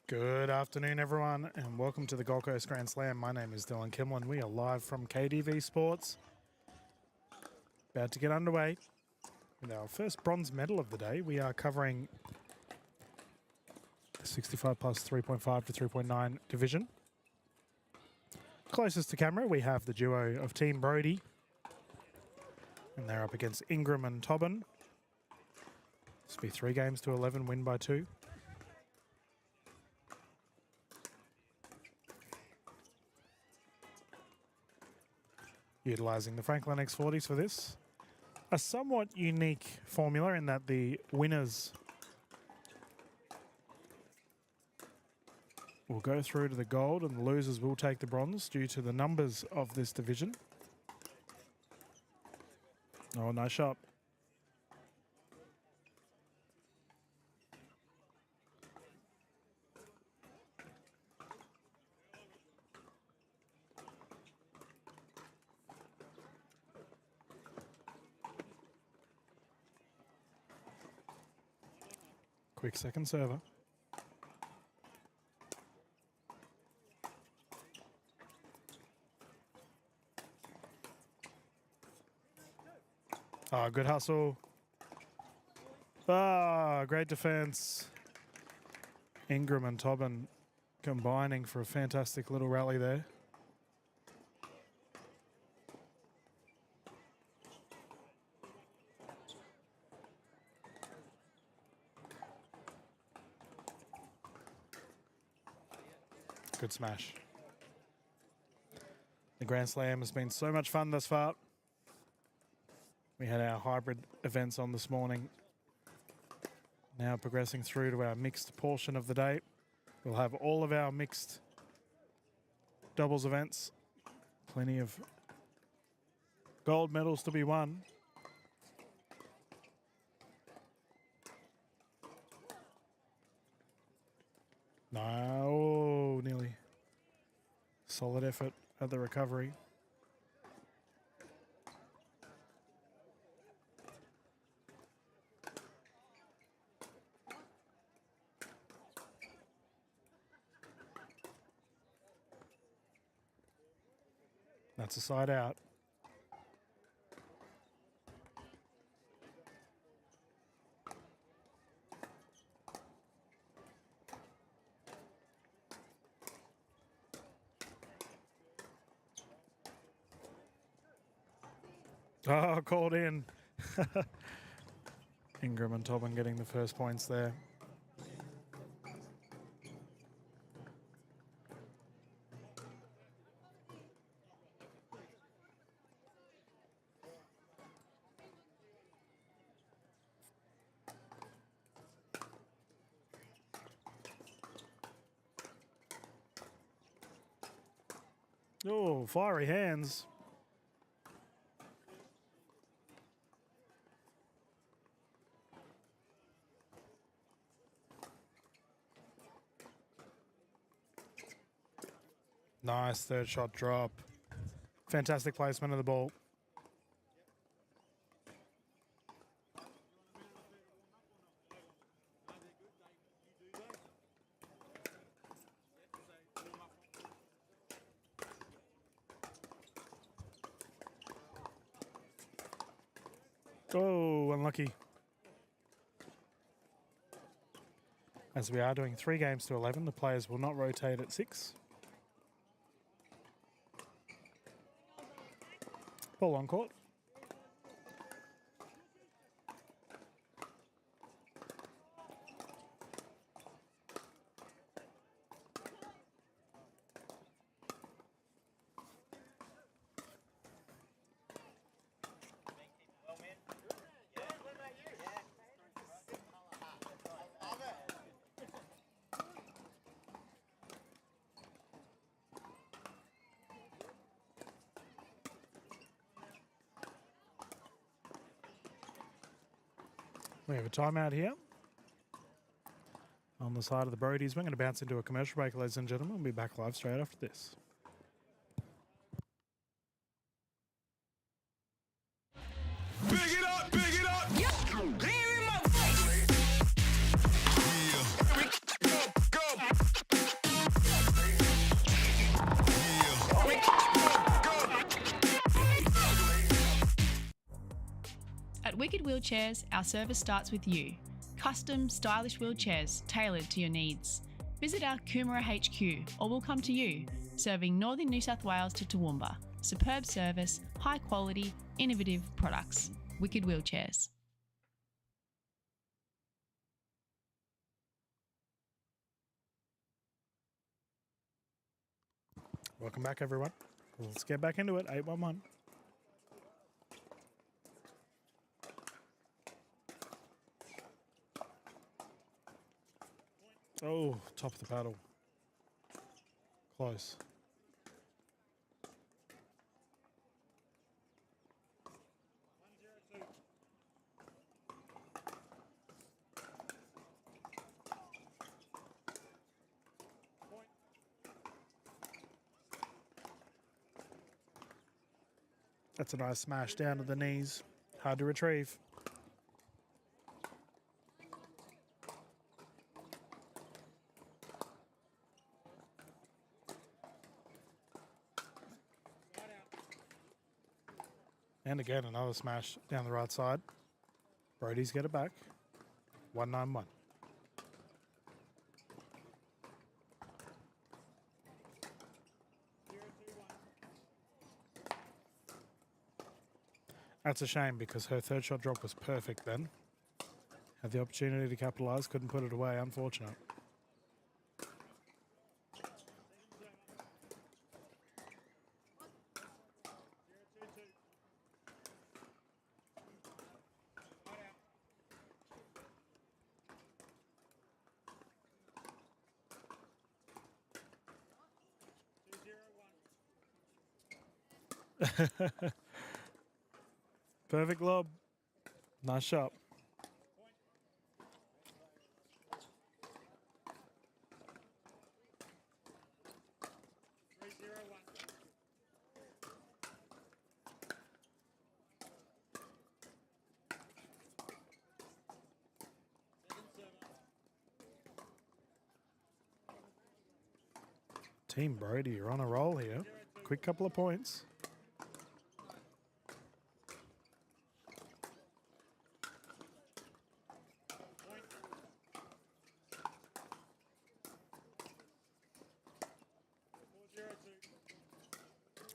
Good afternoon, everyone, and welcome to the Gold Coast Grand Slam. My name is Dylan Kimlin. We are live from KDV Sports. About to get underway with our first bronze medal of the day. We are covering the 65 plus 3.5 to 3.9 division. Closest to camera, we have the duo of Team Brody, and they're up against Ingram and Tobin. This will be 3 games to 11, win by 2. Utilising the Franklin X40s for this. A somewhat unique formula in that the winners will go through to the gold and the losers will take the bronze due to the numbers of this division. Oh, nice shot. Quick second server. Ah, good hustle. Ah, great defense. Ingram and Tobin combining for a fantastic little rally there. Good smash. The Grand Slam has been so much fun thus far. We had our hybrid events on this morning. Now progressing through to our mixed portion of the day. We'll have all of our mixed doubles events. Plenty of gold medals to be won. No, nearly. Solid effort at the recovery. That's a side out. Oh, called in. Ingram and Tobin getting the first points there. Oh, fiery hands. Nice third shot drop. Fantastic placement of the ball. Oh, unlucky. As we are doing 3 games to 11, the players will not rotate at 6. Ball on court. We have a timeout here on the side of the Brodies. We're going to bounce into a commercial break, ladies and gentlemen. We'll be back live straight after this. Big it up, big it up. Here we go, go. At Wicked Wheelchairs, our service starts with you. Custom, stylish wheelchairs tailored to your needs. Visit our Coomera HQ or we'll come to you, serving northern New South Wales to Toowoomba. Superb service, high quality, innovative products. Wicked Wheelchairs. Welcome back, everyone. Let's get back into it. 8-1-1. Oh, top of the paddle. Close. That's a nice smash down to the knees. Hard to retrieve. And again, another smash down the right side. Brody's get it back. 1-9-1. That's a shame because her third shot drop was perfect then. Had the opportunity to capitalise, couldn't put it away, unfortunate. Perfect lob. Nice shot. Team Brody, you're on a roll here. Quick couple of points.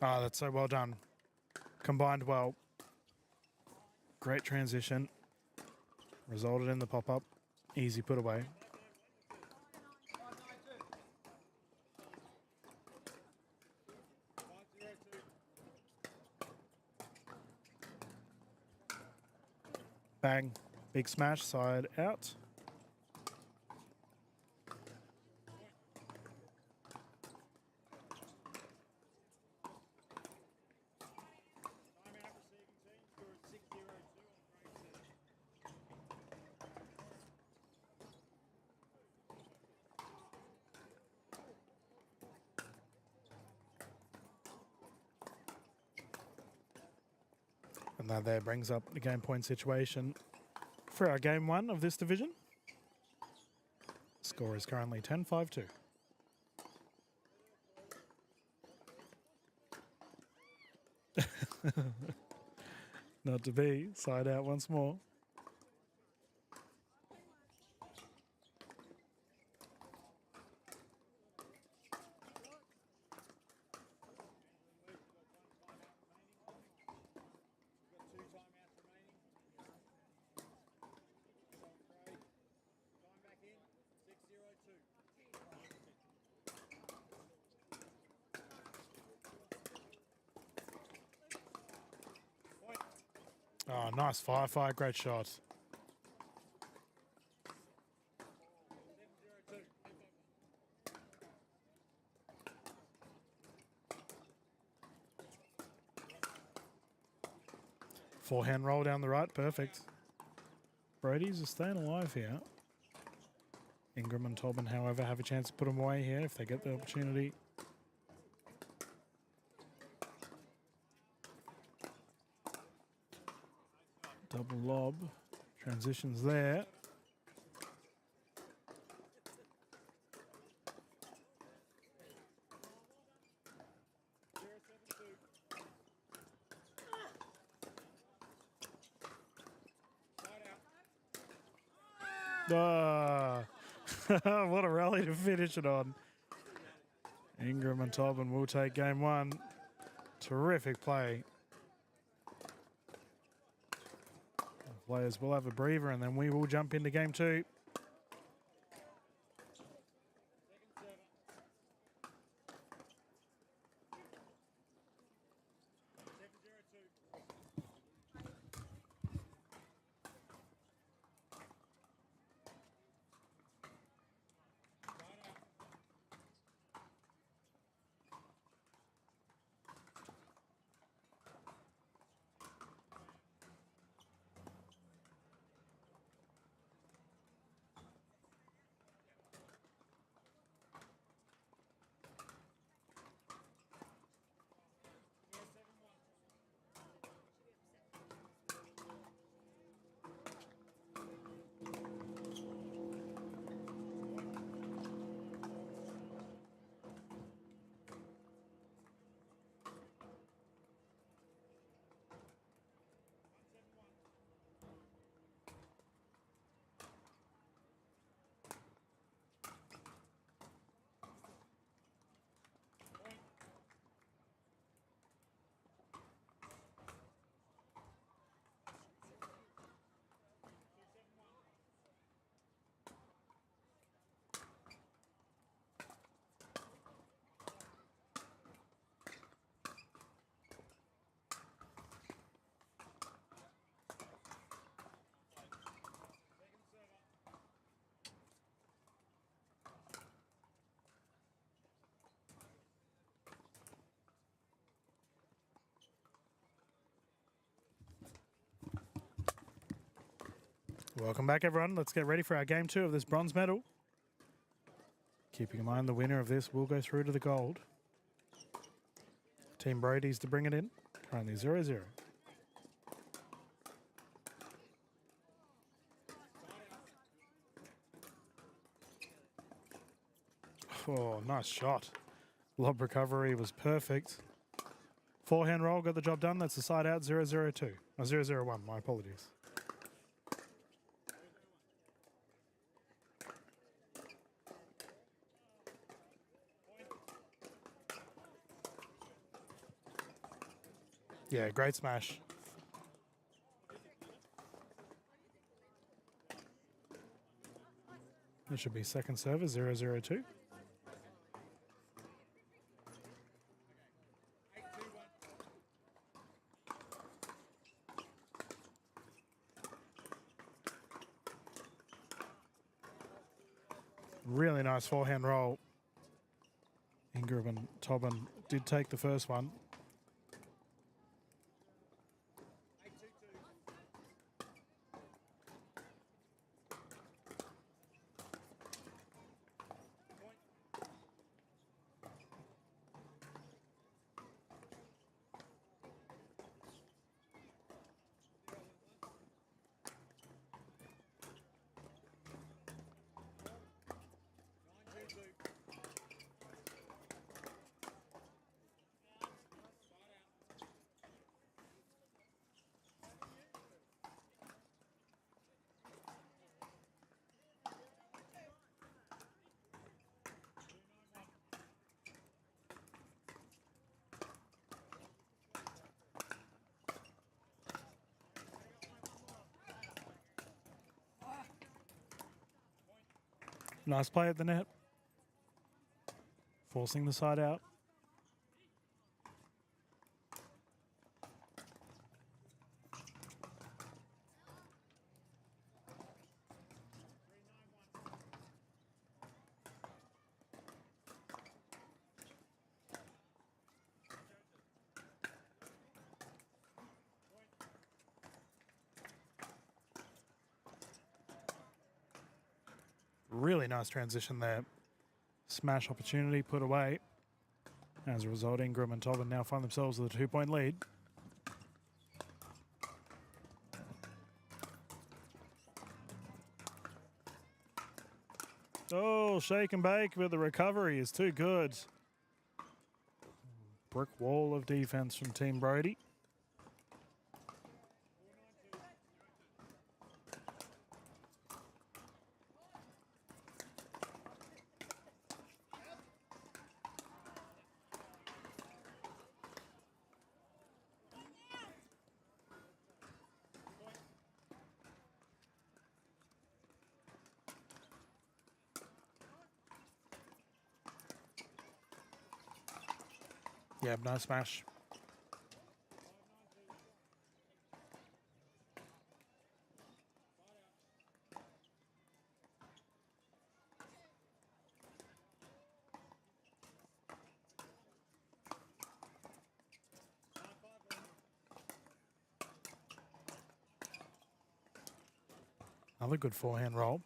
Ah, that's so well done. Combined well. Great transition. Resulted in the pop-up. Easy put away. Bang. Big smash, side out. And that there brings up the game point situation for our game one of this division. Score is currently 10-5-2. Not to be. Side out once more. Oh, nice fire, great shot. Forehand roll down the right, perfect. Brody's are staying alive here. Ingram and Tobin, however, have a chance to put them away here if they get the opportunity. Double lob. Transitions there. Ah, what a rally to finish it on. Ingram and Tobin will take game one. Terrific play. Players will have a breather and then we will jump into game two. Welcome back, everyone. Let's get ready for our game two of this bronze medal. Keeping in mind the winner of this will go through to the gold. Team Brody's to bring it in. Currently 0-0. Oh, nice shot. Lob recovery was perfect. Forehand roll, got the job done. That's the side out, 0-0-2. Oh, 0-0-1, my apologies. Yeah, great smash. It should be second server, 0-0-2. Really nice forehand roll. Ingram and Tobin did take the first one. Nice play at the net. Forcing the side out. Really nice transition there. Smash opportunity put away. As a result, Ingram and Tobin now find themselves with a 2-point lead. Oh, shake and bake, but the recovery is too good. Brick wall of defense from Team Brody. Yeah, nice smash. Another good forehand roll.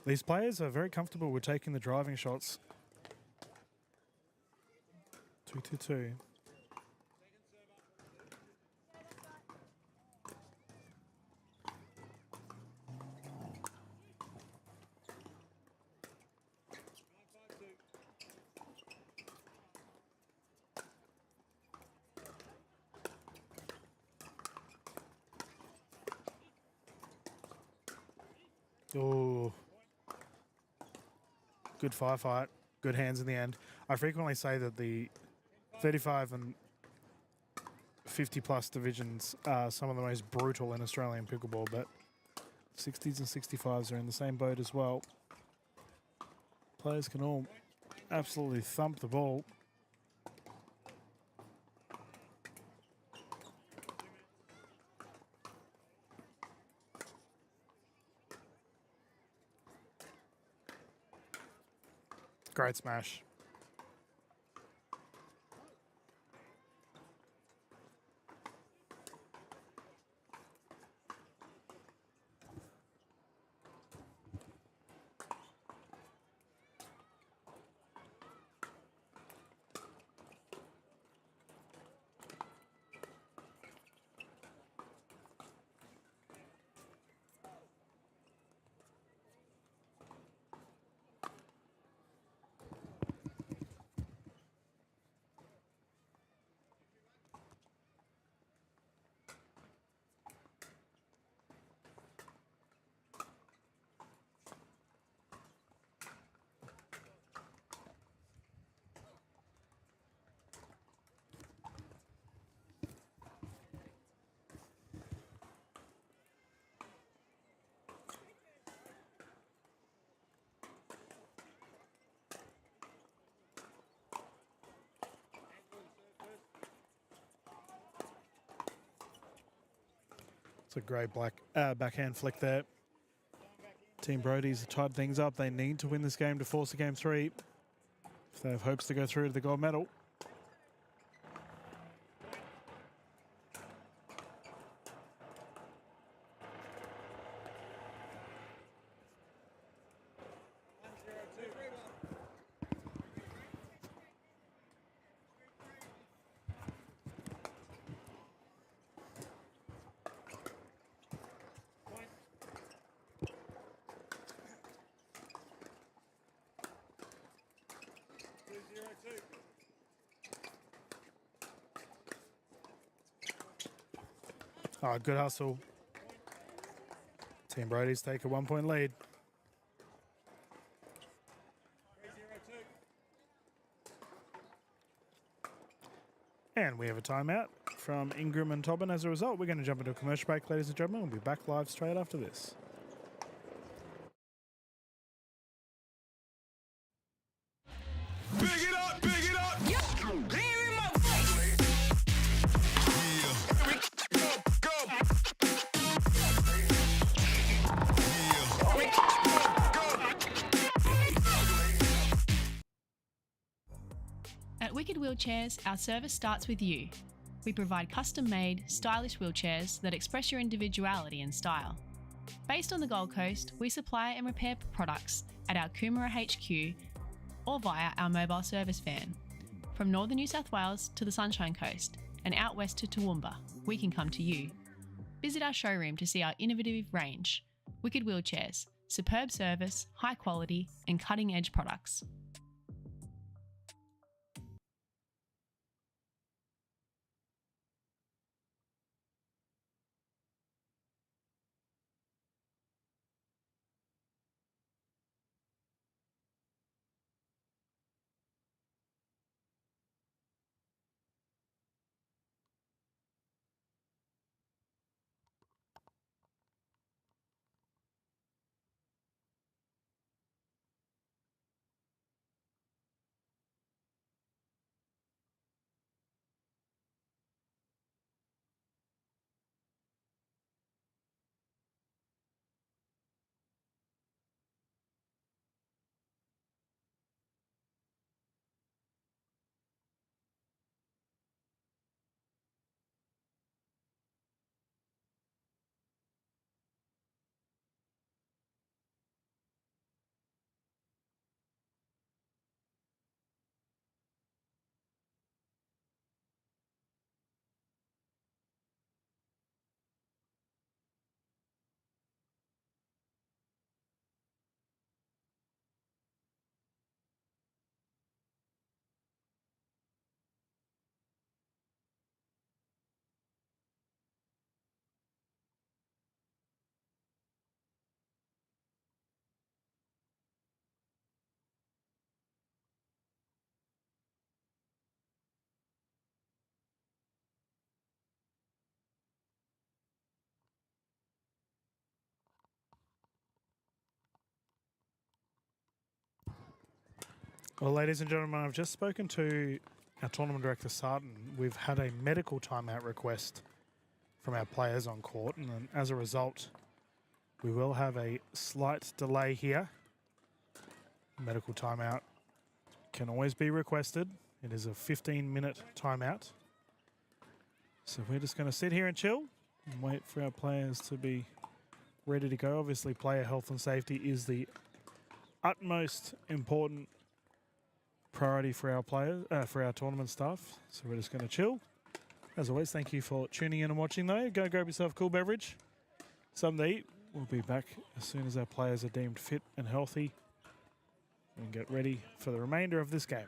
These players are very comfortable with taking the driving shots. 2-2-2. Oh, good firefight. Good hands in the end. I frequently say that the 35 and 50 plus divisions are some of the most brutal in Australian pickleball, but 60s and 65s are in the same boat as well. Players can all absolutely thump the ball. Great smash. It's a great backhand flick there. Team Brody's tied things up. They need to win this game to force a game 3 if they have hopes to go through to the gold medal. Oh, good hustle. Team Brody's take a 1-point lead. And we have a timeout from Ingram and Tobin. As a result, we're going to jump into a commercial break, ladies and gentlemen. We'll be back live straight after this. Big it up, big it up. At Wicked Wheelchairs, our service starts with you. We provide custom-made, stylish wheelchairs that express your individuality and style. Based on the Gold Coast, we supply and repair products at our Coomera HQ or via our mobile service van. From northern New South Wales to the Sunshine Coast and out west to Toowoomba, we can come to you. Visit our showroom to see our innovative range. Wicked Wheelchairs, superb service, high quality and cutting-edge products. Well, ladies and gentlemen, I've just spoken to our tournament director, Sarton. We've had a medical timeout request from our players on court, and then as a result, we will have a slight delay here. Medical timeout can always be requested. It is a 15-minute timeout. So we're just going to sit here and chill and wait for our players to be ready to go. Obviously, player health and safety is the utmost important priority for our players, for our tournament staff. So we're just going to chill. As always, thank you for tuning in and watching though. Go grab yourself a cool beverage, something to eat. We'll be back as soon as our players are deemed fit and healthy and get ready for the remainder of this game.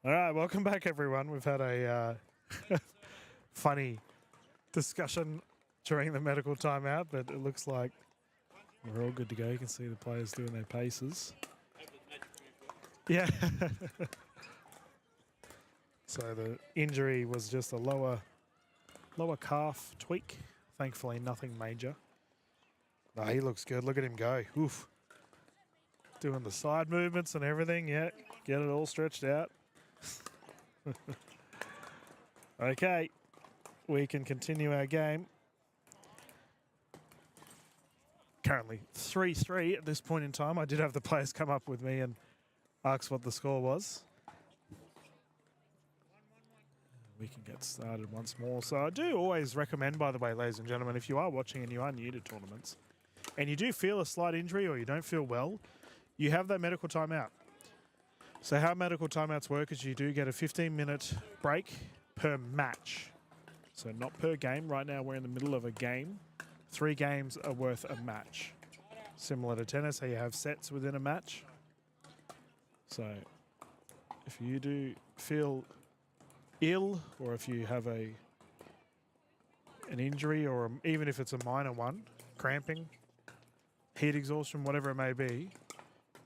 All right, welcome back, everyone. We've had a funny discussion during the medical timeout, but it looks like we're all good to go. You can see the players doing their paces. Yeah. So the injury was just a lower calf tweak. Thankfully, nothing major. No, he looks good. Look at him go. Oof. Doing the side movements and everything. Yeah, get it all stretched out. Okay, we can continue our game. Currently 3-3 at this point in time. I did have the players come up with me and ask what the score was. We can get started once more. So I do always recommend, by the way, ladies and gentlemen, if you are watching and you are new to tournaments and you do feel a slight injury or you don't feel well, you have that medical timeout. So how medical timeouts work is you do get a 15-minute break per match. So not per game. Right now we're in the middle of a game. 3 games are worth a match. Similar to tennis, how you have sets within a match. So if you do feel ill, or if you have an injury, or even if it's a minor one, cramping, heat exhaustion, whatever it may be,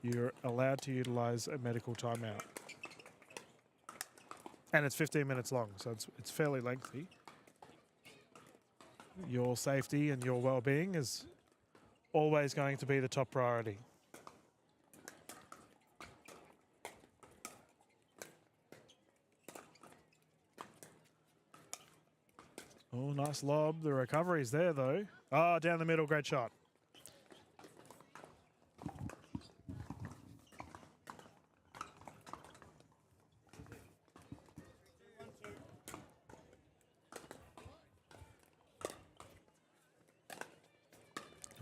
you're allowed to utilize a medical timeout. And it's 15 minutes long, so it's fairly lengthy. Your safety and your well-being is always going to be the top priority. Oh, nice lob. The recovery's there, though. Oh, down the middle, great shot.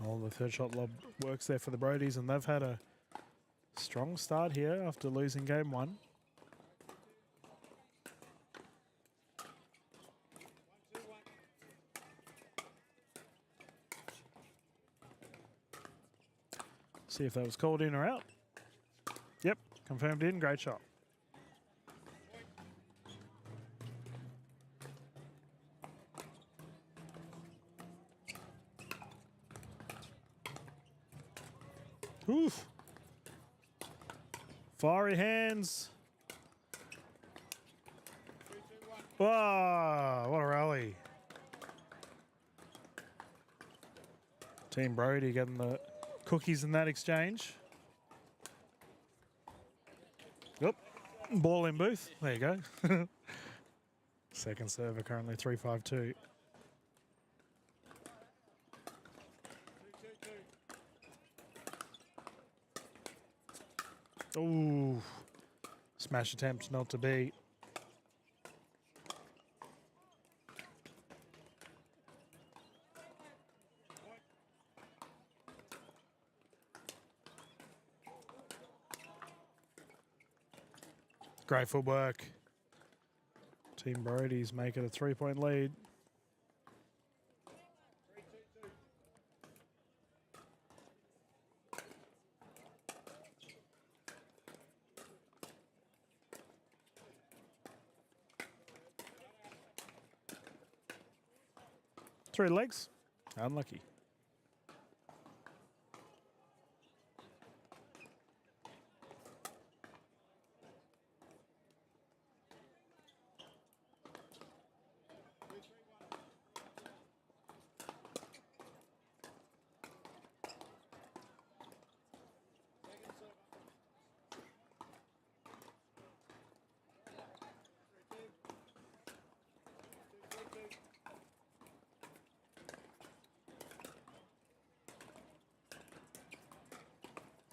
Oh, the third shot lob works there for the Brodies, and they've had a strong start here after losing game 1. See if that was called in or out. Yep, confirmed in. Great shot. Oof. Fiery hands. Wow, what a rally. Team Brody getting the cookies in that exchange. Yep. Ball in booth. There you go. Second server currently 3-5-2. Ooh. Smash attempt not to beat. Great footwork. Team Brody's make it a 3-point lead. Three legs. Unlucky.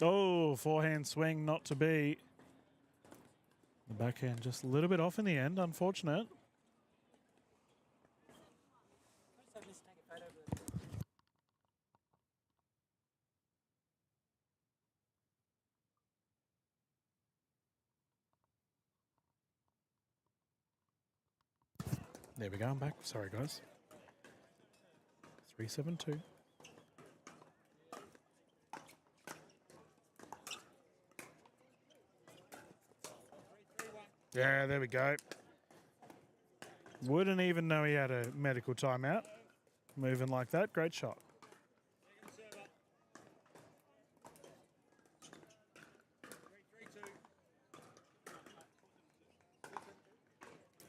Oh, forehand swing not to be. The backhand just a little bit off in the end, unfortunate. There we go, I'm back. Sorry, guys. 3-7-2. Yeah, there we go. Wouldn't even know he had a medical timeout. Moving like that, great shot.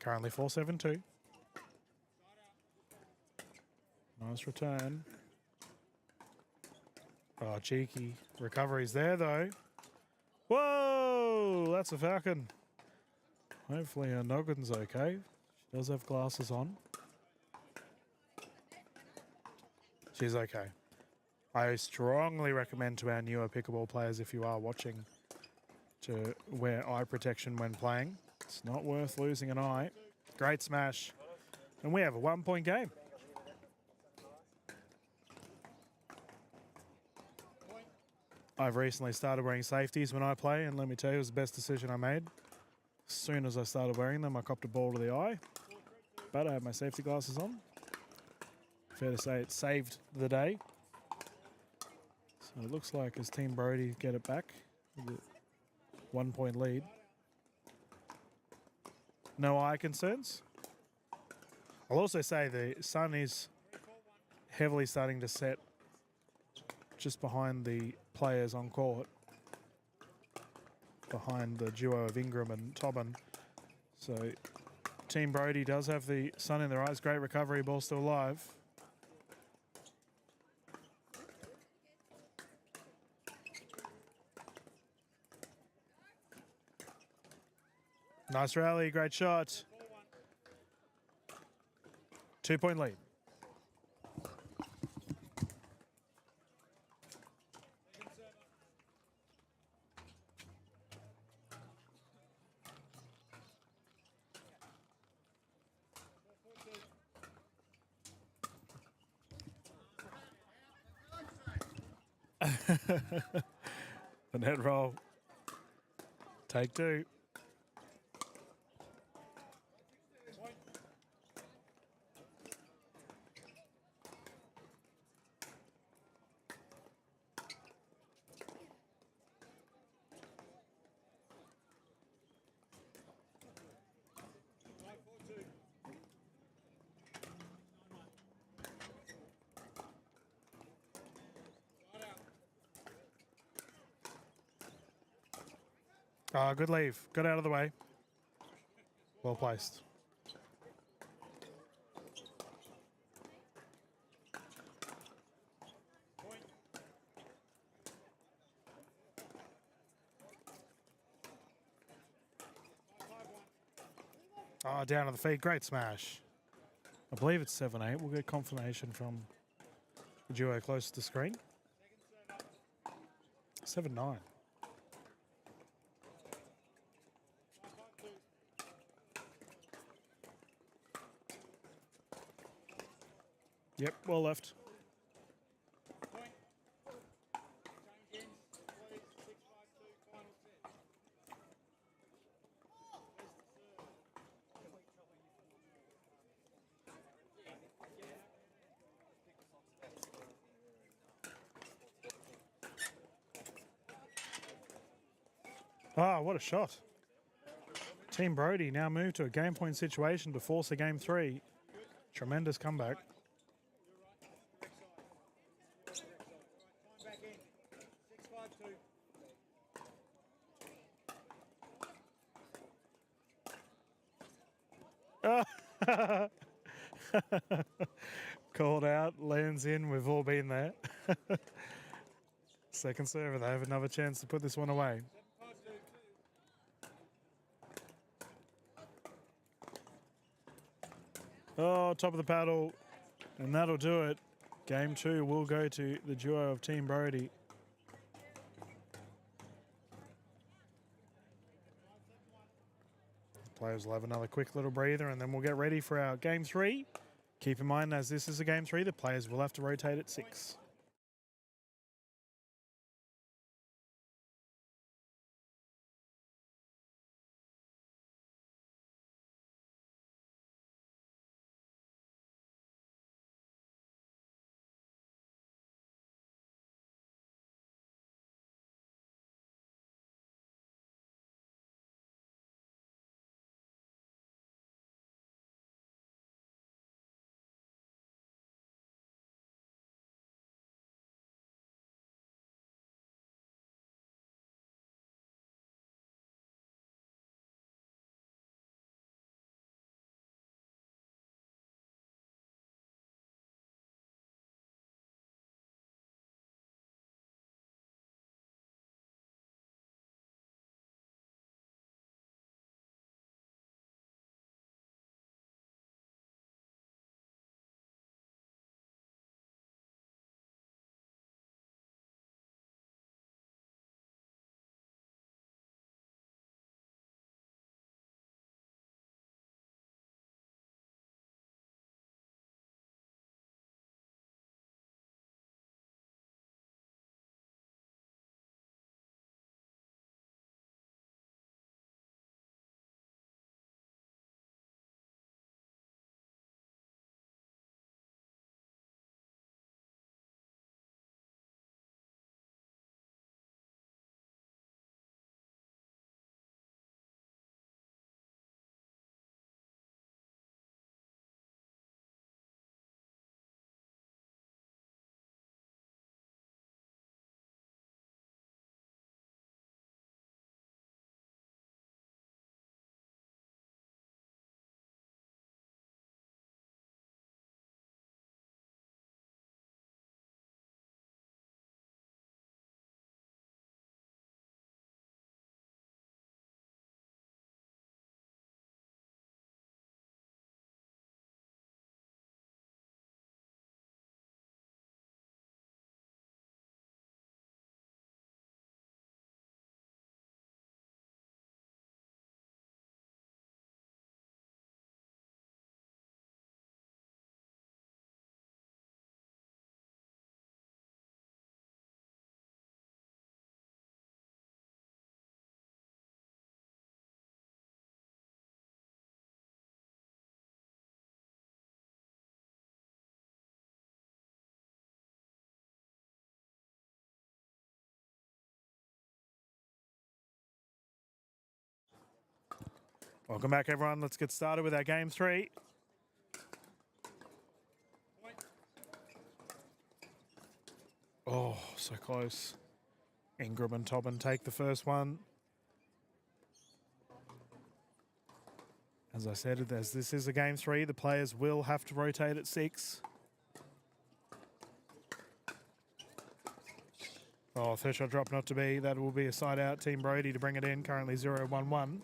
Currently 4-7-2. Nice return. Oh, cheeky. Recovery's there, though. Whoa! That's a Falcon. Hopefully her noggin's okay. She does have glasses on. She's okay. I strongly recommend to our newer pickleball players, if you are watching, to wear eye protection when playing. It's not worth losing an eye. Great smash. And we have a 1-point game. I've recently started wearing safeties when I play, and let me tell you, it was the best decision I made. As soon as I started wearing them, I copped a ball to the eye. But I have my safety glasses on. Fair to say it saved the day. So it looks like as Team Brody get it back with a 1-point lead. No eye concerns. I'll also say the sun is heavily starting to set just behind the players on court, behind the duo of Ingram and Tobin. So Team Brody does have the sun in their eyes. Great recovery, ball still alive. Nice rally, great shot. 2-point lead. The net roll. Take two. Good leave. Got out of the way. Well placed. Oh, down to the feet. Great smash. I believe it's 7-8. We'll get confirmation from the duo close to the screen. 7-9. Yep, well left. Ah, what a shot. Team Brody now move to a game point situation to force a game 3. Tremendous comeback. Called out, lands in, we've all been there. Second server, they have another chance to put this one away. Oh, top of the paddle, and that'll do it. Game 2 will go to the duo of Team Brody. Players will have another quick little breather and then we'll get ready for our game 3. Keep in mind, as this is a game 3, the players will have to rotate at 6. Welcome back, everyone. Let's get started with our game 3. Oh, so close. Ingram and Tobin take the first one. As I said, as this is a game 3, the players will have to rotate at 6. Oh, third shot drop not to be. That will be a side out. Team Brody to bring it in. Currently 0-1-1.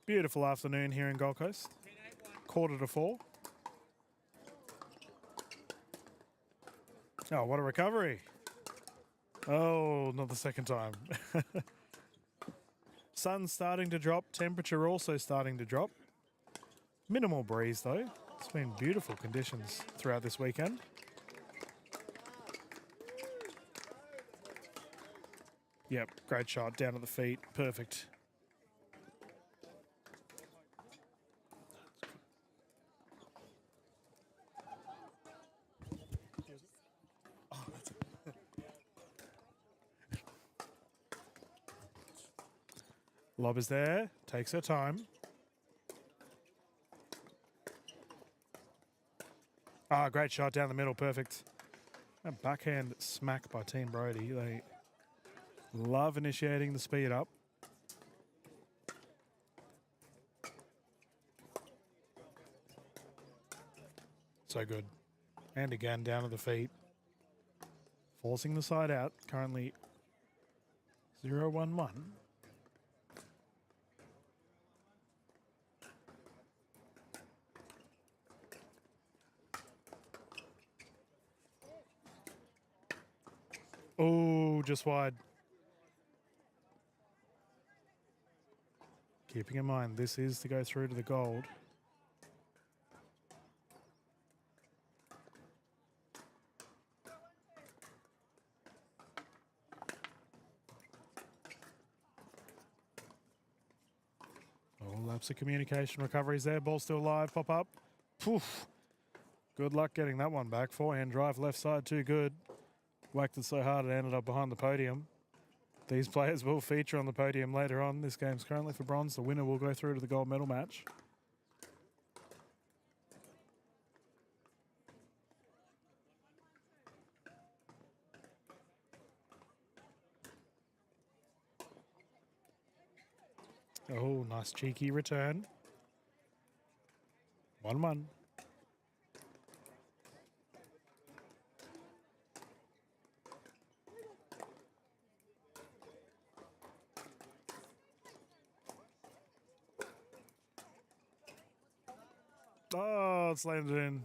Beautiful afternoon here in Gold Coast. 3:45. Oh, what a recovery. Oh, not the second time. Sun's starting to drop. Temperature also starting to drop. Minimal breeze, though. It's been beautiful conditions throughout this weekend. Yep, great shot. Down at the feet. Perfect. Lob is there. Takes her time. Ah, great shot down the middle. Perfect. A backhand smack by Team Brody. They love initiating the speed up. So good. And again, down to the feet. Forcing the side out. Currently 0-1-1. Oh, just wide. Keeping in mind, this is to go through to the gold. Oh, laps of communication recoveries there. Ball still live. Pop up. Poof. Good luck getting that one back. Forehand drive left side, too good. Whacked it so hard it ended up behind the podium. These players will feature on the podium later on. This game's currently for bronze. The winner will go through to the gold medal match. Oh, nice cheeky return. 1-1. Oh, it's landed in.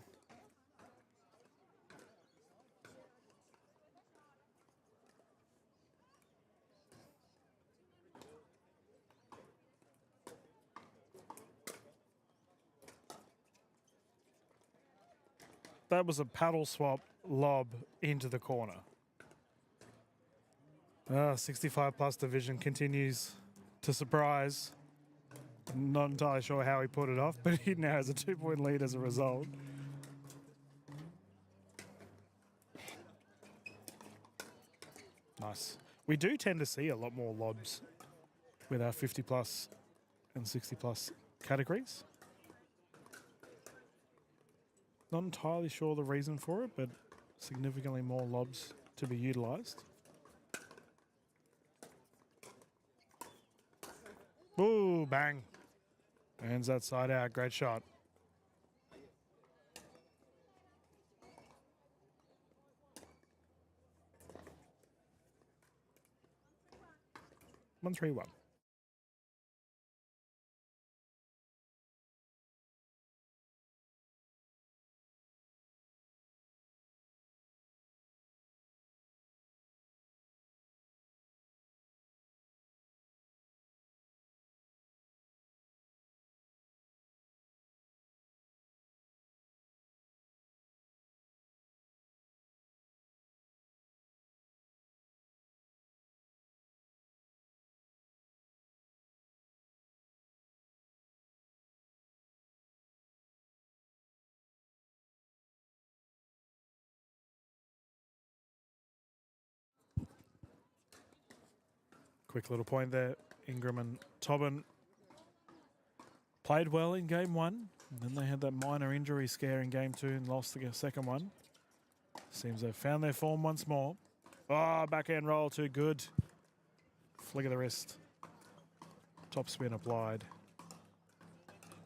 That was a paddle swap lob into the corner. 65 plus division continues to surprise. Not entirely sure how he put it off, but he now has a 2-point lead as a result. Nice. We do tend to see a lot more lobs with our 50 plus and 60 plus categories. Not entirely sure the reason for it, but significantly more lobs to be utilised. Ooh, bang. Hands that side out. Great shot. One 3-1. Quick little point there. Ingram and Tobin played well in game 1. And then they had that minor injury scare in game 2 and lost the second one. Seems they've found their form once more. Oh, backhand roll, too good. Flick of the wrist. Top spin applied.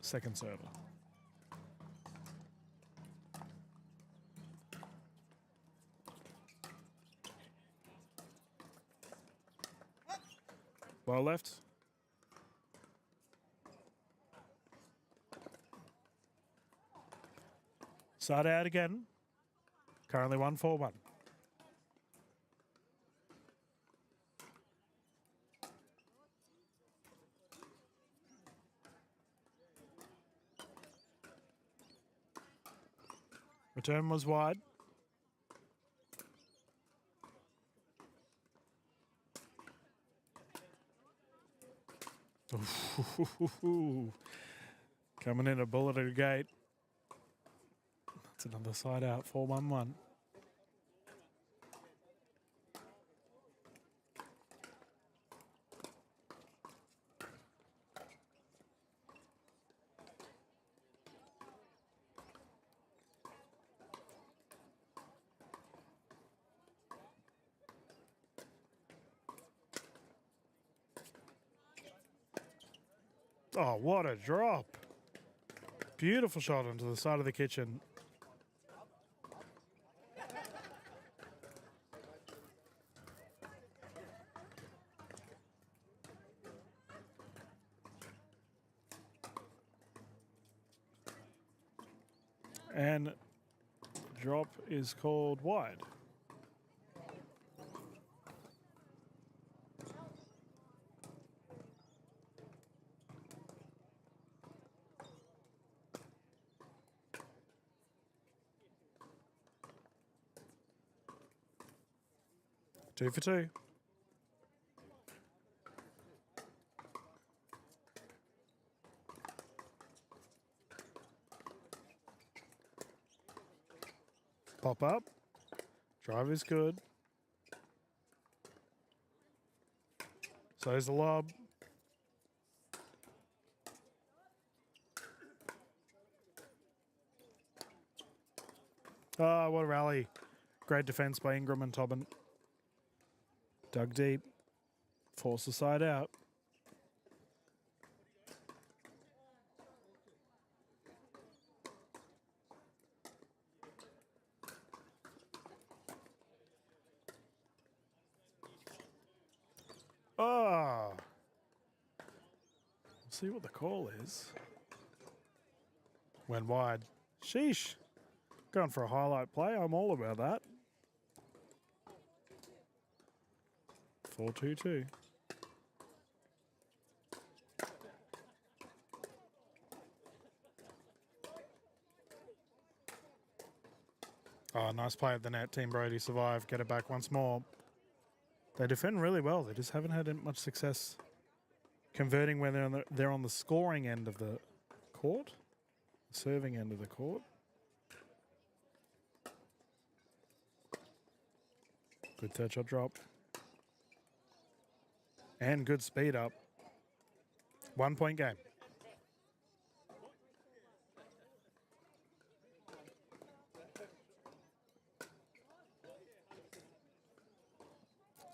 Second server. Well left. Side out again. Currently 1-4-1. Return was wide. Coming in a bullet at a gate. That's another side out, 4-1-1. Oh, what a drop. Beautiful shot onto the side of the kitchen. And drop is called wide. Two for two. Pop up. Drive is good. So's the lob. Ah, what a rally. Great defense by Ingram and Tobin. Dug deep. Force the side out. Ah. We'll see what the call is. Went wide. Sheesh. Going for a highlight play. I'm all about that. 4-2-2. Oh, nice play at the net. Team Brody survived. Get it back once more. They defend really well. They just haven't had much success converting when they're on the scoring end of the court, serving end of the court. Good third shot drop. And good speed up. 1 point game.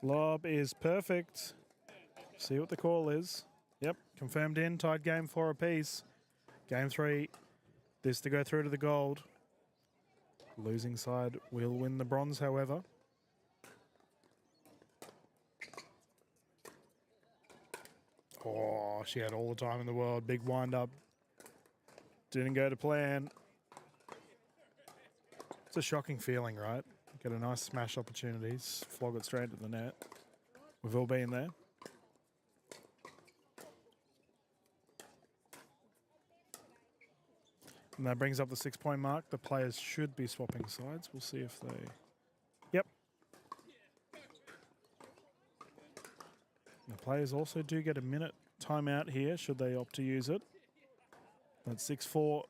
Lob is perfect. See what the call is. Yep, confirmed in. Tied game 4 apiece. Game 3. This to go through to the gold. Losing side will win the bronze, however. Oh, she had all the time in the world. Big wind up. Didn't go to plan. It's a shocking feeling, right? Get a nice smash opportunity, flog it straight to the net. We've all been there. And that brings up the 6 point mark. The players should be swapping sides. We'll see if they... Yep. The players also do get a minute timeout here, should they opt to use it. That 6-4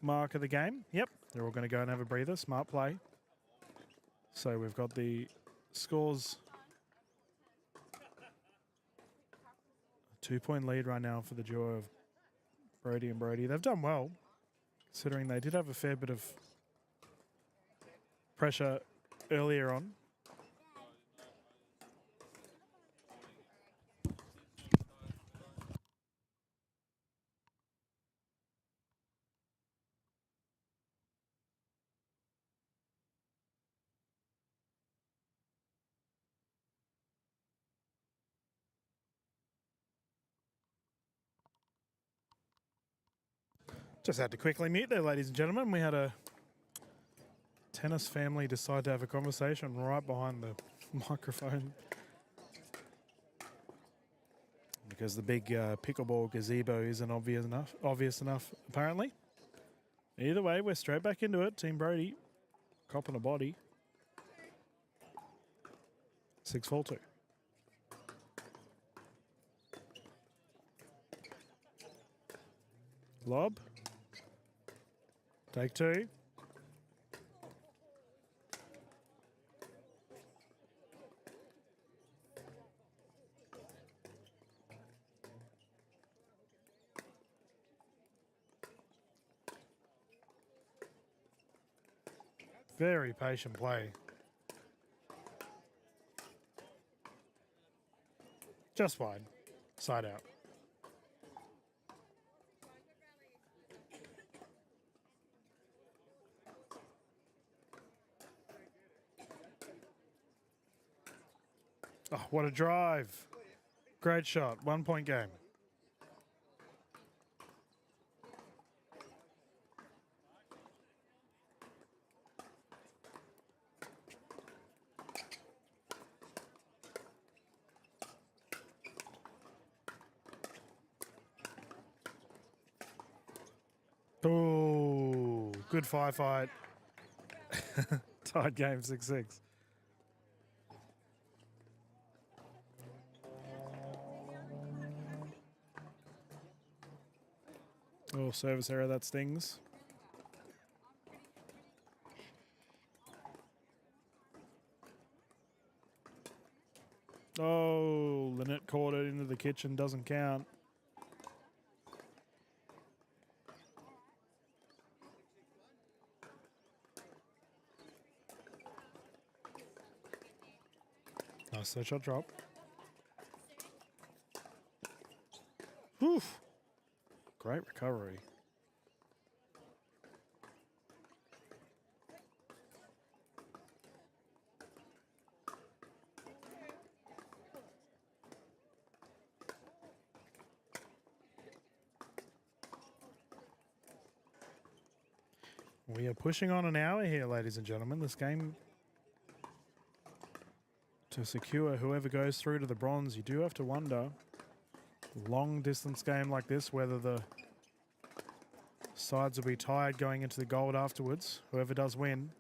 mark of the game. Yep, they're all going to go and have a breather. Smart play. So we've got the scores 2-point lead right now for the duo of Brody and Brody. They've done well, considering they did have a fair bit of pressure earlier on. Just had to quickly mute there, ladies and gentlemen. We had a tennis family decide to have a conversation right behind the microphone because the big pickleball gazebo isn't obvious enough, apparently. Either way, we're straight back into it. Team Brody copping a body. 6-4-2. Lob. Take two. Very patient play. Just wide. Side out. Oh, what a drive. Great shot. 1 point game. Oh, good firefight. Tied game 6-6. Oh, service error, that stings. Oh, Lynette caught it into the kitchen, doesn't count. Nice third shot drop. Oof. Great recovery. We are pushing on an hour here, ladies and gentlemen. This game, to secure whoever goes through to the bronze, you do have to wonder, long distance game like this, whether the sides will be tired going into the gold afterwards, whoever does win.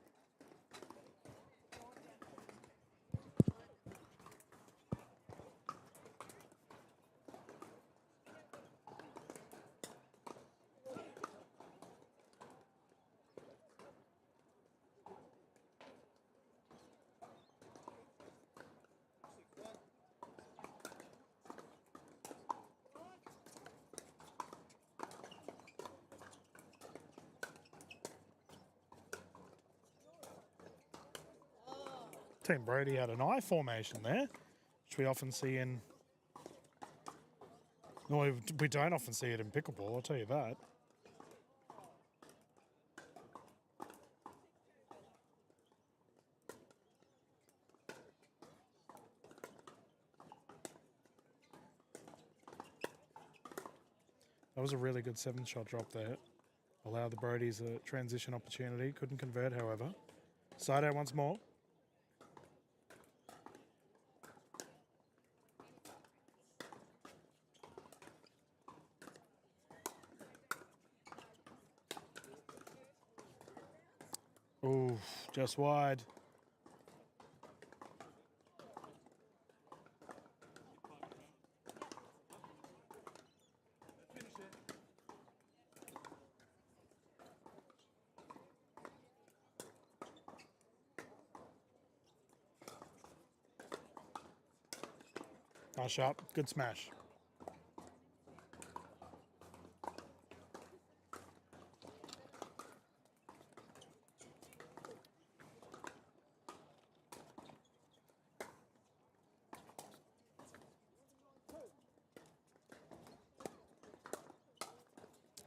Team Brody had an I formation there, which we often see in... No, we don't often see it in pickleball, I'll tell you that. That was a really good 7-shot drop there. Allowed the Brodies a transition opportunity. Couldn't convert, however. Side out once more. Ooh, just wide. Nice shot. Good smash.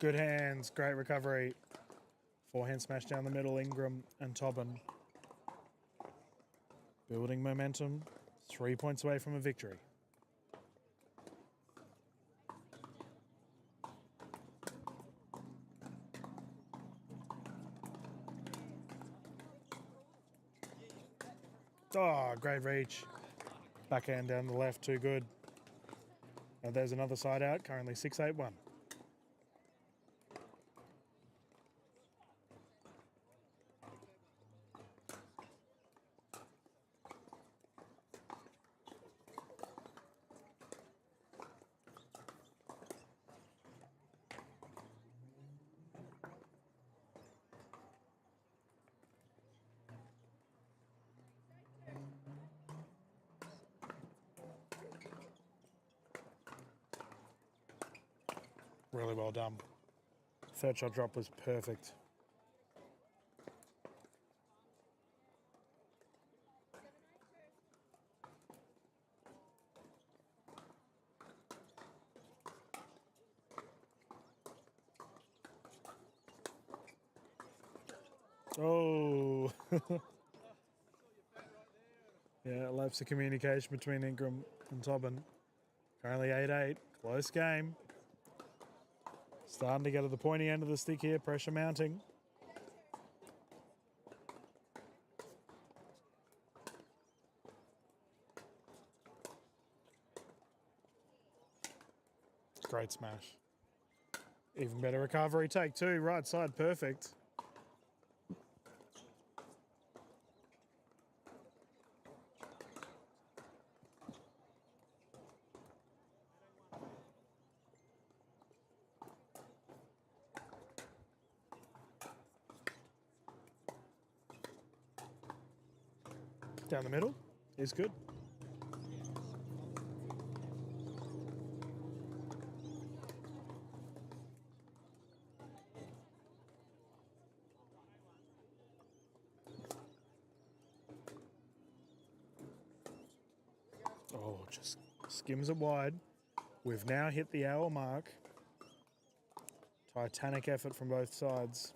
Good hands, great recovery. Forehand smash down the middle, Ingram and Tobin. Building momentum, 3 points away from a victory. Oh, great reach. Backhand down the left, too good. And there's another side out, currently 6-8-1. Really well done. Third shot drop was perfect. Oh. Yeah, lapse of communication between Ingram and Tobin. Currently 8-8. Close game. Starting to get to the pointy end of the stick here. Pressure mounting. Great smash. Even better recovery. Take two. Right side. Perfect. Down the middle is good. Oh, just skims it wide. We've now hit the hour mark. Titanic effort from both sides.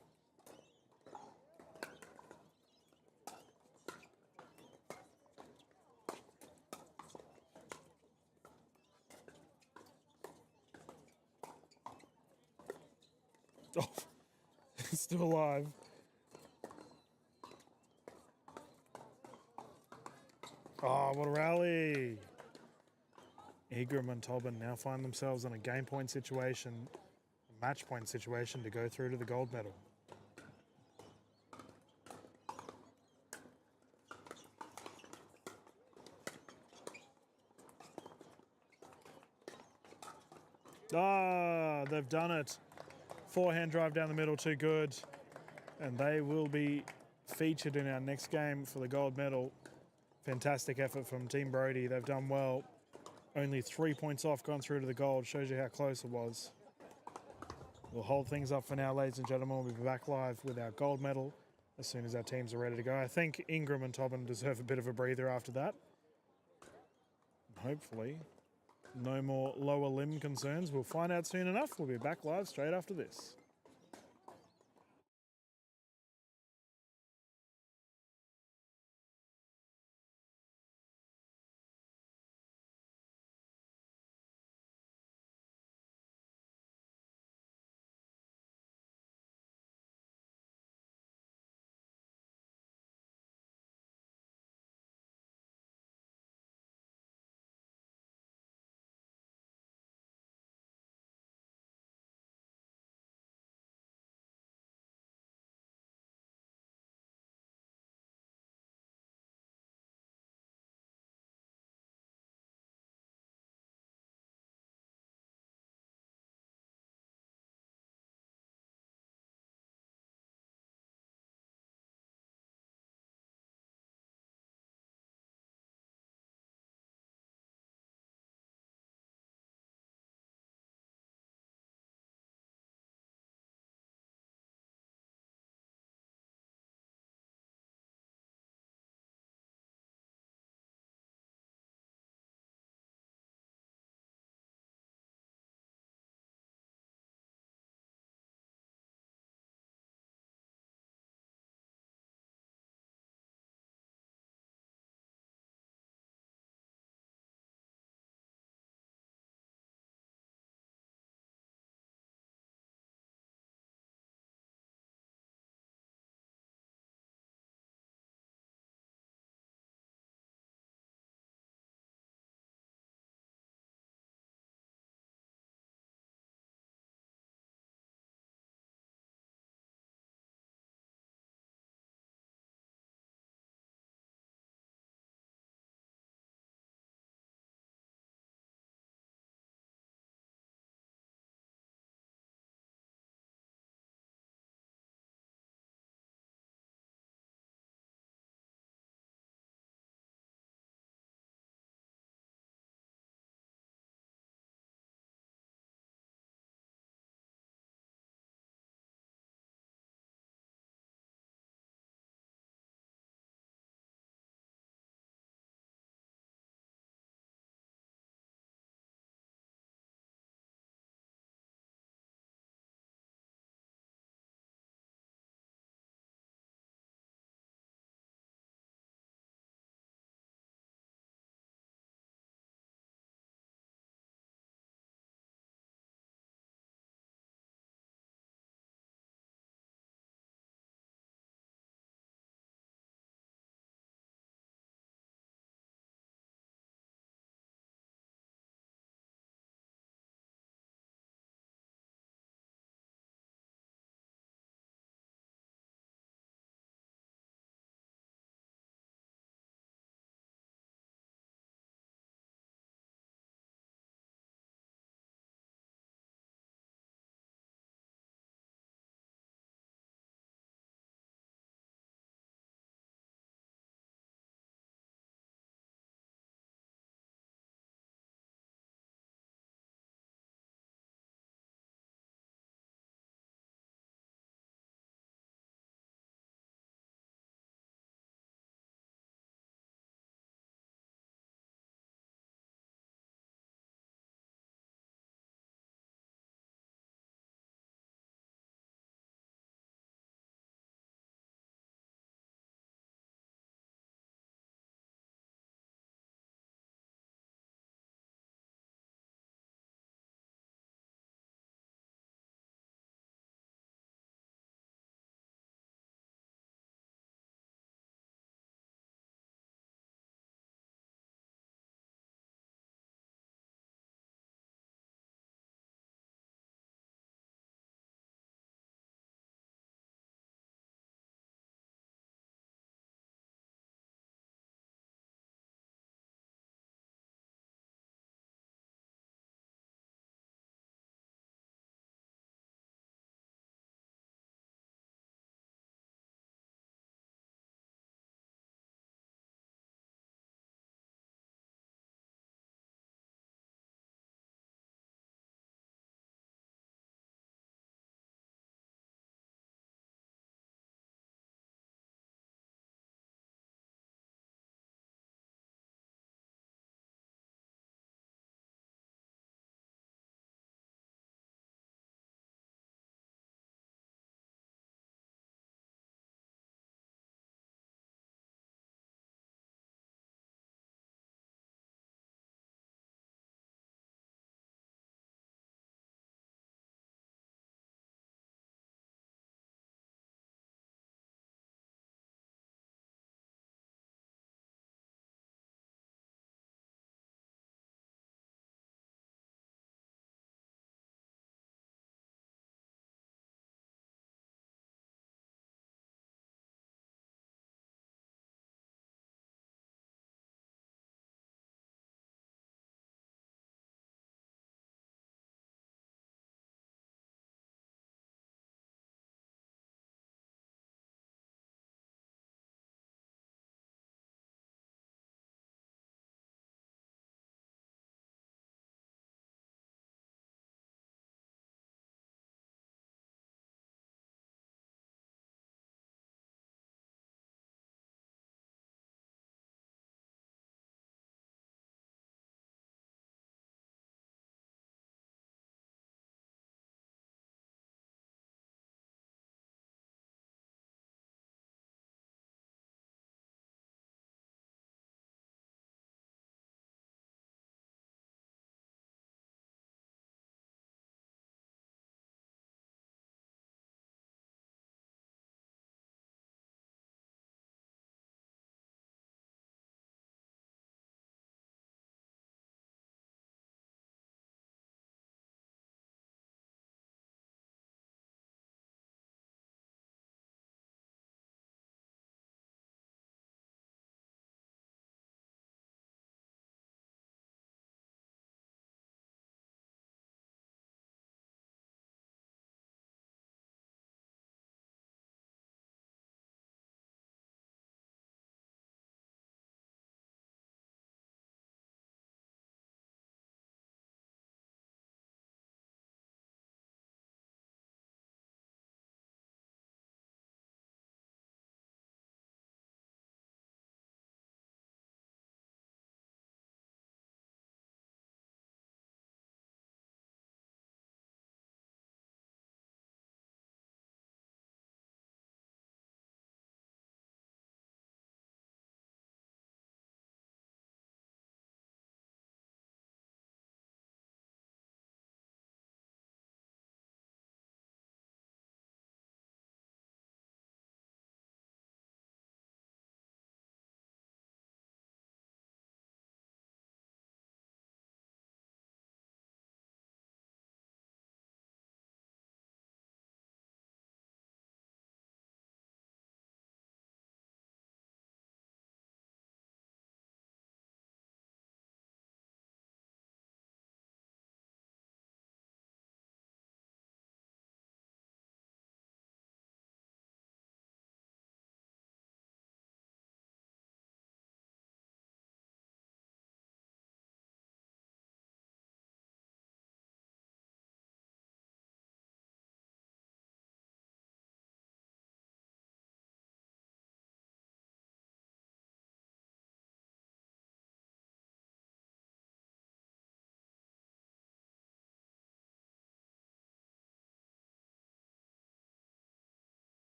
Oh, still alive. Oh, what a rally. Ingram and Tobin now find themselves in a game point situation, a match point situation to go through to the gold medal. Ah, they've done it. Forehand drive down the middle, too good. And they will be featured in our next game for the gold medal. Fantastic effort from Team Brody. They've done well. Only 3 points off, gone through to the gold. Shows you how close it was. We'll hold things up for now, ladies and gentlemen. We'll be back live with our gold medal as soon as our teams are ready to go. I think Ingram and Tobin deserve a bit of a breather after that. Hopefully, no more lower limb concerns. We'll find out soon enough. We'll be back live straight after this.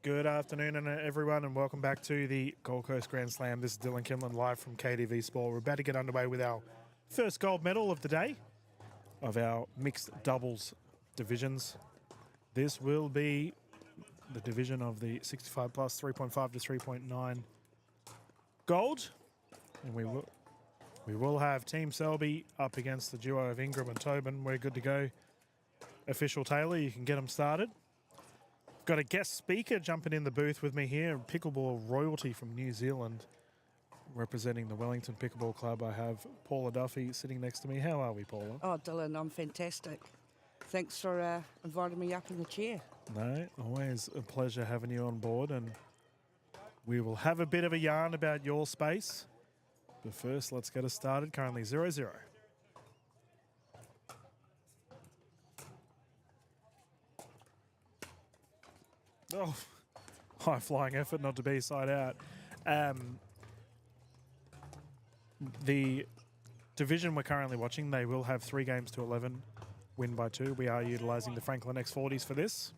Good afternoon, everyone, and welcome back to the Gold Coast Grand Slam. This is Dylan Kinlan live from KTV Sport. We're about to get underway with our first gold medal of the day of our mixed doubles divisions. This will be the division of the 65 plus 3.5 to 3.9 gold, and we will have Team Selby up against the duo of Ingram and Tobin. We're good to go. Official Taylor, you can get them started. Got a guest speaker jumping in the booth with me here, pickleball royalty from New Zealand, representing the Wellington Pickleball Club. I have Paula Duffy sitting next to me. How are we, Paula? Oh, Dylan, I'm fantastic. Thanks for inviting me up in the chair. No, always a pleasure having you on board, and we will have a bit of a yarn about your space. But first, let's get us started. Currently 0-0. Oh, high flying effort not to be side out. The division we're currently watching, they will have 3 games to 11, win by 2. We are utilising the Franklin X40s for this.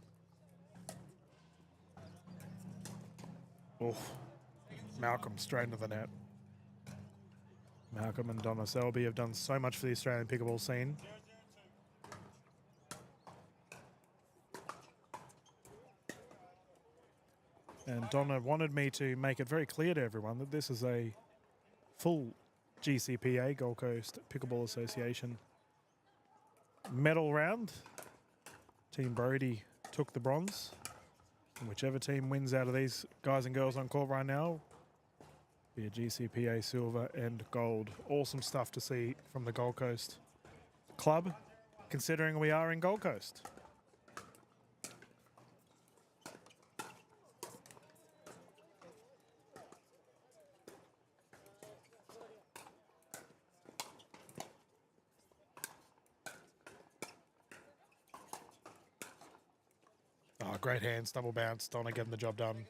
Oh, Malcolm straight into the net. Malcolm and Donna Selby have done so much for the Australian pickleball scene. And Donna wanted me to make it very clear to everyone that this is a full GCPA, Gold Coast Pickleball Association, medal round. Team Brody took the bronze. And whichever team wins out of these guys and girls on court right now, be a GCPA silver and gold. Awesome stuff to see from the Gold Coast club, considering we are in Gold Coast. Oh, great hands, double bounce. Donna getting the job done.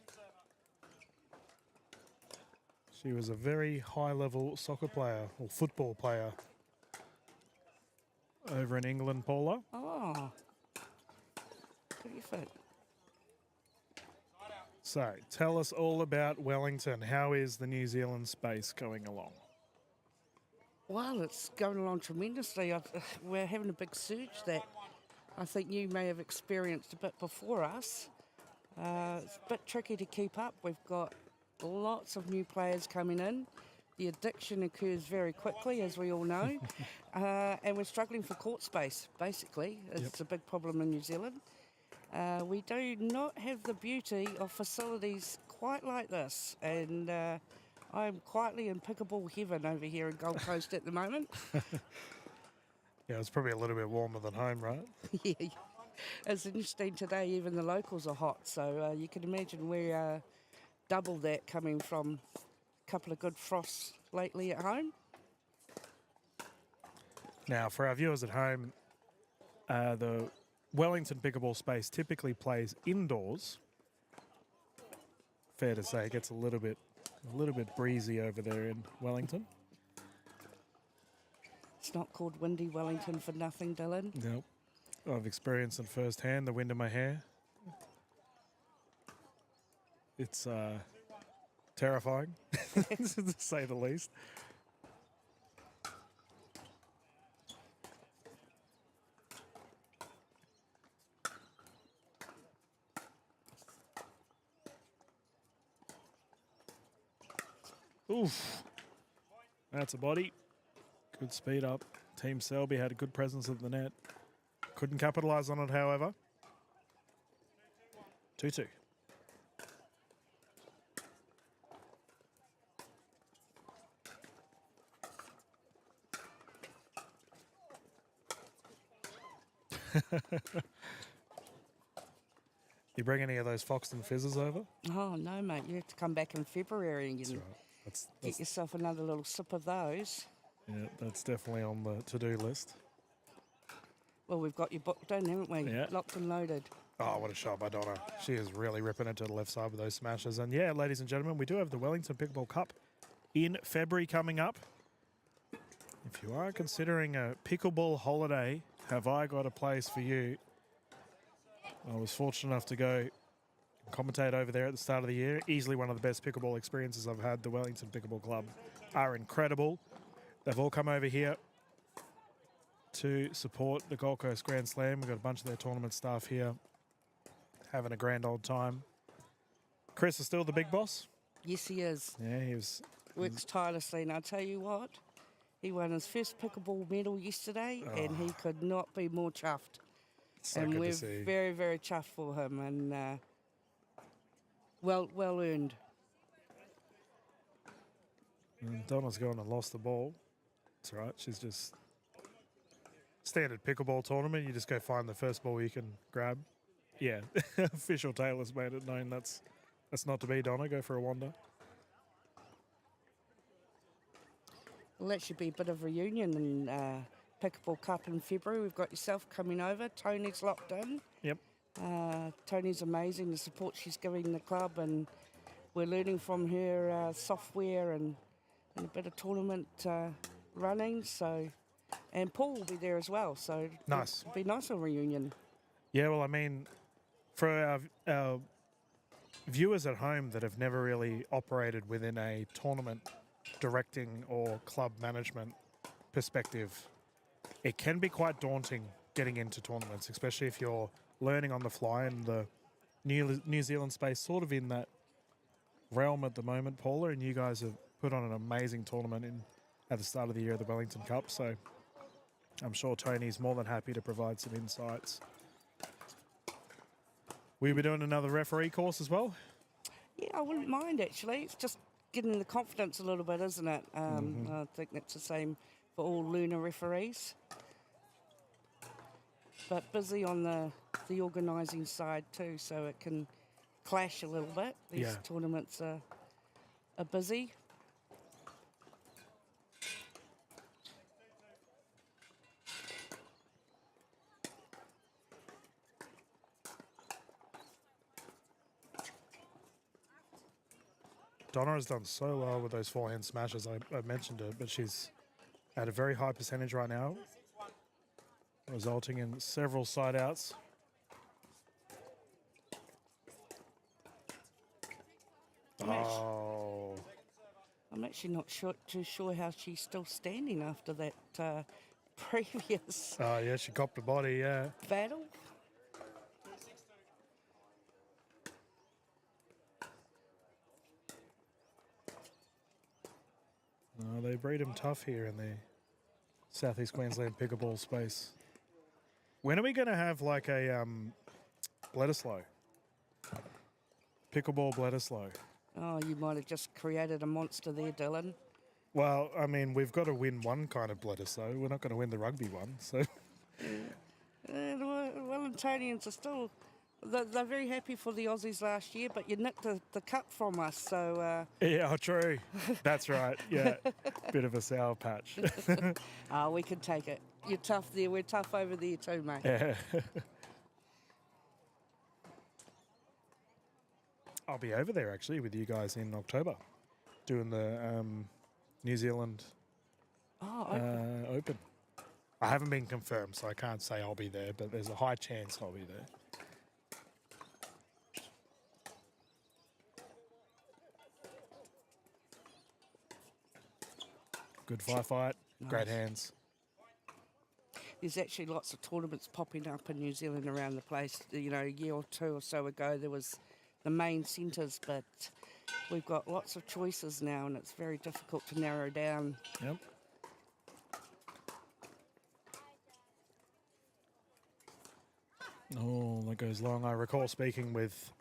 She was a very high-level soccer player, or football player, over in England, Paula. Oh, terrific. So, tell us all about Wellington. How is the New Zealand space going along? Well, it's going along tremendously. We're having a big surge that I think you may have experienced a bit before us. It's a bit tricky to keep up. We've got lots of new players coming in. The addiction occurs very quickly, as we all know. And we're struggling for court space, basically. It's a big problem in New Zealand. We do not have the beauty of facilities quite like this. And I'm quietly in pickleball heaven over here in Gold Coast at the moment. Yeah, it's probably a little bit warmer than home, right? Yeah, it's interesting today, even the locals are hot, so you can imagine we're double that coming from a couple of good frosts lately at home. Now, for our viewers at home, the Wellington pickleball space typically plays indoors. Fair to say, it gets a little bit breezy over there in Wellington. It's not called Windy Wellington for nothing, Dylan. Nope. I've experienced it firsthand, the wind in my hair. It's terrifying, to say the least. Oof. That's a body. Good speed up. Team Selby had a good presence at the net. Couldn't capitalise on it, however. 2-2. You bring any of those Foxton fizzes over? Oh, no, mate. You have to come back in February and That's right. get yourself another little sip of those. Yeah, that's definitely on the to-do list. Well, we've got you booked in, haven't we? Yeah. Locked and loaded. Oh, what a shot by Donna. She is really ripping it to the left side with those smashes. And yeah, ladies and gentlemen, we do have the Wellington Pickleball Cup in February coming up. If you are considering a pickleball holiday, have I got a place for you? I was fortunate enough to go commentate over there at the start of the year. Easily one of the best pickleball experiences I've had. The Wellington Pickleball Club are incredible. They've all come over here to support the Gold Coast Grand Slam. We've got a bunch of their tournament staff here having a grand old time. Chris is still the big boss? Yes, he is. Yeah, he was. Works tirelessly. And I'll tell you what, he won his first pickleball medal yesterday, and he could not be more chuffed. So And good we're to see. very, very chuffed for him, and well earned. Donna's gone and lost the ball. That's all right. She's just standard pickleball tournament. You just go find the first ball you can grab. Yeah, official Taylor's made it known that's not to be, Donna. Go for a wander. Well, that should be a bit of a reunion in Pickleball Cup in February. We've got yourself coming over. Tony's locked in. Yep. Tony's amazing, the support she's giving the club, and we're learning from her software and a bit of tournament running. So, and Paul will be there as well. So Nice. it'll be nice, a reunion. Yeah, well, I mean, for our viewers at home that have never really operated within a tournament directing or club management perspective, it can be quite daunting getting into tournaments, especially if you're learning on the fly, and the New Zealand space sort of in that realm at the moment, Paula, and you guys have put on an amazing tournament at the start of the year of the Wellington Cup, so I'm sure Tony's more than happy to provide some insights. We'll be doing another referee course as well. Yeah, I wouldn't mind actually. It's just getting the confidence a little bit, isn't it? I think that's the same for all learner referees. But busy on the organising side too, so it can clash a little bit. These tournaments are busy. Donna has done so well with those forehand smashes. I mentioned it, but she's at a very high percentage right now, resulting in several side outs. I'm actually not too sure how she's still standing after that previous Oh, yeah, she copped a body, yeah. battle. No, they breed them tough here in the Southeast Queensland pickleball space. When are we going to have like a Bledisloe? Pickleball Bledisloe. Oh, you might have just created a monster there, Dylan. Well, I mean, we've got to win one kind of Bledisloe. We're not going to win the rugby one, so... The Wellingtonians are still... They're very happy for the Aussies last year, but you nicked the cup from us, so... Yeah, true. That's right, yeah. Bit of a sour patch. we can take it. You're tough there. We're tough over there too, mate. Yeah. I'll be over there, actually, with you guys in October, doing the New Zealand Open. I haven't been confirmed, so I can't say I'll be there, but there's a high chance I'll be there. Good fight, great hands. There's actually lots of tournaments popping up in New Zealand around the place. You know, a year or two or so ago, there was the main centres, but we've got lots of choices now, and it's very difficult to narrow down. Yep. Oh, that goes long. I recall speaking with,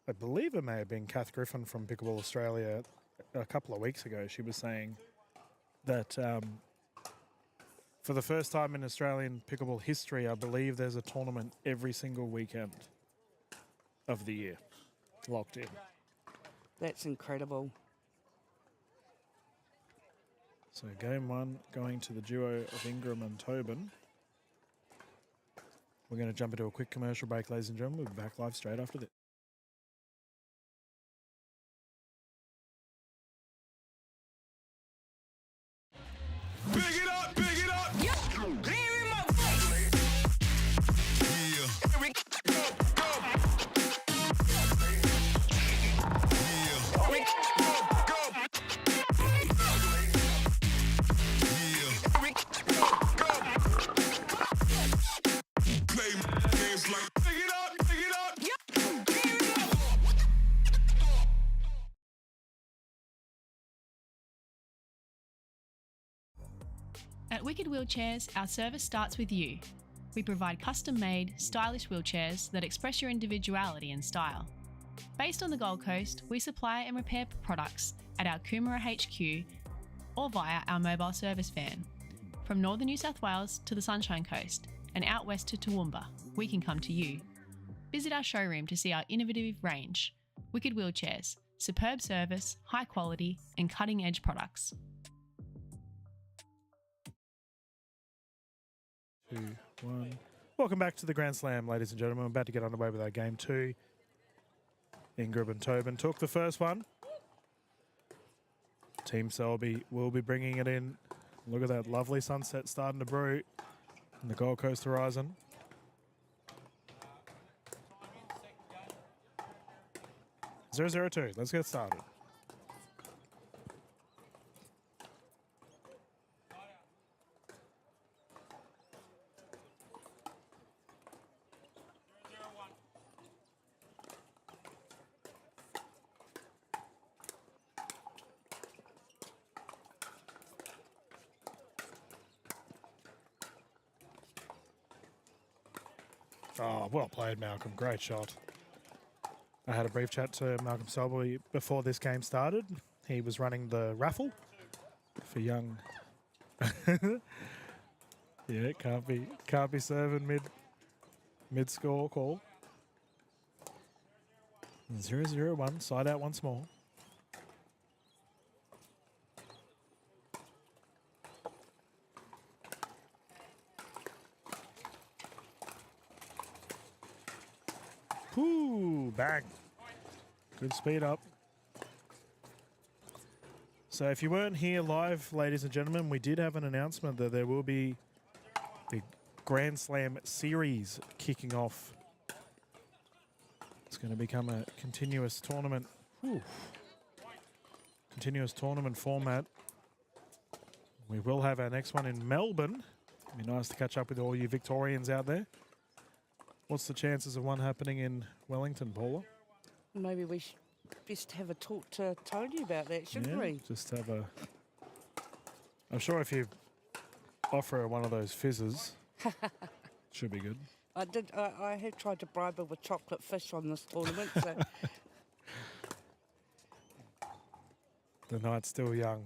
I believe it may have been Kath Griffin from Pickleball Australia a couple of weeks ago. She was saying that for the first time in Australian pickleball history, I believe there's a tournament every single weekend of the year locked in. That's incredible. So game one going to the duo of Ingram and Tobin. We're going to jump into a quick commercial break, ladies and gentlemen. We'll be back live straight after this. Big it up, big it up. Yeah. At Wicked Wheelchairs, our service starts with you. We provide custom-made, stylish wheelchairs that express your individuality and style. Based on the Gold Coast, we supply and repair products at our Coomera HQ or via our mobile service van. From northern New South Wales to the Sunshine Coast and out west to Toowoomba, we can come to you. Visit our showroom to see our innovative range. Wicked Wheelchairs, superb service, high quality and cutting-edge products. 2, 1. Welcome back to the Grand Slam, ladies and gentlemen. We're about to get underway with our game 2. Ingram and Tobin took the first one. Team Selby will be bringing it in. Look at that lovely sunset starting to brew in the Gold Coast horizon. Zero, 0-2. Let's get started. Oh, well played, Malcolm. Great shot. I had a brief chat to Malcolm Selby before this game started. He was running the raffle for young. Yeah, can't be serving mid score call. 0-0-1. Side out once more. Ooh, bang. Good speed up. So if you weren't here live, ladies and gentlemen, we did have an announcement that there will be the Grand Slam series kicking off. It's going to become a continuous tournament. Ooh. Continuous tournament format. We will have our next one in Melbourne. It'd be nice to catch up with all you Victorians out there. What's the chances of one happening in Wellington, Paula? Maybe we should best have a talk to Tony about that, shouldn't we? Just have a... I'm sure if you offer her one of those fizzes, should be good. I have tried to bribe her with chocolate fish on this tournament, so The night's still young.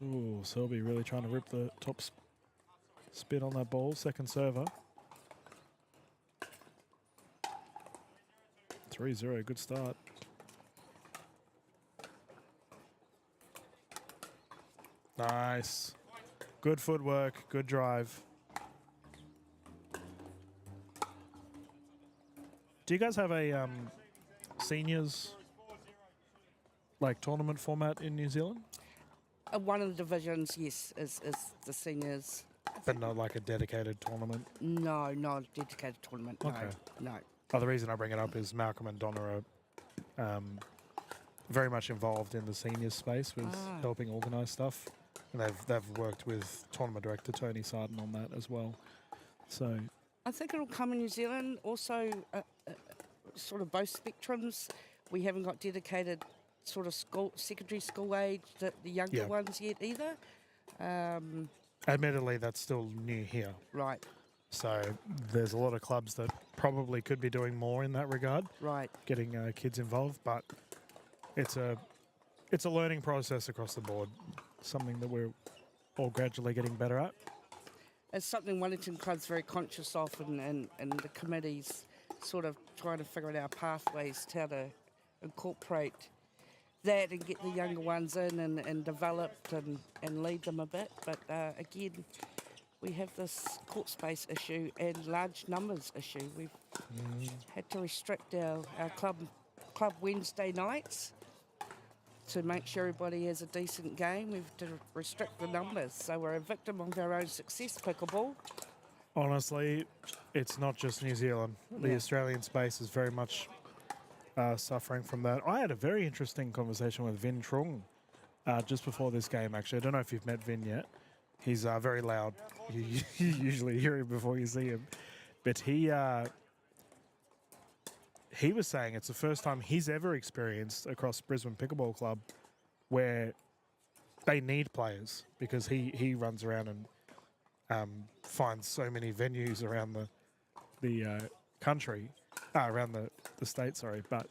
Ooh, Selby really trying to rip the top spin on that ball. Second server. 3-0, good start. Nice. Good footwork, good drive. Do you guys have a seniors like tournament format in New Zealand? one of the divisions, yes, is the seniors. But not like a dedicated tournament? No, not a dedicated tournament. No, Okay. no. Oh, the reason I bring it up is Malcolm and Donna are very much involved in the seniors space with helping organise stuff. And they've worked with tournament director Tony Sarden on that as well. So I think it'll come in New Zealand. Also, sort of both spectrums. We haven't got dedicated sort of secondary school age, the younger ones yet either. admittedly, that's still new here. Right, So there's a lot of clubs that probably could be doing more in that regard, right. getting kids involved. But it's a learning process across the board, something that we're all gradually getting better at. It's something Wellington Club's very conscious of, and the committee's sort of trying to figure out our pathways to how to incorporate that and get the younger ones in and developed and lead them a bit. But again, we have this court space issue and large numbers issue. We've had to restrict our club Wednesday nights to make sure everybody has a decent game. We've to restrict the numbers, so we're a victim of our own success, pickleball. Honestly, it's not just New Zealand. The Australian space is very much suffering from that. I had a very interesting conversation with Vin Trung just before this game, actually. I don't know if you've met Vin yet. He's very loud. You usually hear him before you see him. But he was saying it's the first time he's ever experienced across Brisbane Pickleball Club where they need players because he runs around and finds so many venues around the country, around the state, sorry, but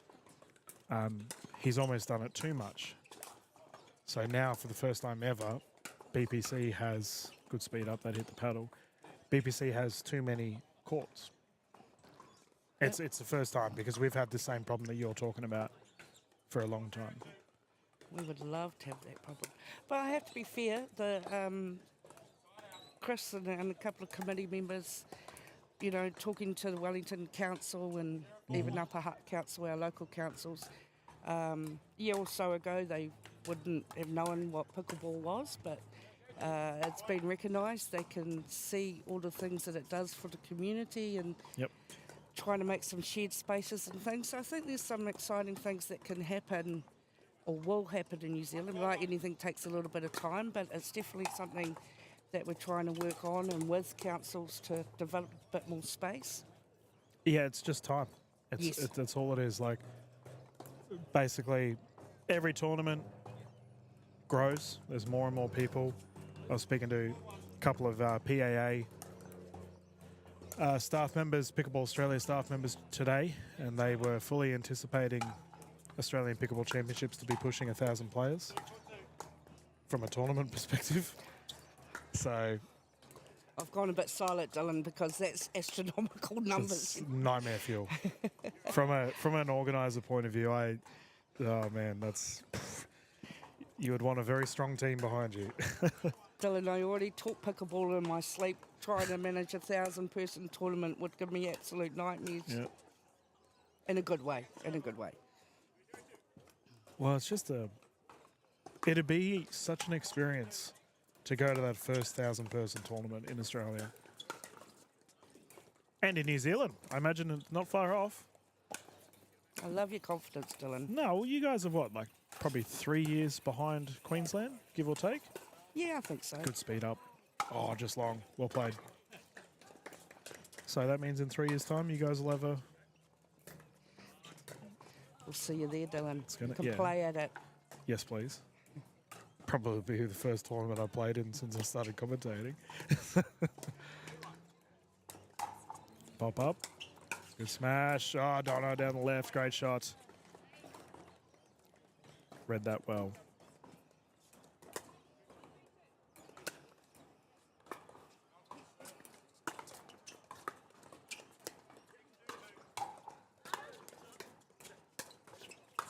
he's almost done it too much. So now, for the first time ever, BPC has, good speed up, that hit the paddle, BPC has too many courts. It's the first time, because we've had the same problem that you're talking about for a long time. We would love to have that problem. But I have to be fair, Chris and a couple of committee members, you know, talking to the Wellington Council and even Upper Hutt Council, our local councils, a year or so ago they wouldn't have known what pickleball was, but it's been recognised. They can see all the things that it does for the community and trying to make some shared spaces and things. So I think there's some exciting things that can happen or will happen in New Zealand. Like anything takes a little bit of time, but it's definitely something that we're trying to work on and with councils to develop a bit more space. Yeah, it's just time. Yes. That's all it is. Like, basically, every tournament grows. There's more and more people. I was speaking to a couple of PAA staff members, Pickleball Australia staff members today, and they were fully anticipating Australian Pickleball Championships to be pushing 1,000 players from a tournament perspective. So I've gone a bit silent, Dylan, because that's astronomical numbers. it's nightmare fuel. From an organizer point of view, oh man, you would want a very strong team behind you. Dylan, I already taught pickleball in my sleep. Trying to manage a 1,000-person tournament would give me absolute nightmares. Yeah. In a good way. Well, it's just it'd be such an experience to go to that first 1,000-person tournament in Australia. And in New Zealand. I imagine it's not far off. I love your confidence, Dylan. No, well, you guys have what, like probably 3 years behind Queensland, give or take? Yeah, I think so. Good speed up. Oh, just long. Well played. So that means in 3 years' time, you guys will have a... We'll see you there, Dylan. You can yeah. play at it. Yes, please. Probably be the first tournament I played in since I started commentating. Pop up. Good smash. Oh, Donna down the left. Great shot. Read that well.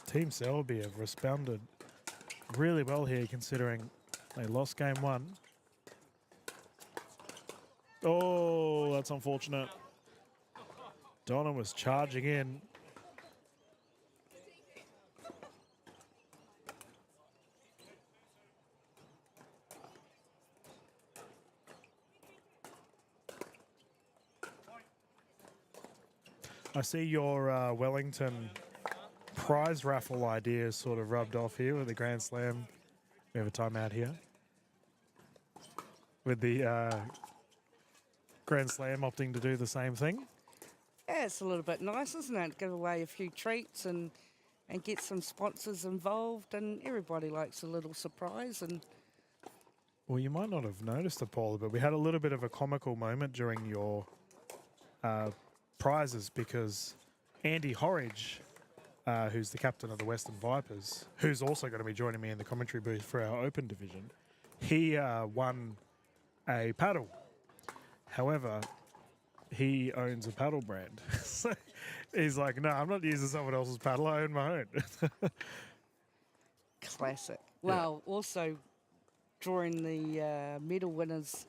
Team Selby have responded really well here, considering they lost game one. Oh, that's unfortunate. Donna was charging in. I see your Wellington prize raffle idea sort of rubbed off here with the Grand Slam. We have a timeout here. With the Grand Slam opting to do the same thing. Yeah, it's a little bit nice, isn't it? Give away a few treats and get some sponsors involved, and everybody likes a little surprise. And well, you might not have noticed it, Paula, but we had a little bit of a comical moment during your prizes because Andy Horridge, who's the captain of the Western Vipers, who's also going to be joining me in the commentary booth for our Open division, he won a paddle. However, he owns a paddle brand. So he's like, no, I'm not using someone else's paddle, I own my own. classic. Well, also drawing the medal winners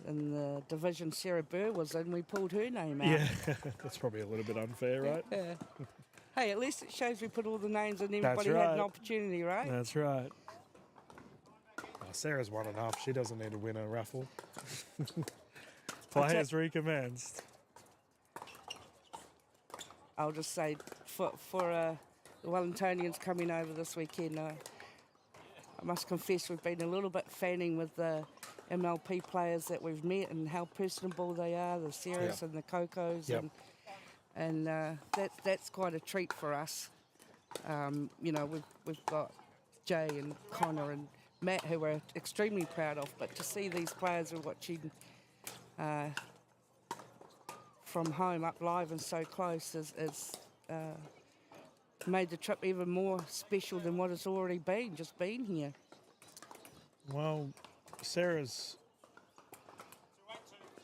in the division Sarah Burr was in, we pulled her name out. Yeah, that's probably a little bit unfair, right? Yeah. Hey, at least it shows we put all the names and everybody had an opportunity, right? That's right. Oh, Sarah's won enough. She doesn't need to win a raffle. Players recommenced. I'll just say, for the Wellingtonians coming over this weekend, I must confess we've been a little bit fanning with the MLP players that we've met and how personable they are, the Sarahs and the Cocos, and that's quite a treat for us. You know, we've got Jay and Connor and Matt, who we're extremely proud of. But to see these players we're watching from home up live and so close is made the trip even more special than what it's already been, just being here. Well, Sarah's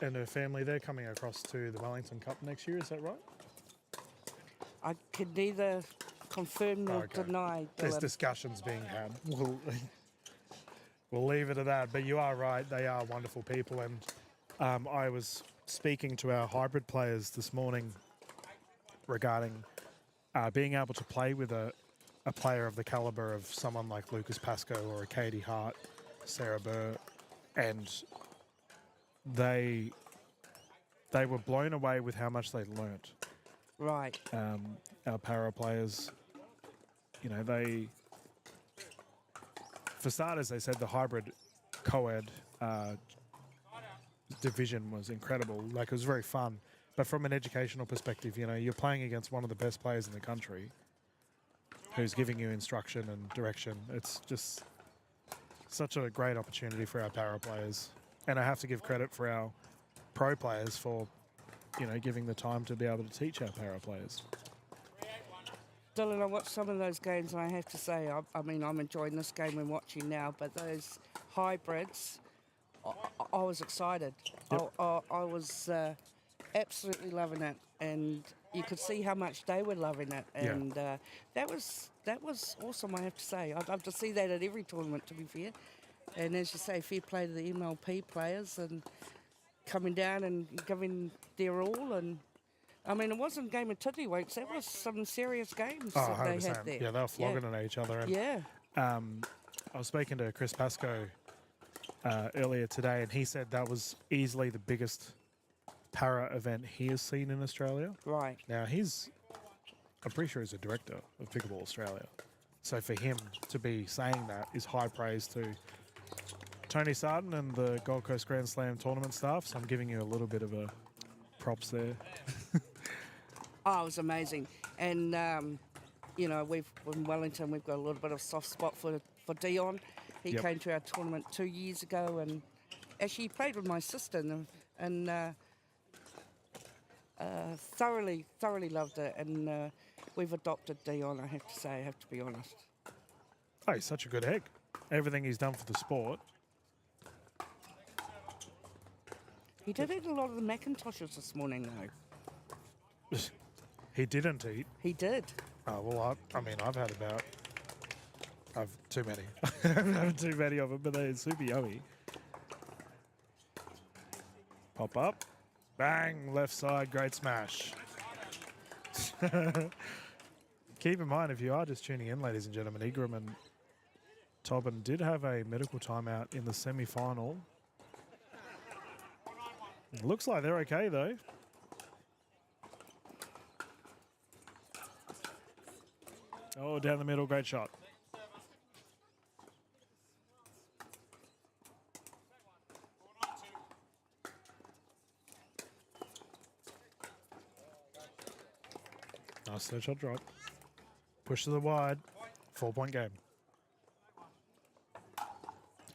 and her family, they're coming across to the Wellington Cup next year, is that right? I can neither confirm nor deny. There's Dylan. discussions being had. We'll leave it at that. But you are right, they are wonderful people. And I was speaking to our hybrid players this morning regarding being able to play with a player of the calibre of someone like Lucas Pascoe or a Katie Hart, Sarah Burr, and they were blown away with how much they learnt. Right. Our para players, you know, for starters, they said the hybrid co-ed division was incredible. Like, it was very fun. But from an educational perspective, you know, you're playing against one of the best players in the country who's giving you instruction and direction. It's just such a great opportunity for our para players. And I have to give credit for our pro players for, you know, giving the time to be able to teach our para players. Dylan, I watched some of those games, and I have to say, I mean, I'm enjoying this game we're watching now, but those hybrids, I was excited. Yep. I was absolutely loving it, and you could see how much they were loving it, and that was awesome, I have to say. I'd love to see that at every tournament, to be fair. And as you say, fair play to the MLP players and coming down and giving their all. And I mean, it wasn't a game of tiddlywinks. That was some serious games that they had there. Yeah, they were flogging at each other. And, yeah. I was speaking to Chris Pascoe earlier today, and he said that was easily the biggest para event he has seen in Australia. Right. Now, I'm pretty sure he's a director of Pickleball Australia. So for him to be saying that is high praise to Tony Sarton and the Gold Coast Grand Slam tournament staff. So I'm giving you a little bit of a props there. Oh, it was amazing. And, you know, in Wellington, we've got a little bit of soft spot for Dion. He came to our tournament 2 years ago, and actually he played with my sister and thoroughly loved it. And we've adopted Dion, I have to say, I have to be honest. Oh, he's such a good egg. Everything he's done for the sport. He did eat a lot of the Macintoshes this morning, though. He didn't eat. He did. Oh, well, I mean, I've had I've too many. I've had too many of them, but they're super yummy. Pop up. Bang, left side, great smash. Keep in mind, if you are just tuning in, ladies and gentlemen, Ingram and Tobin did have a medical timeout in the semi-final. It looks like they're okay, though. Oh, down the middle, great shot. Nice third shot drop. Push to the wide. 4-point game.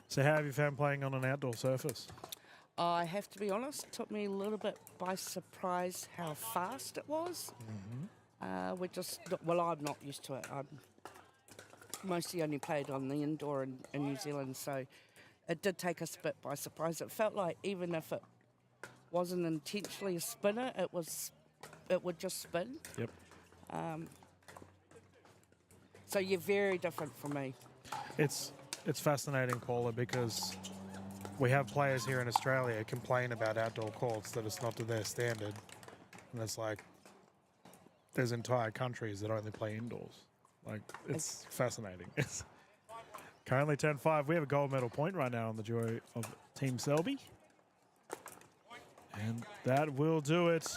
So how have you found playing on an outdoor surface? I have to be honest, it took me a little bit by surprise how fast it was. We're just, I'm not used to it. I'm mostly only played on the indoor in New Zealand, so it did take us a bit by surprise. It felt like even if it wasn't intentionally a spinner, it would just spin. Yep. So you're very different from me. It's fascinating, Paula, because we have players here in Australia complain about outdoor courts that it's not to their standard. And it's like, there's entire countries that only play indoors. Like, it's fascinating. It's currently 10-5. We have a gold medal point right now on the duo of Team Selby. And that will do it.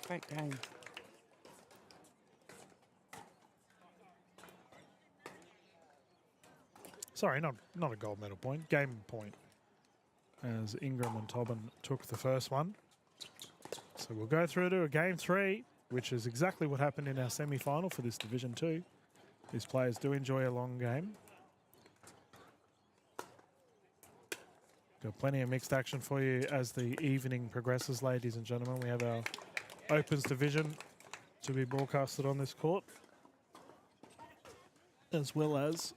Great game. Sorry, not a gold medal point, game point. As Ingram and Tobin took the first one. So we'll go through to a game 3. which is exactly what happened in our semi-final for this Division 2. These players do enjoy a long game. Got plenty of mixed action for you as the evening progresses, ladies and gentlemen. We have our Opens division to be broadcasted on this court, as well as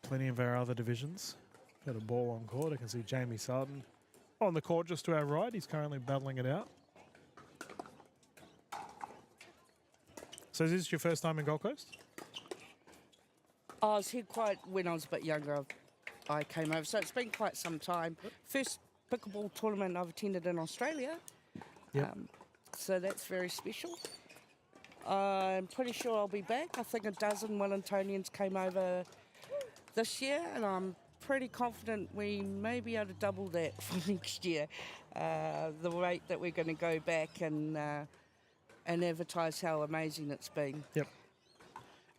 plenty of our other divisions. Got a ball on court. I can see Jamie Sarton on the court just to our right. He's currently battling it out. So is this your first time in Gold Coast? I was here quite when I was a bit younger. I came over, so it's been quite some time. First pickleball tournament I've attended in Australia. Yep. So that's very special. I'm pretty sure I'll be back. I think a dozen Wellingtonians came over this year, and I'm pretty confident we may be able to double that for next year. The rate that we're going to go back and advertise how amazing it's been. Yep.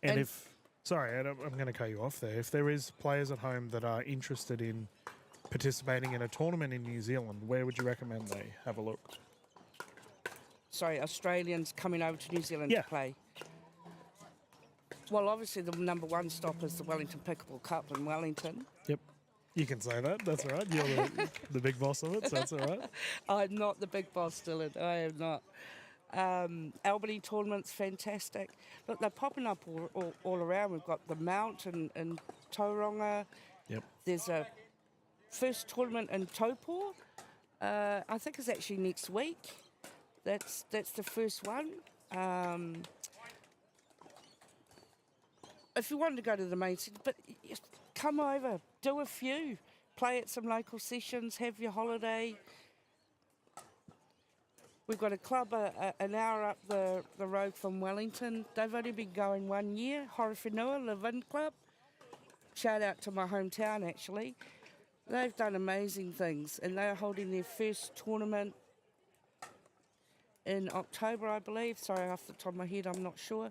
And if, sorry, I'm going to cut you off there. If there is players at home that are interested in participating in a tournament in New Zealand, where would you recommend they have a look? Sorry, Australians coming over to New Zealand to play. Well, obviously the number one stop is the Wellington Pickleball Cup in Wellington. Yep. You can say that. That's all right. You're the big boss of it, so that's all right. I'm not the big boss, Dylan. I am not. Albany tournament's fantastic. Look, they're popping up all around. We've got the Mount in Tauranga. Yep. There's a first tournament in Taupō. I think it's actually next week. That's the first one. If you wanted to go to the main city, but come over, do a few, play at some local sessions, have your holiday. We've got a club an hour up the road from Wellington. They've only been going 1 year, Horowhenua Live-In Club. Shout out to my hometown, actually. They've done amazing things, and they're holding their first tournament in October, I believe. Sorry, off the top of my head, I'm not sure.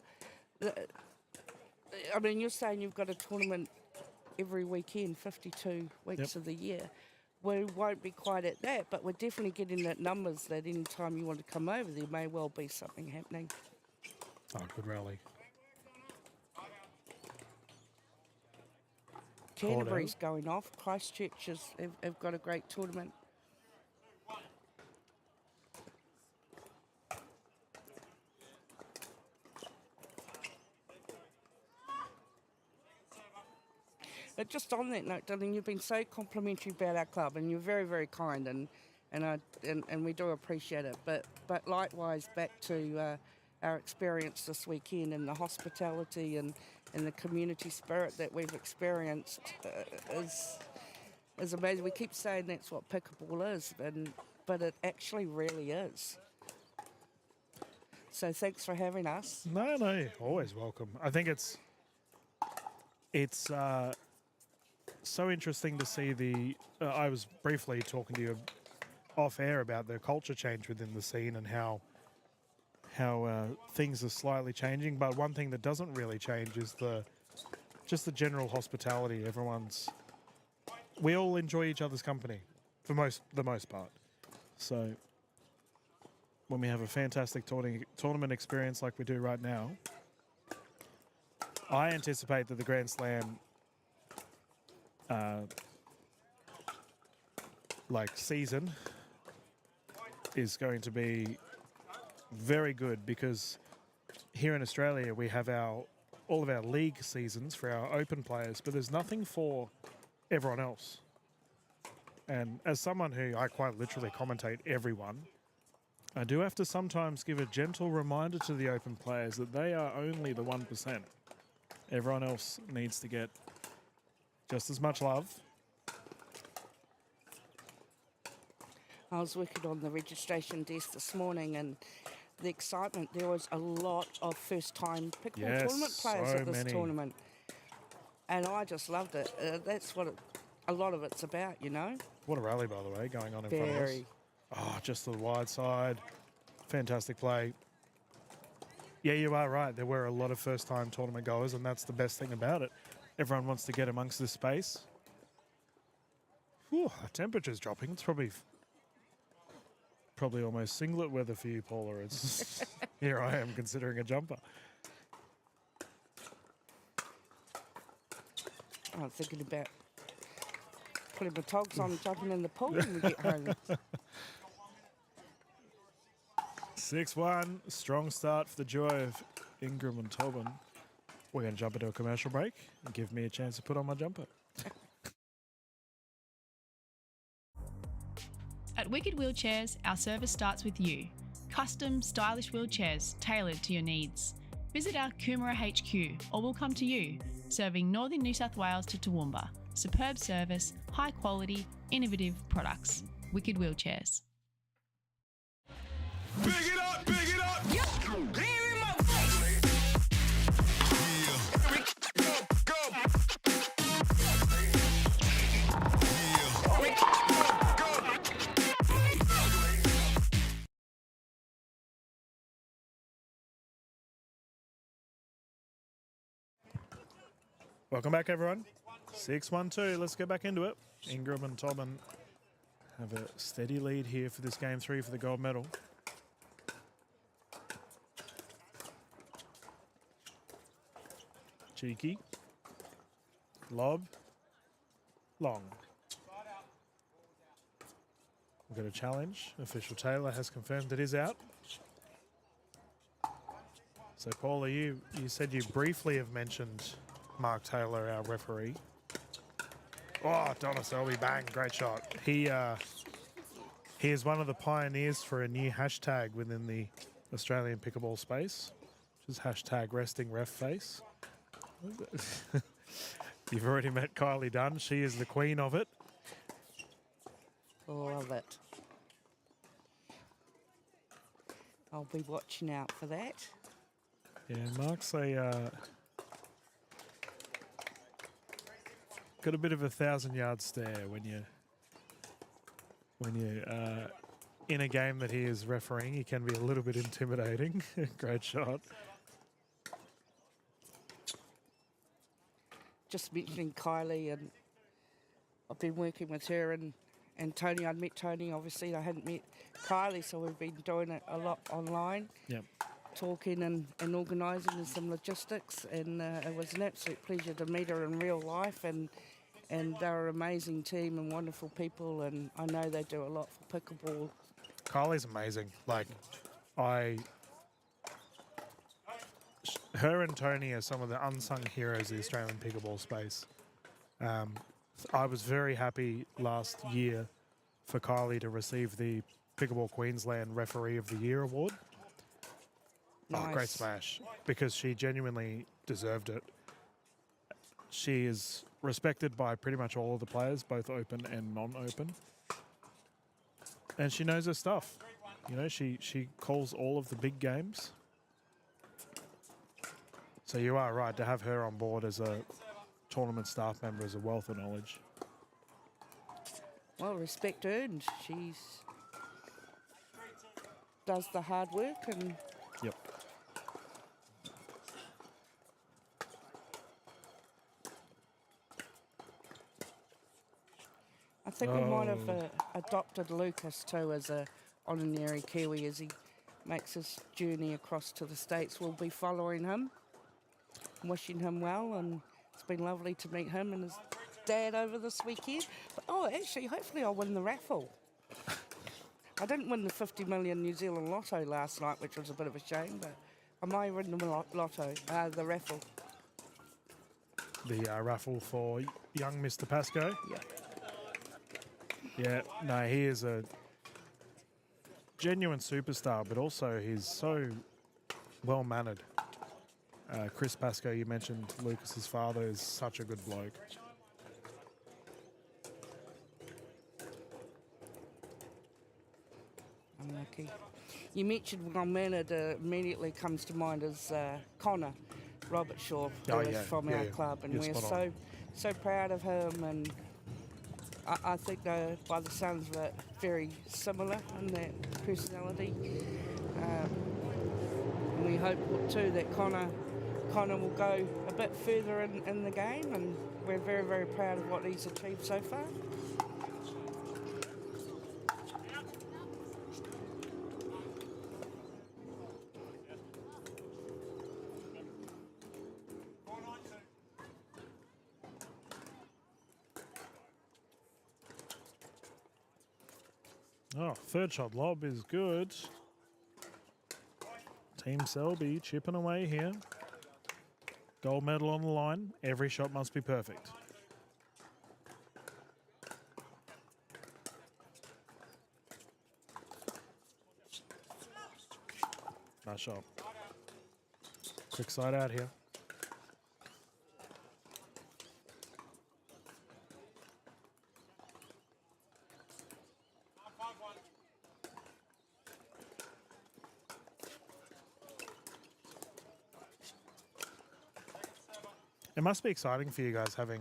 I mean, you're saying you've got a tournament every weekend, 52 weeks of the year. We won't be quite at that, but we're definitely getting that numbers that any time you want to come over, there may well be something happening. Oh, good rally. Canterbury's going off. Christchurch have got a great tournament. But just on that note, Dylan, you've been so complimentary about our club, and you're very, very kind, and we do appreciate it. But likewise, back to our experience this weekend and the hospitality and the community spirit that we've experienced is amazing. We keep saying that's what pickleball is, but it actually really is. So thanks for having us. No, always welcome. I think it's so interesting to see the. I was briefly talking to you off air about the culture change within the scene and how things are slightly changing. But one thing that doesn't really change is just the general hospitality. We all enjoy each other's company for the most part. So when we have a fantastic tournament experience like we do right now, I anticipate that the Grand Slam season is going to be very good, because here in Australia we have all of our league seasons for our open players, but there's nothing for everyone else. And as someone who I quite literally commentate everyone, I do have to sometimes give a gentle reminder to the open players that they are only the 1%. Everyone else needs to get just as much love. I was working on the registration desk this morning, and the excitement, there was a lot of first-time pickleball tournament players at this tournament. And I just loved it. That's what a lot of it's about, you know. What a rally, by the way, going on in front of us. Oh, just to the wide side. Fantastic play. Yeah, you are right. There were a lot of first-time tournament goers, and that's the best thing about it. Everyone wants to get amongst this space. Whew, the temperature's dropping. It's probably probably almost singlet weather for you, Paula. It's here I am considering a jumper. I'm thinking about putting my togs on and jumping in the pool when we get home. 6-1, strong start for the joy of Ingram and Tobin. We're going to jump into a commercial break and give me a chance to put on my jumper. At Wicked Wheelchairs, our service starts with you. Custom, stylish wheelchairs tailored to your needs. Visit our Coomera HQ or we'll come to you, serving northern New South Wales to Toowoomba. Superb service, high quality, innovative products. Wicked Wheelchairs. Big it up, big it up. Welcome back, everyone. 6-1-2. Let's get back into it. Ingram and Tobin have a steady lead here for this game 3 for the gold medal. Cheeky. Lob. Long. We've got a challenge. Official Taylor has confirmed it is out. So, Paula, you said you briefly have mentioned Mark Taylor, our referee. Oh, Donna Selby, bang, great shot. He is one of the pioneers for a new hashtag within the Australian pickleball space, which is hashtag resting ref face. You've already met Kylie Dunn. She is the queen of it. Love it. I'll be watching out for that. Yeah, Mark's got a bit of a 1,000-yard stare when you in a game that he is refereeing. He can be a little bit intimidating. Great shot. Just mentioning Kylie, and I've been working with her and Tony. I'd met Tony, obviously. I hadn't met Kylie, so we've been doing it a lot online. Yep. Talking and organising and some logistics, and it was an absolute pleasure to meet her in real life, and they're an amazing team and wonderful people, and I know they do a lot for pickleball. Kylie's amazing. Like, her and Tony are some of the unsung heroes of the Australian pickleball space. I was very happy last year for Kylie to receive the Pickleball Queensland Referee of the Year award. Nice. Oh, great smash, because she genuinely deserved it. She is respected by pretty much all of the players, both open and non-open. And she knows her stuff. You know, she calls all of the big games. So you are right, to have her on board as a tournament staff member is a wealth of knowledge. Well, respect earned. She's does the hard work, and Yep. I think we might have adopted Lucas too as a honorary Kiwi as he makes his journey across to the States. We'll be following him, wishing him well, and it's been lovely to meet him and his dad over this weekend. But, actually, hopefully I'll win the raffle. I didn't win the 50 million New Zealand lotto last night, which was a bit of a shame, but I might win the the raffle. The raffle for young Mr. Pascoe. Yeah. Yeah, no, he is a genuine superstar, but also he's so well-mannered. Chris Pascoe, you mentioned Lucas's father, is such a good bloke. Unlucky. You mentioned well-mannered, immediately comes to mind is Connor Robertshaw, who is from our club, and we're so proud of him, and I think they're, by the sounds of it, very similar in their personality. And we hope too that Connor will go a bit further in the game, and we're very, very proud of what he's achieved so far. Oh, third shot lob is good. Team Selby chipping away here. Gold medal on the line. Every shot must be perfect. Nice shot. Quick side out here. It must be exciting for you guys having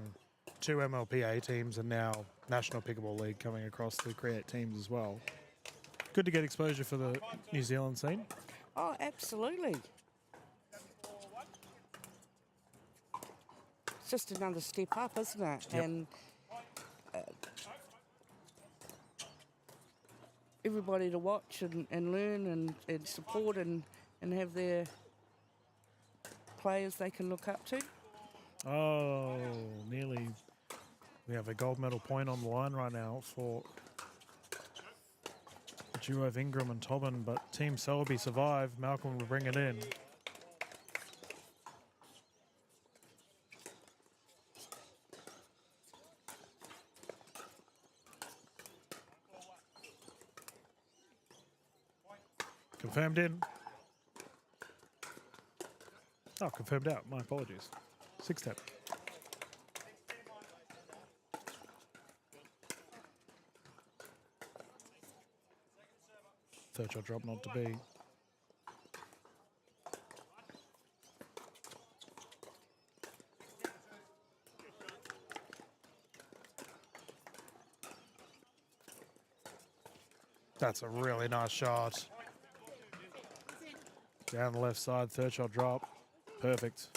2 MLPA teams and now National Pickleball League coming across to create teams as well. Good to get exposure for the New Zealand scene. Oh, absolutely. It's just another step up, isn't it? Yep. And everybody to watch and learn and support and have their players they can look up to. Oh, nearly. We have a gold medal point on the line right now for the duo of Ingram and Tobin, but Team Selby survived. Malcolm will bring it in. Confirmed in. Oh, confirmed out. My apologies. 6-step. Third shot drop not to be. That's a really nice shot. Down the left side, third shot drop. Perfect.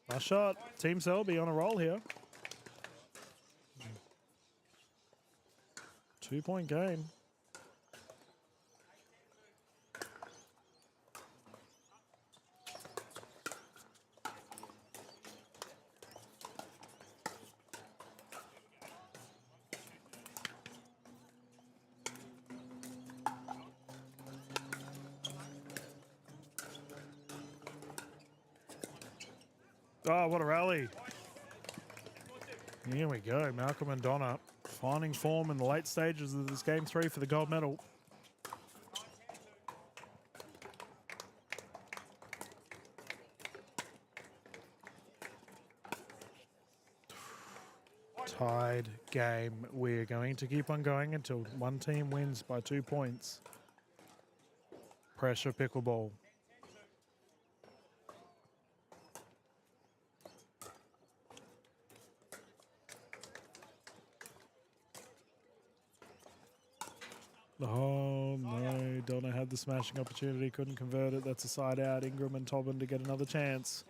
Nice shot. Team Selby on a roll here. 2-point game. Oh, what a rally. Here we go. Malcolm and Donna finding form in the late stages of this game 3 for the gold medal. Tied game. We're going to keep on going until one team wins by 2 points. Pressure pickleball. Oh no, Donna had the smashing opportunity, couldn't convert it. That's a side out. Ingram and Tobin to get another chance.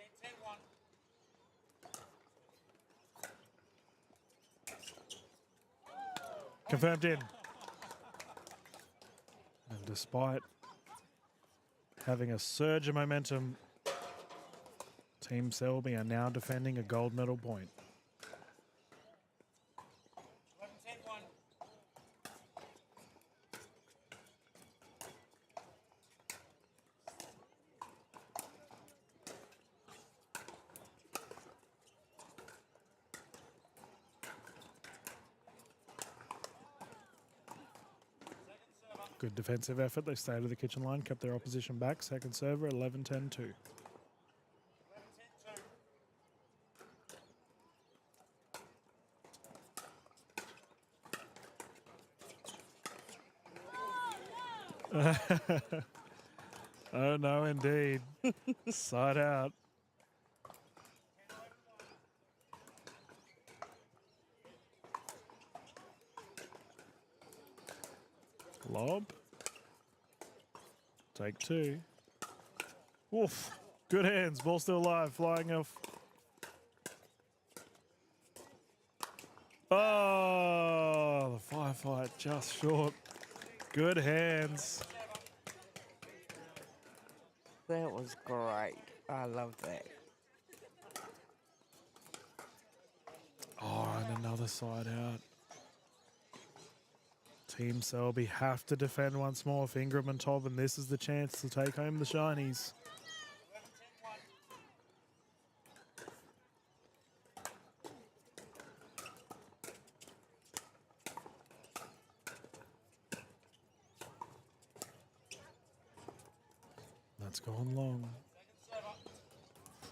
Confirmed in. And despite having a surge of momentum, Team Selby are now defending a gold medal point. Good defensive effort. They stayed to the kitchen line, kept their opposition back. Second server, 11-10-2. Oh no, indeed. Side out. Lob. Take 2. Woof. Good hands. Ball still alive. Flying off. Oh, the firefight just short. Good hands. That was great. I love that. Oh, and another side out. Team Selby have to defend once more for Ingram and Tobin. This is the chance to take home the shinies. That's gone long.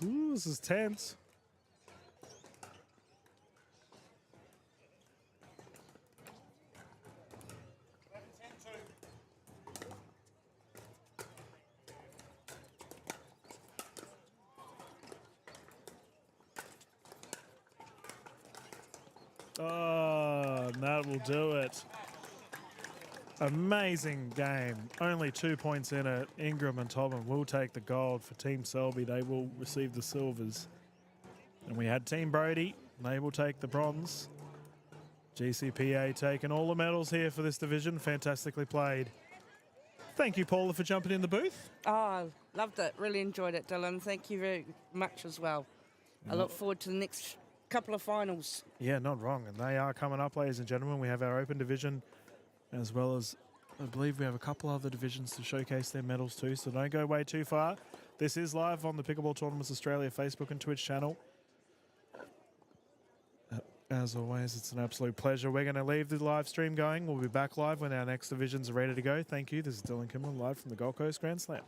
Ooh, this is tense. Oh, that will do it. Amazing game. Only 2 points in it. Ingram and Tobin will take the gold for Team Selby. They will receive the silvers. And we had Team Brody. They will take the bronze. GCPA taking all the medals here for this division. Fantastically played. Thank you, Paula, for jumping in the booth. Oh, loved it. Really enjoyed it, Dylan. Thank you very much as well. I look forward to the next couple of finals. Yeah, not wrong. And they are coming up, ladies and gentlemen. We have our open division as well as I believe we have a couple other divisions to showcase their medals too. So don't go way too far. This is live on the Pickleball Tournaments Australia Facebook and Twitch channel. As always, it's an absolute pleasure. We're going to leave the live stream going. We'll be back live when our next divisions are ready to go. Thank you. This is Dylan Kimmer live from the Gold Coast Grand Slam.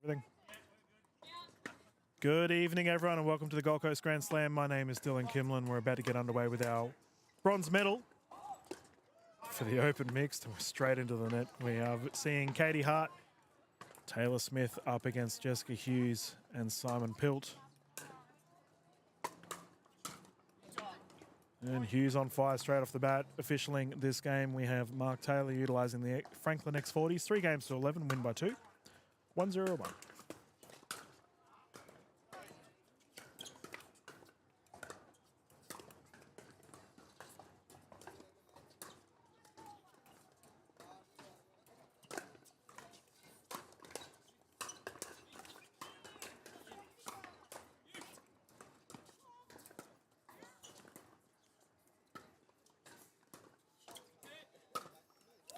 Everything. Good evening, everyone, and welcome to the Gold Coast Grand Slam. My name is Dylan Kimlin. We're about to get underway with our bronze medal for the open mixed. We're straight into the net. We are seeing Katie Hart, Taylor Smith up against Jessica Hughes and Simon Pilt. And Hughes on fire straight off the bat. Officialing this game, we have Mark Taylor utilising the Franklin X40s. 3 games to 11, win by 2. 1-0-1.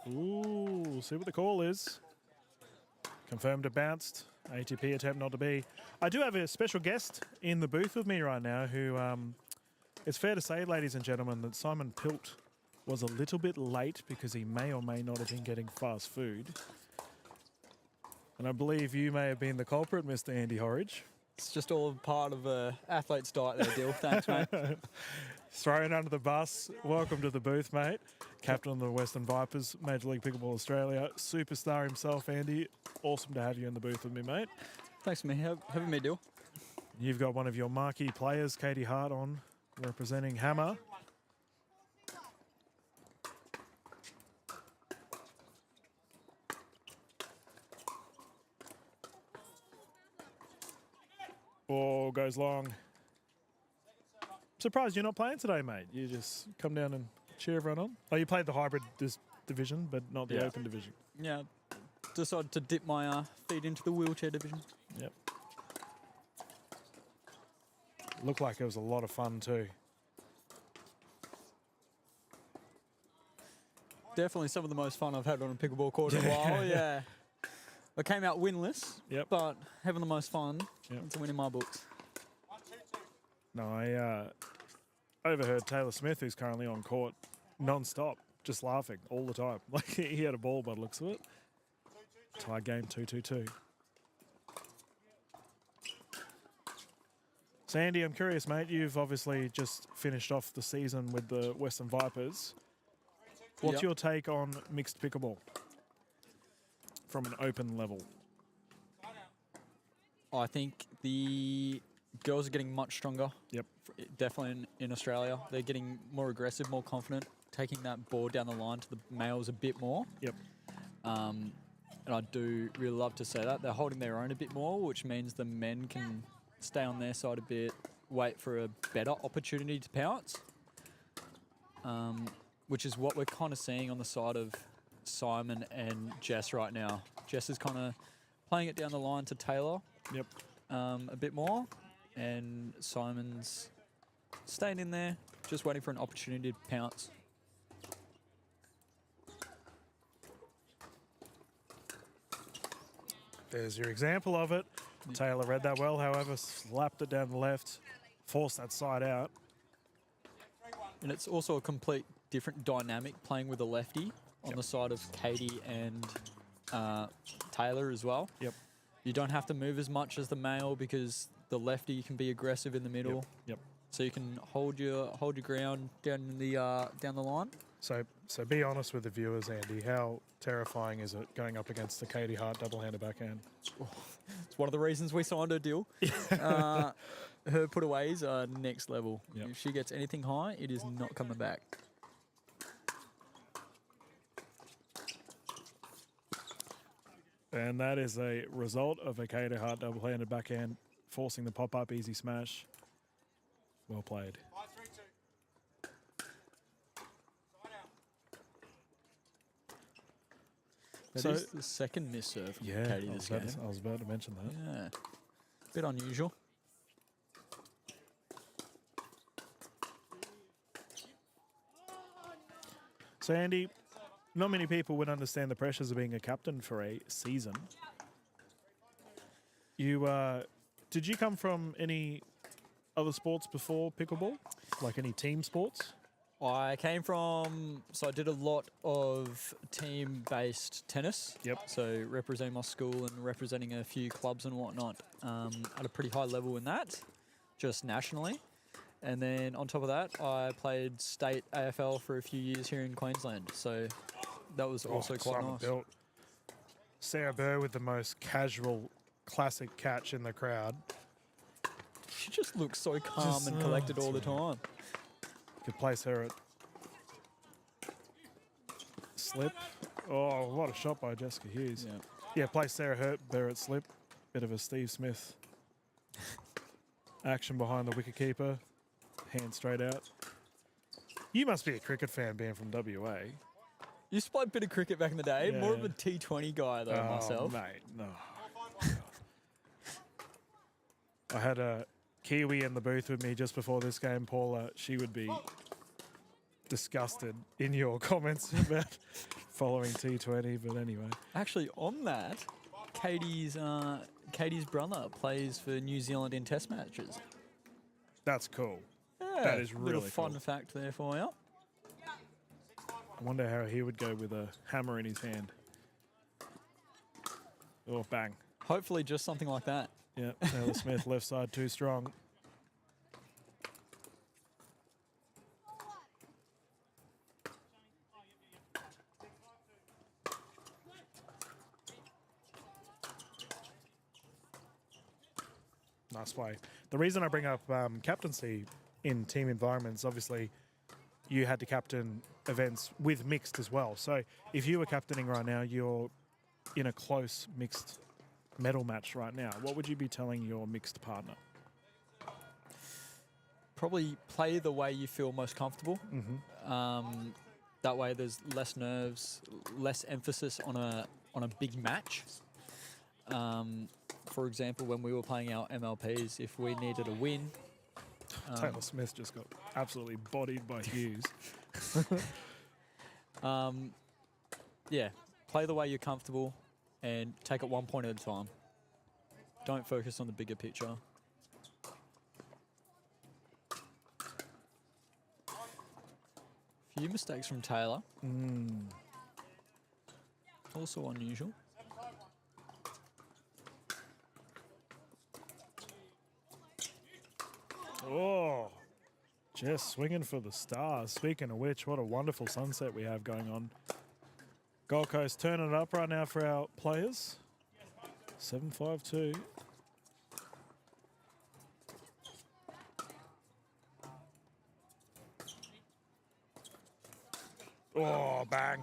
Ooh, we'll see what the call is. Confirmed it bounced. ATP attempt not to be. I do have a special guest in the booth with me right now who, it's fair to say, ladies and gentlemen, that Simon Pilt was a little bit late because he may or may not have been getting fast food. And I believe you may have been the culprit, Mr. Andy Horridge. It's just all part of an athlete's diet there, Dill. Thanks, mate. Thrown under the bus. Welcome to the booth, mate. Captain of the Western Vipers, Major League Pickleball Australia, superstar himself, Andy. Awesome to have you in the booth with me, mate. Thanks for having me, Dill. You've got one of your marquee players, Katie Hart, on representing Hammer. Ball goes long. Surprised you're not playing today, mate. You just come down and cheer everyone on. Oh, you played the hybrid division, but not the open division. Yeah, decided to dip my feet into the wheelchair division. Yep. Looked like it was a lot of fun too. Definitely some of the most fun I've had on a pickleball court in a while, yeah. I came out winless, but having the most fun. It's a win in my books. No, I overheard Taylor Smith, who's currently on court, non-stop, just laughing all the time. Like he had a ball by the looks of it. Tie game 2-2-2. So Andy, I'm curious, mate. You've obviously just finished off the season with the Western Vipers. What's your take on mixed pickleball from an open level? I think the girls are getting much stronger. Yep. Definitely in Australia. They're getting more aggressive, more confident, taking that ball down the line to the males a bit more. Yep. And I do really love to say that. They're holding their own a bit more, which means the men can stay on their side a bit, wait for a better opportunity to pounce, which is what we're kind of seeing on the side of Simon and Jess right now. Jess is kind of playing it down the line to Taylor a bit more, and Simon's staying in there, just waiting for an opportunity to pounce. There's your example of it. Taylor read that well, however, slapped it down the left, forced that side out. And it's also a complete different dynamic playing with a lefty on the side of Katie and Taylor as well. Yep. You don't have to move as much as the male because the lefty can be aggressive in the middle. Yep. So you can hold your ground down the line. So be honest with the viewers, Andy. How terrifying is it going up against the Katie Hart double-handed backhand? It's one of the reasons we signed her deal. Her putaways are next level. Yep. If she gets anything high, it is not coming back. And that is a result of a Katie Hart double-handed backhand forcing the pop-up easy smash. Well played. That is the second miss serve from Katie this game. I was about to mention that. Yeah, bit unusual. So Andy, not many people would understand the pressures of being a captain for a season. Did you come from any other sports before pickleball? Like any team sports? I came from, so I did a lot of team-based tennis. Yep. So representing my school and representing a few clubs and whatnot at a pretty high level in that, just nationally. And then on top of that, I played state AFL for a few years here in Queensland. So that was also quite Simon nice. Built. Sarah Burr with the most casual, classic catch in the crowd. She just looks so calm Just- and oh, collected that's all the right. time. Could place her at slip. Oh, what a shot by Jessica Hughes. Yeah. Yeah, place Sarah Burr at slip. Bit of a Steve Smith action behind the wicketkeeper. Hand straight out. You must be a cricket fan being from WA. Used to play a bit of cricket back in the day. Yeah, More of yeah. a T20 guy though myself. Mate, no. I had a Kiwi in the booth with me just before this game, Paula. She would be disgusted in your comments about following T20, but anyway. Actually, on that, Katie's brother plays for New Zealand in Test matches. That's cool. Yeah, That is little really fun cool. fact there for you. I wonder how he would go with a hammer in his hand. Oh, bang. Hopefully, just something like that. Yeah, Taylor Smith, left side too strong. Nice play. The reason I bring up captaincy in team environments, obviously, you had to captain events with mixed as well. So if you were captaining right now, you're in a close mixed medal match right now. What would you be telling your mixed partner? Probably play the way you feel most comfortable. That way, there's less nerves, less emphasis on a big match. For example, when we were playing our MLPs, if we needed a win, Taylor Smith just got absolutely bodied by Hughes. yeah, play the way you're comfortable and take it 1 point at a time. Don't focus on the bigger picture. Few mistakes from Taylor. Also unusual. Oh, just swinging for the stars. Speaking of which, what a wonderful sunset we have going on. Gold Coast turning it up right now for our players. 7-5-2. Oh, bang.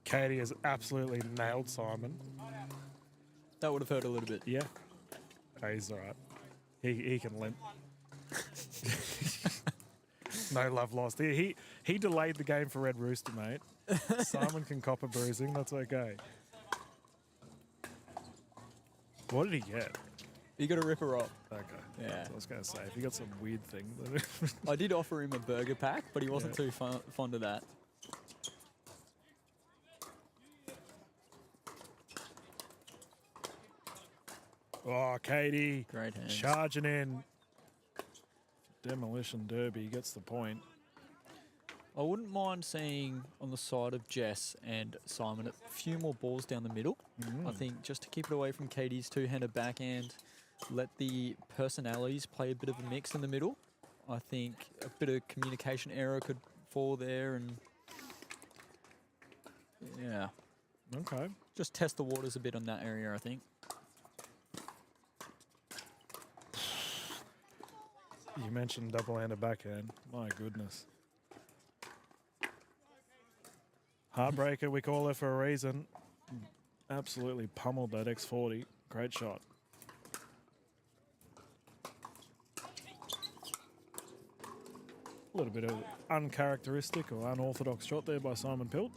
Katie has absolutely nailed Simon. That would have hurt a little bit. Yeah. Oh, he's all right. He can limp. No love lost. He delayed the game for Red Rooster, mate. Simon can cop a bruising. That's okay. What did he get? You got to rip her up. Okay. Yeah. That's what I was going to say. If he got some weird thing. I did offer him a burger pack, but he wasn't too fond of that. Oh, Katie. Great hands. Charging in. Demolition Derby gets the point. I wouldn't mind seeing on the side of Jess and Simon a few more balls down the middle. I think just to keep it away from Katie's two-handed backhand, let the personalities play a bit of a mix in the middle. I think a bit of communication error could fall there and yeah, Okay. just test the waters a bit on that area, I think. You mentioned double-handed backhand. My goodness. Heartbreaker, we call her for a reason. Absolutely pummeled that X40. Great shot. A little bit of uncharacteristic or unorthodox shot there by Simon Pilt.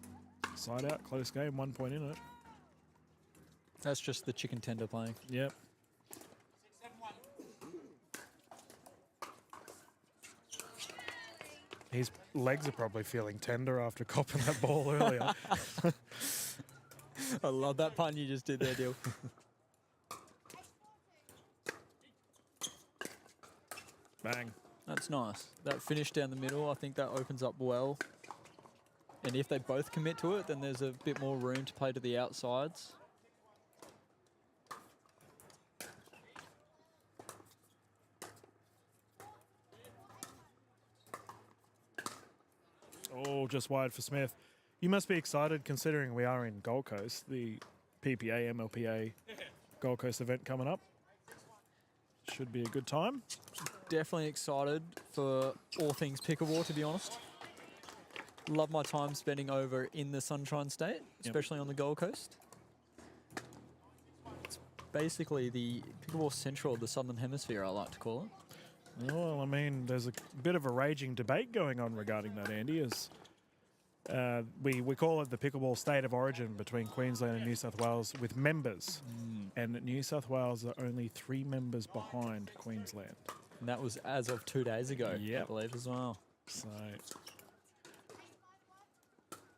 Side out, close game, 1 point in it. That's just the chicken tender playing. Yep. His legs are probably feeling tender after copping that ball earlier. I love that pun you just did there, Dill. Bang. That's nice. That finish down the middle, I think that opens up well. And if they both commit to it, then there's a bit more room to play to the outsides. Oh, just wide for Smith. You must be excited considering we are in Gold Coast, the PPA, MLPA Gold Coast event coming up. Should be a good time. Definitely excited for all things pickleball, to be honest. Love my time spending over in the Sunshine State, especially on the Gold Coast. It's basically the pickleball central of the Southern Hemisphere, I like to call it. Well, I mean, there's a bit of a raging debate going on regarding that, Andy, as we call it the pickleball state of origin between Queensland and New South Wales with members. And New South Wales are only 3 members behind Queensland. And that was as of 2 days ago, Yep. I believe, as well. So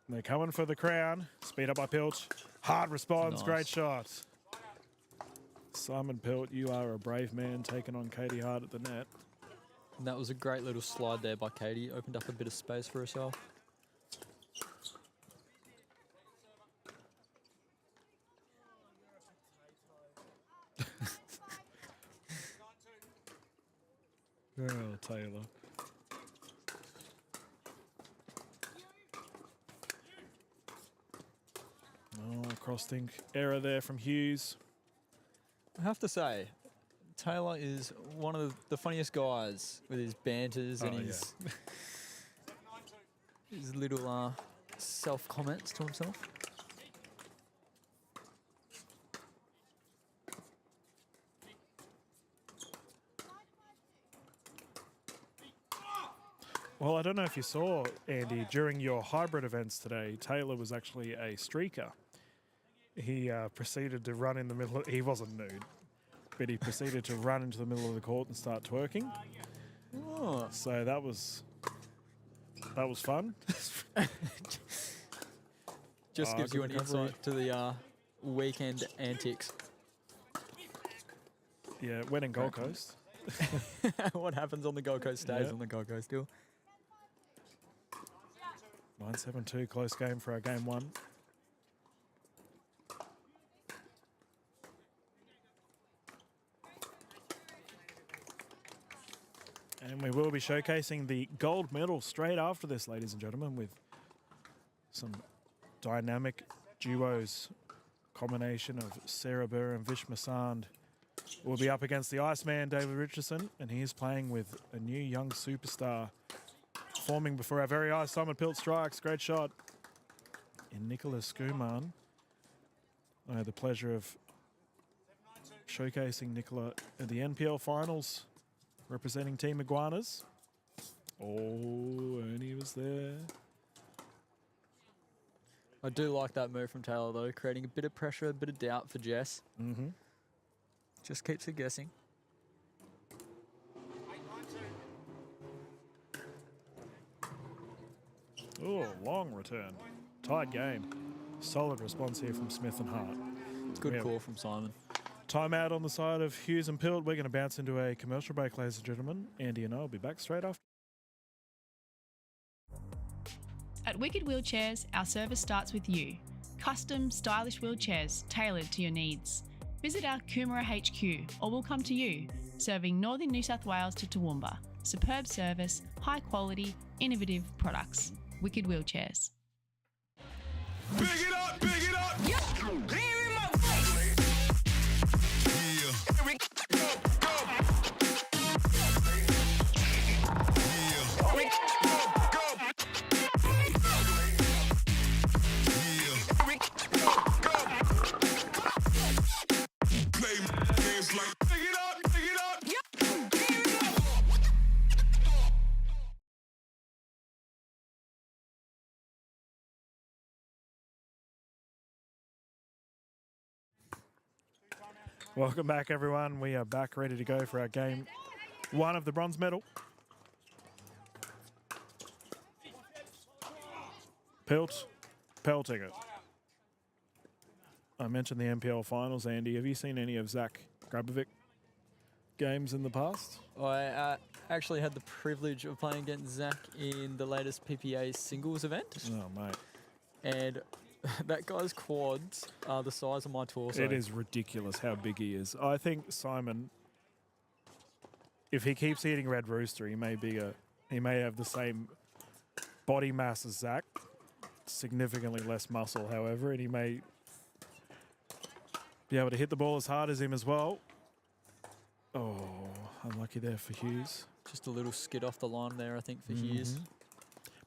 they're coming for the crown. Speed up by Pilch. Hard response. Nice. Great shot. Simon Pilt, you are a brave man taking on Katie Hart at the net. And that was a great little slide there by Katie. Opened up a bit of space for herself. Oh, Taylor. Oh, cross-think error there from Hughes. I have to say, Taylor is one of the funniest guys with his banters and Oh, his his little self-comments to himself. Well, I don't know if you saw, Andy, during your hybrid events today, Taylor was actually a streaker. He proceeded to run in the middle. He wasn't nude, but he proceeded to run into the middle of the court and start twerking. Oh. So that was fun. Just gives good you an recovery. insight to the weekend antics. Yeah, went in Gold Coast. What happens on the Gold Coast stays Yeah. on the Gold Coast still. 9-7-2, close game for our game one. And we will be showcasing the gold medal straight after this, ladies and gentlemen, with some dynamic duos. Combination of Sarah Burr and Vish Masand will be up against the Iceman, David Richardson, and he is playing with a new young superstar forming before our very eyes. Simon Pilt strikes, great shot. And Nicholas Skuman. I had the pleasure of showcasing Nicola at the NPL finals, representing Team Iguanas. Oh, Ernie was there. I do like that move from Taylor, though, creating a bit of pressure, a bit of doubt for Jess. Mm-hmm. Just keeps her guessing. Oh, long return. Tight game. Solid response here from Smith and Hart. Good Yeah. call from Simon. Timeout on the side of Hughes and Pilt. We're going to bounce into a commercial break, ladies and gentlemen. Andy and I will be back straight after. At Wicked Wheelchairs, our service starts with you. Custom, stylish wheelchairs tailored to your needs. Visit our Coomera HQ or we'll come to you, serving northern New South Wales to Toowoomba. Superb service, high quality, innovative products. Wicked Wheelchairs. Big it up, big it up. Yeah. Play games like big it up, big it up. Welcome back, everyone. We are back ready to go for our game one of the bronze medal. Pilt, pelting it. I mentioned the NPL finals, Andy. Have you seen any of Zach Grabovic? games in the past? I actually had the privilege of playing against Zach in the latest PPA singles event, Oh, mate. and that guy's quads are the size of my torso. It is ridiculous how big he is. I think Simon, if he keeps eating Red Rooster, he may have the same body mass as Zach, significantly less muscle, however, and he may be able to hit the ball as hard as him as well. Oh, unlucky there for Hughes. Just a little skid off the line there, I think, for Hughes.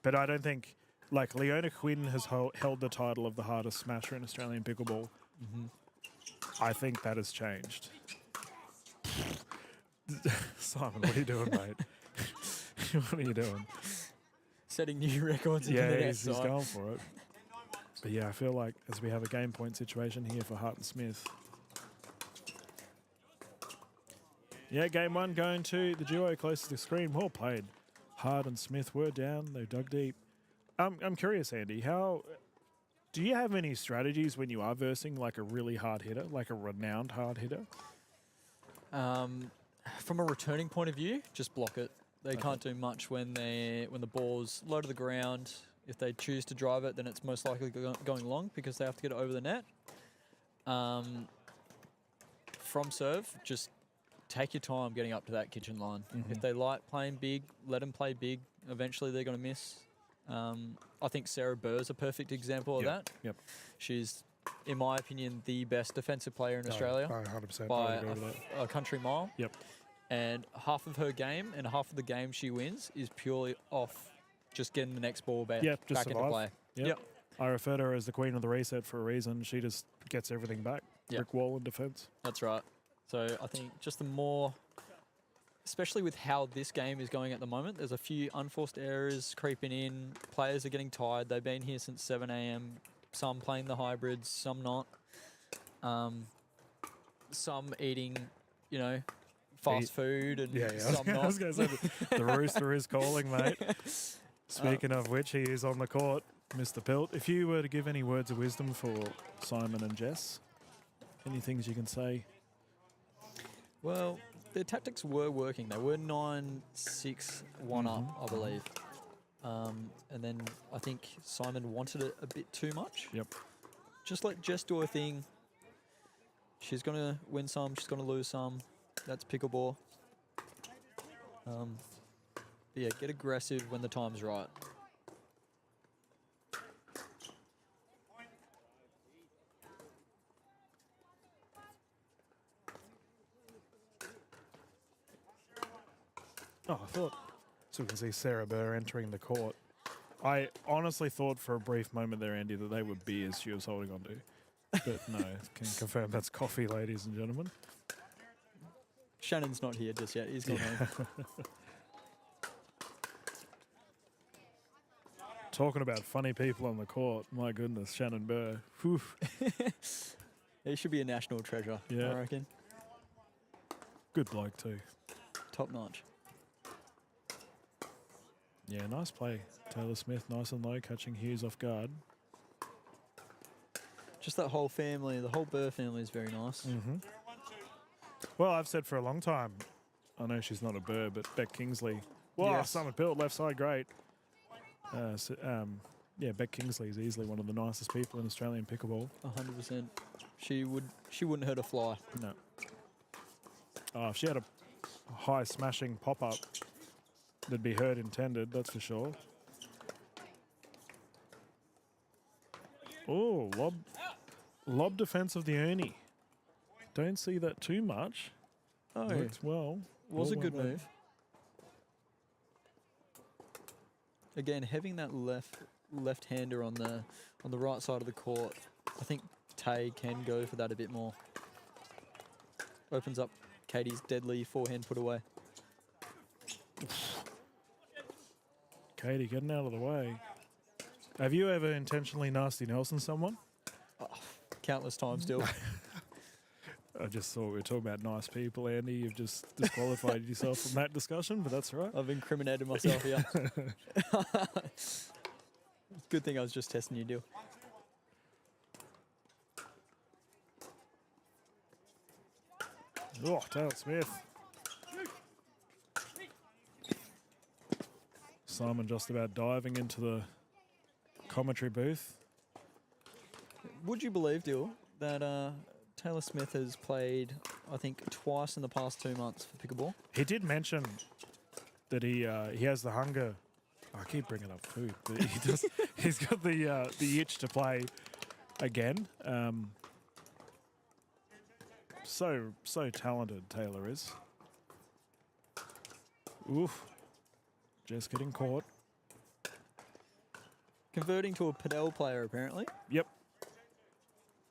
But I don't think, like, Leona Quinn has held the title of the hardest smasher in Australian pickleball. I think that has changed. Simon, what are you doing, mate? What are you doing? Setting new records. Yeah, he's going for it. But yeah, I feel like as we have a game point situation here for Hart and Smith. Yeah, game one going to the duo close to the screen. Well played. Hart and Smith were down. They dug deep. I'm curious, Andy, do you have any strategies when you are versing like a really hard hitter, like a renowned hard hitter? From a returning point of view, just block it. They can't do much when the ball's low to the ground. If they choose to drive it, then it's most likely going long because they have to get it over the net. From serve, just take your time getting up to that kitchen line. If they like playing big, let them play big. Eventually, they're going to miss. I think Sarah Burr's a perfect example of that. Yep. She's, in my opinion, the best defensive player in Australia 100% by a country mile. Yep. And half of her game and half of the game she wins is purely off just getting the next ball back, Just back into survive. play. Yep. I refer to her as the queen of the reset for a reason. She just gets everything back. Yep. Brick wall in defence. That's right. So I think just the more, especially with how this game is going at the moment, there's a few unforced errors creeping in. Players are getting tired. They've been here since 7 a.m. Some playing the hybrids, some not. Some eating, fast food and some not. I was going to say, the rooster is calling, mate. Speaking of which, he is on the court, Mr. Pilt. If you were to give any words of wisdom for Simon and Jess, any things you can say? Well, their tactics were working. They were 9-6, 1 up, I believe. And then I think Simon wanted it a bit too much. Yep. Just let Jess do her thing. She's going to win some, she's going to lose some. That's pickleball. But yeah, get aggressive when the time's right. Oh, I thought, so we can see Sarah Burr entering the court. I honestly thought for a brief moment there, Andy, that they were beers she was holding on to. But no, can confirm that's coffee, ladies and gentlemen. Shannon's not here just yet. He's gone home. Talking about funny people on the court, my goodness, Shannon Burr. Whew. He should be a national treasure, Yeah. I reckon. Good bloke too. Top notch. Yeah, nice play. Taylor Smith, nice and low, catching Hughes off guard. Just that whole family, the whole Burr family is very nice. Well, I've said for a long time, I know she's not a Burr, but Beck Kingsley. Wow, Yes. Simon Pilt, left side, great. Yeah, Beck Kingsley is easily one of the nicest people in Australian pickleball. 100%. She wouldn't hurt a fly. No. Oh, if she had a high smashing pop-up, there'd be hurt intended, that's for sure. Oh, lob defense of the Ernie. Don't see that too much. Oh, Works well. was a Ball good went move. Again, having that left-hander on the right side of the court, I think Tay can go for that a bit more. Opens up Katie's deadly forehand put away. Katie getting out of the way. Have you ever intentionally nasty Nelson someone? Countless times still. I just thought we were talking about nice people, Andy. You've just disqualified yourself from that discussion, but that's all right. I've incriminated myself here. Good thing I was just testing you, Dill. Oh, Taylor Smith. Simon just about diving into the commentary booth. Would you believe, Dill, that Taylor Smith has played, I think, twice in the past 2 months for pickleball? He did mention that he has the hunger. I keep bringing up food, but he does. He's got the itch to play again. So talented Taylor is. Oof. Just getting caught. Converting to a Padel player, apparently. Yep.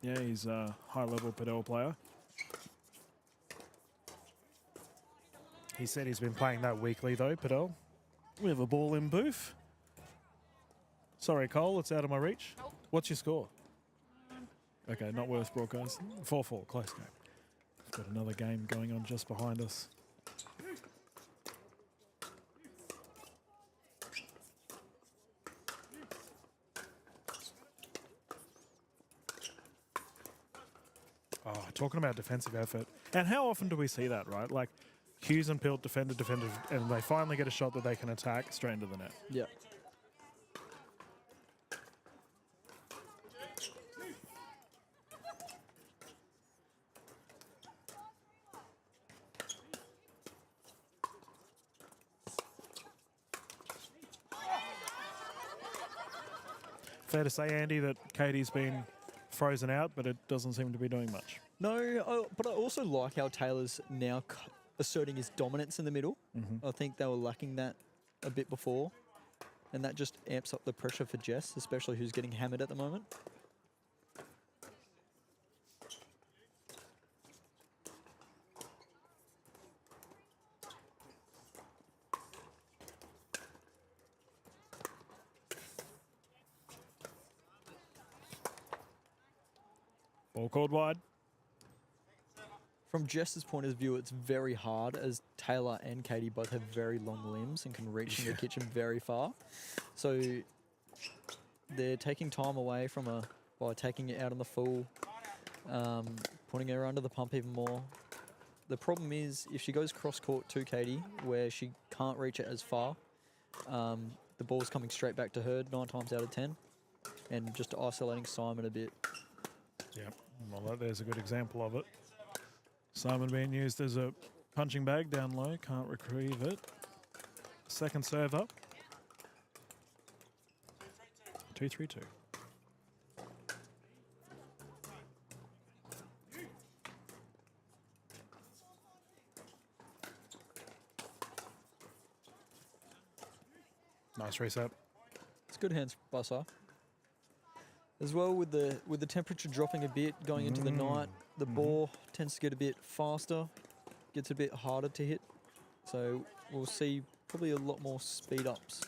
Yeah, he's a high-level Padel player. He said he's been playing that weekly, though, Padel. We have a ball in booth. Sorry, Cole, it's out of my reach. What's your score? Okay, not worth broadcasting. 4-4, close game. We've got another game going on just behind us. Oh, talking about defensive effort. And how often do we see that, right? Like, Hughes and Pilt defended, and they finally get a shot that they can attack straight into the net. Yep. Fair to say, Andy, that Katie's been frozen out, but it doesn't seem to be doing much. No, but I also like how Taylor's now asserting his dominance in the middle. I think they were lacking that a bit before, and that just amps up the pressure for Jess, especially who's getting hammered at the moment. Ball called wide. From Jess's point of view, it's very hard as Taylor and Katie both have very long limbs and can reach in the kitchen very far. So they're taking time away from her by taking it out on the full, putting her under the pump even more. The problem is if she goes cross-court to Katie, where she can't reach it as far, the ball's coming straight back to her 9 times out of 10, and just isolating Simon a bit. Yeah, well, there's a good example of it. Simon being used as a punching bag down low, can't retrieve it. Second serve up. 2-3-2. Nice reset. It's good hands by Sai. As well, with the temperature dropping a bit going into the night, the ball tends to get a bit faster, gets a bit harder to hit. So we'll see probably a lot more speed ups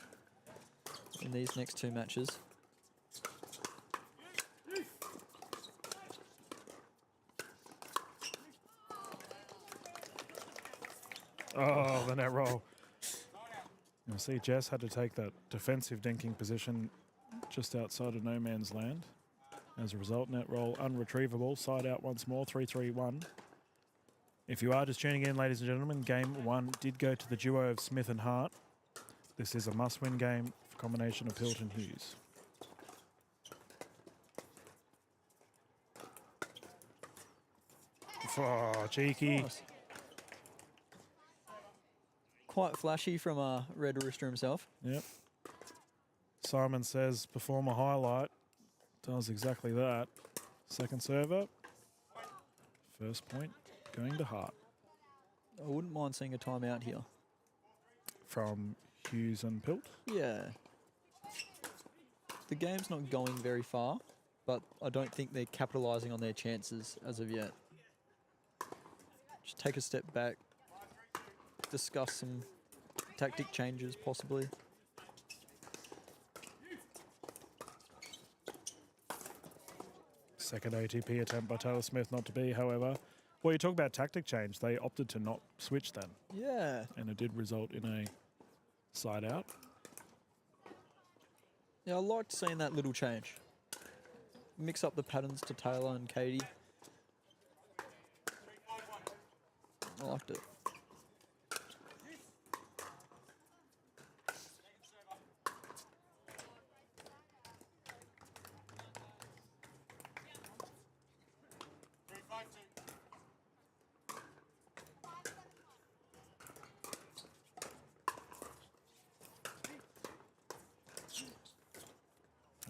in these next 2 matches. Oh, the net roll. You'll see Jess had to take that defensive dinking position just outside of no man's land. As a result, net roll unretrievable. Side out once more, 3-3-1. If you are just tuning in, ladies and gentlemen, game 1 did go to the duo of Smith and Hart. This is a must-win game for combination of Hilt and Hughes. Oh, cheeky. Nice. Quite flashy from Red Rooster himself. Yep. Simon says, perform a highlight. Does exactly that. Second serve up. First point going to Hart. I wouldn't mind seeing a timeout here. From Hughes and Pilt. Yeah. The game's not going very far, but I don't think they're capitalising on their chances as of yet. Just take a step back, discuss some tactic changes possibly. Second ATP attempt by Taylor Smith not to be, however. Well, you talk about tactic change. They opted to not switch then. Yeah. And it did result in a side out. Yeah, I liked seeing that little change. Mix up the patterns to Taylor and Katie. I liked it.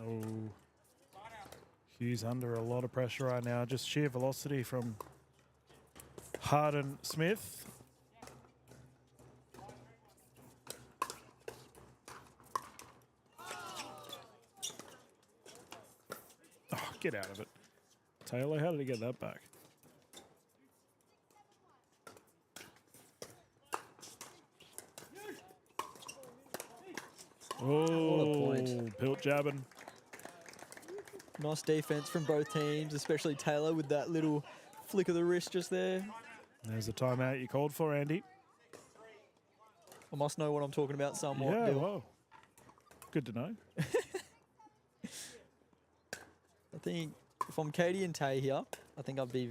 Oh, Hughes under a lot of pressure right now. Just sheer velocity from Harden Smith. Oh, get out of it. Taylor, how did he get that back? Oh, Pilt jabbing. Nice defense from both teams, especially Taylor with that little flick of the wrist just there. There's a timeout you called for, Andy. I must know what I'm talking about somewhat. Yeah, Bill. well, good to know. I think if I'm Katie and Tay here, I think I'd be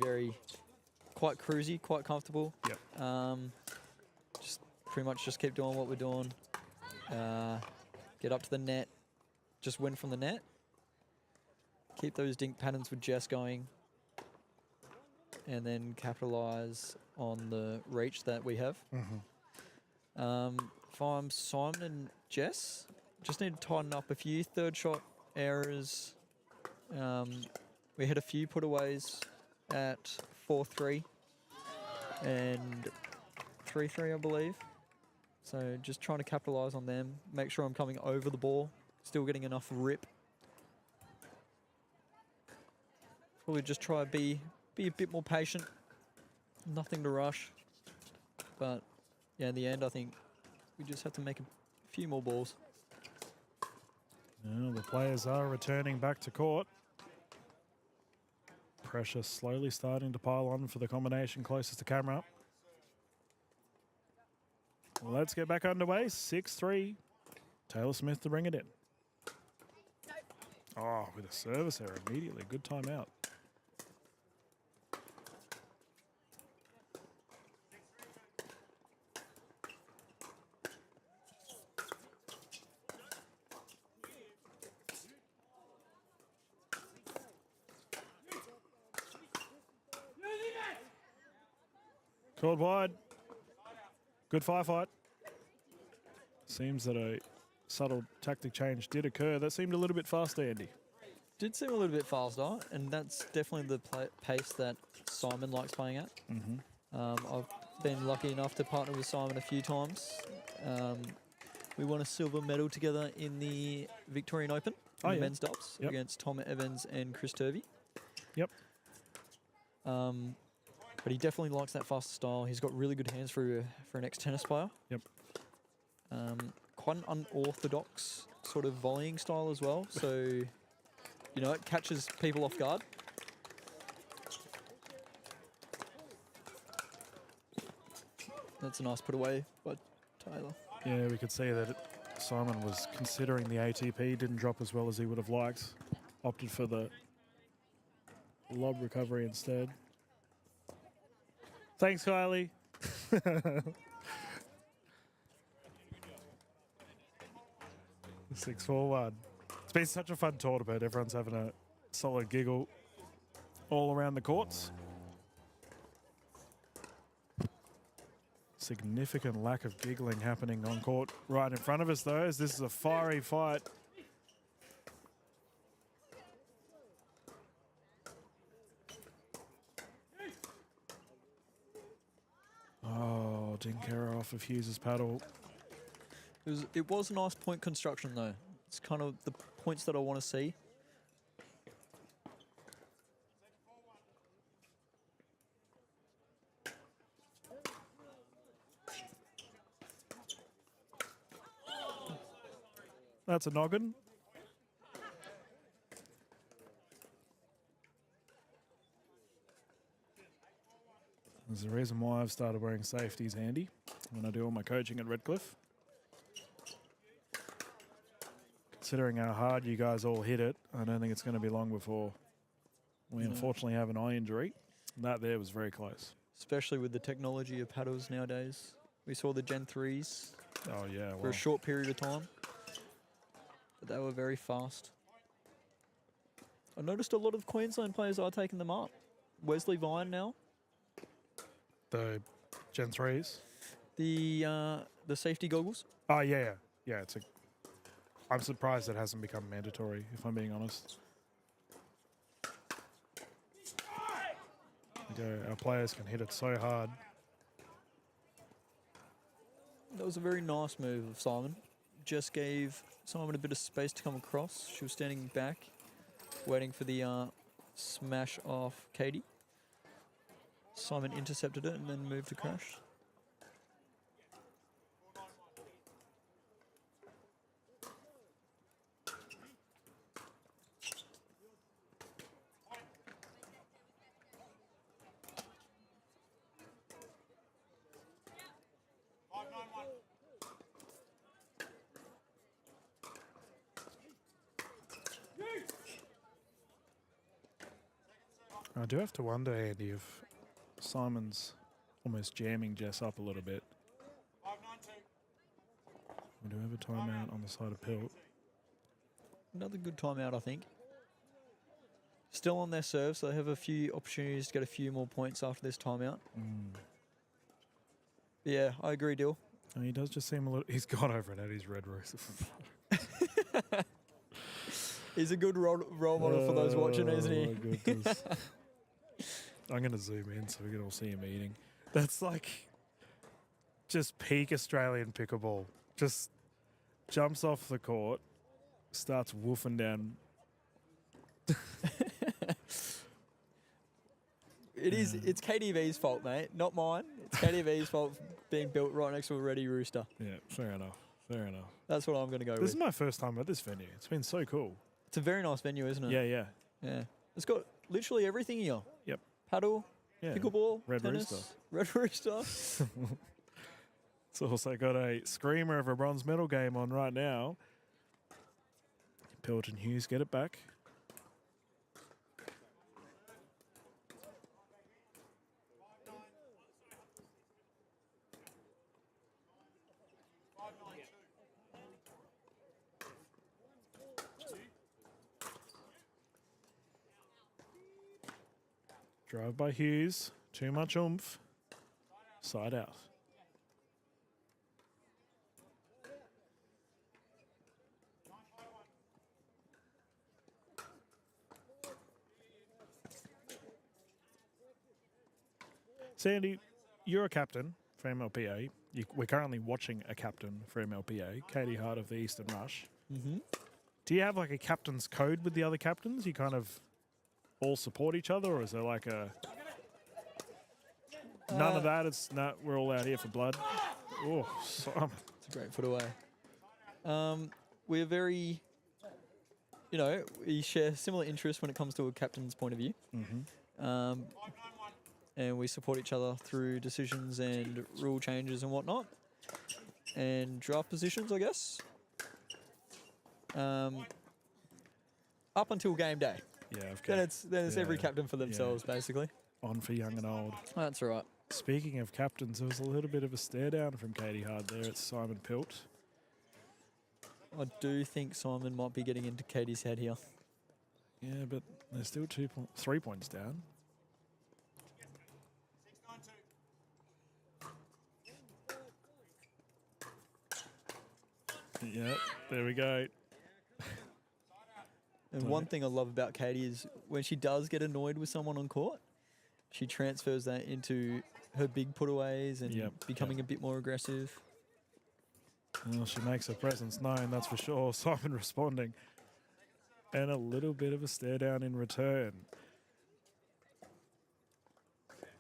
quite cruisy, quite comfortable. Yep. Just pretty much just keep doing what we're doing. Get up to the net, just win from the net. Keep those dink patterns with Jess going. And then capitalise on the reach that we have. If I'm Simon and Jess, just need to tighten up a few third shot errors. We had a few putaways at 4-3 and 3-3, I believe. So just trying to capitalise on them, make sure I'm coming over the ball, still getting enough rip. Probably just try to be a bit more patient, nothing to rush. But yeah, in the end, I think we just have to make a few more balls. Well, the players are returning back to court. Pressure slowly starting to pile on for the combination closest to camera. Let's get back underway. 6-3. Taylor Smith to bring it in. Oh, with a service error immediately. Good timeout. Called wide. Good firefight. Seems that a subtle tactic change did occur. That seemed a little bit faster, Andy. Did seem a little bit faster, and that's definitely the pace that Simon likes playing at. I've been lucky enough to partner with Simon a few times. We won a silver medal together in the Victorian Open, in the men's doubles, against Tom Evans and Chris Turvey. Yep. But he definitely likes that faster style. He's got really good hands for an ex-tennis player. Yep. Quite an unorthodox sort of volleying style as well. So, you know, it catches people off guard. That's a nice put away by Taylor. Yeah, we could see that Simon was considering the ATP, didn't drop as well as he would have liked. Opted for the lob recovery instead. Thanks, Kylie. 6-4-1. It's been such a fun tournament. Everyone's having a solid giggle all around the courts. Significant lack of giggling happening on court right in front of us, though, as this is a fiery fight. Oh, didn't care off of Hughes' paddle. It was a nice point construction, though. It's kind of the points that I want to see. That's a noggin. There's a reason why I've started wearing safeties, Andy, when I do all my coaching at Redcliffe. Considering how hard you guys all hit it, I don't think it's going to be long before we unfortunately have an eye injury. That there was very close. Especially with the technology of paddles nowadays. We saw the Gen 3s for a short period of time. But they were very fast. I noticed a lot of Queensland players are taking them up. Wesley Vine now. The Gen 3s? The safety goggles. Oh, yeah. Yeah, it's a I'm surprised it hasn't become mandatory, if I'm being honest. Our players can hit it so hard. That was a very nice move of Simon. Just gave Simon a bit of space to come across. She was standing back, waiting for the smash off Katie. Simon intercepted it and then moved to crash. I do have to wonder, Andy, if Simon's almost jamming Jess up a little bit. We do have a timeout on the side of Pilt. Another good timeout, I think. Still on their serve, so they have a few opportunities to get a few more points after this timeout. Yeah, I agree, Dill. And he does just seem a little... He's got over it at his red roof. He's a good role model for those watching, isn't he? My goodness. I'm going to zoom in so we can all see him eating. That's like just peak Australian pickleball. Just jumps off the court, starts woofing down. It's KDV's fault, mate, not mine. It's KDV's fault for being built right next to a ready rooster. Yeah, fair enough. Fair enough. That's what I'm going to go This with. is my first time at this venue. It's been so cool. It's a very nice venue, isn't it? Yeah. Yeah. It's got literally everything here. Yep. Paddle, Yeah. pickleball, Red tennis, rooster. red rooster. It's also got a screamer of a bronze medal game on right now. Pilt and Hughes get it back. Drive by Hughes. Too much oomph. Side out. Sandy, you're a captain for MLPA. We're currently watching a captain for MLPA, Katie Hart of the Eastern Rush. Mm-hmm. Do you have like a captain's code with the other captains? You kind of all support each other, or is there like a none of that? It's not. We're all out here for blood. Oh, Simon. It's a great foot away. We're very, we share similar interests when it comes to a captain's point of view. Mm-hmm. And we support each other through decisions and rule changes and whatnot. And draft positions, I guess. Up until game day. Yeah, okay. Then it's every Yeah, captain for themselves, basically. On for young and old. That's all right. Speaking of captains, there was a little bit of a stare down from Katie Hart there. It's Simon Pilt. I do think Simon might be getting into Katie's head here. Yeah, but they're still 3 points down. Yep, there we go. And one thing I love about Katie is when she does get annoyed with someone on court, she transfers that into her big putaways and becoming a bit more aggressive. Well, she makes her presence known, that's for sure. Simon responding. And a little bit of a stare down in return.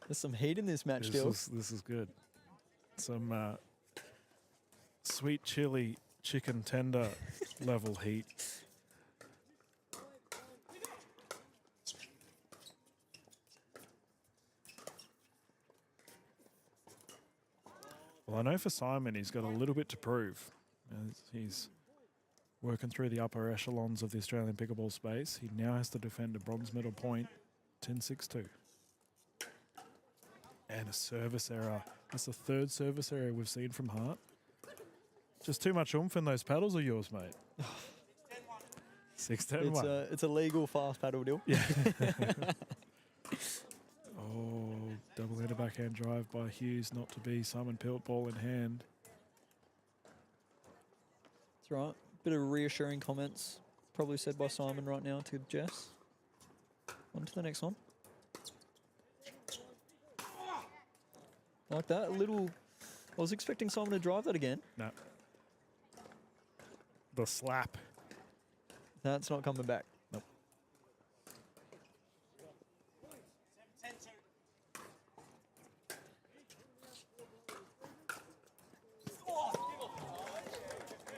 There's some heat in this match, Dill. This is good. Some sweet chili chicken tender level heat. Well, I know for Simon, he's got a little bit to prove. He's working through the upper echelons of the Australian pickleball space. He now has to defend a bronze medal point, 10-6-2. And a service error. That's the third service error we've seen from Hart. Just too much oomph in those paddles are yours, mate. 6-10-1. It's a legal fast paddle, Dill. Yeah. Oh, double-handed backhand drive by Hughes, not to be. Simon Pilt, ball in hand. That's right. Bit of reassuring comments probably said by Simon right now to Jess. On to the next one. Like that, a little... I was expecting Simon to drive that again. No. The slap. That's not coming back. Nope.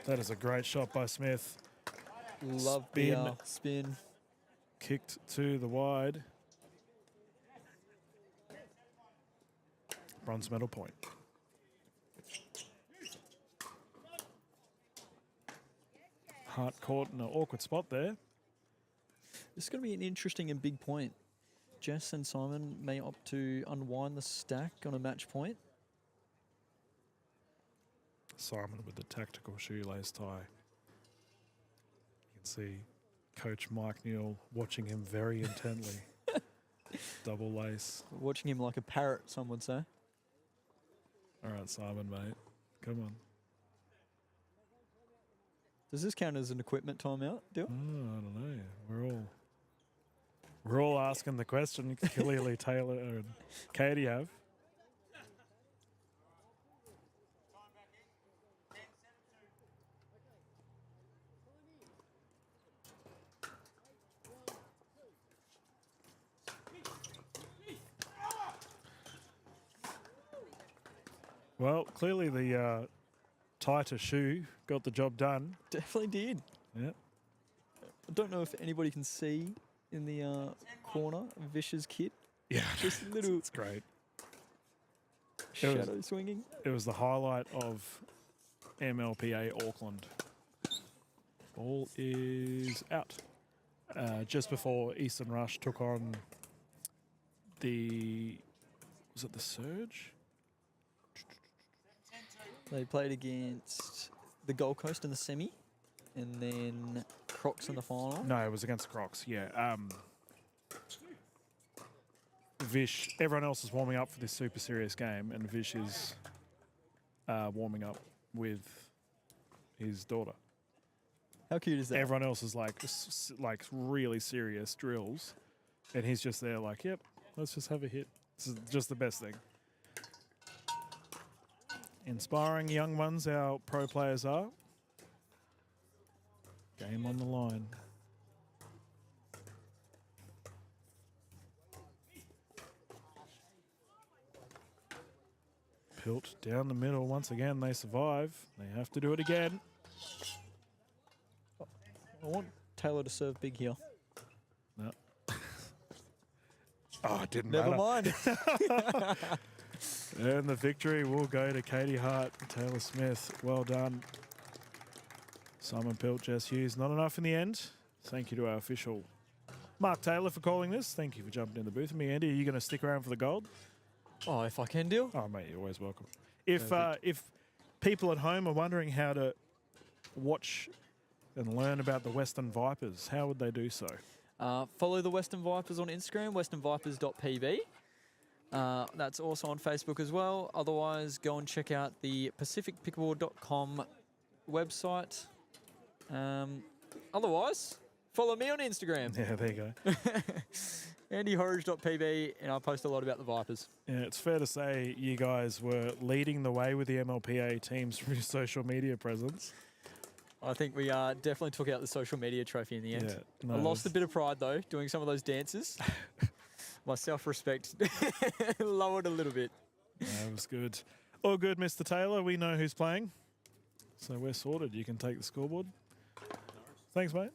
That is a great shot by Smith. Love Spin. the spin. Kicked to the wide. Bronze medal point. Hart caught in an awkward spot there. This is going to be an interesting and big point. Jess and Simon may opt to unwind the stack on a match point. Simon with the tactical shoelace tie. You can see Coach Mike Neal watching him very intently. Double lace. Watching him like a parrot, some would say. All right, Simon, mate. Come on. Does this count as an equipment timeout, Dill? Oh, I don't know. We're all asking the question. Clearly, Taylor and Katie have. Well, clearly the tighter shoe got the job done. Definitely did. Yep. I don't know if anybody can see in the corner Vish's kit. Yeah, Just a little it's great. shadow swinging. It was the highlight of MLPA Auckland. Ball is out. Just before Eastern Rush took on was it the Surge? They played against the Gold Coast in the semi, and then Crocs in the final. No, it was against the Crocs, yeah. Vish, everyone else is warming up for this super serious game, and Vish is warming up with his daughter. How cute is that? Everyone else is like really serious drills, and he's just there like, yep, let's just have a hit. This is just the best thing. Inspiring young ones, our pro players are. Game on the line. Pilt down the middle once again. They survive. They have to do it again. I want Taylor to serve big here. No. Oh, it didn't Never matter. mind. And the victory will go to Katie Hart and Taylor Smith. Well done. Simon Pilt, Jess Hughes. Not enough in the end. Thank you to our official Mark Taylor for calling this. Thank you for jumping in the booth with me. Andy, are you going to stick around for the gold? Oh, if I can, Dill. Oh, mate, you're always welcome. If people at home are wondering how to watch and learn about the Western Vipers, how would they do so? Follow the Western Vipers on Instagram, westernvipers.pb. That's also on Facebook as well. Otherwise, go and check out the pacificpickleball.com website. Otherwise, follow me on Instagram. Yeah, there you go. AndyHorridge.pb, and I post a lot about the Vipers. Yeah, it's fair to say you guys were leading the way with the MLPA teams from your social media presence. I think we definitely took out the social media trophy in the end. Yeah, no, I lost a bit of pride, though, doing some of those dances. My self-respect lowered a little bit. That was good. All good, Mr. Taylor. We know who's playing. So we're sorted. You can take the scoreboard. Thanks, mate.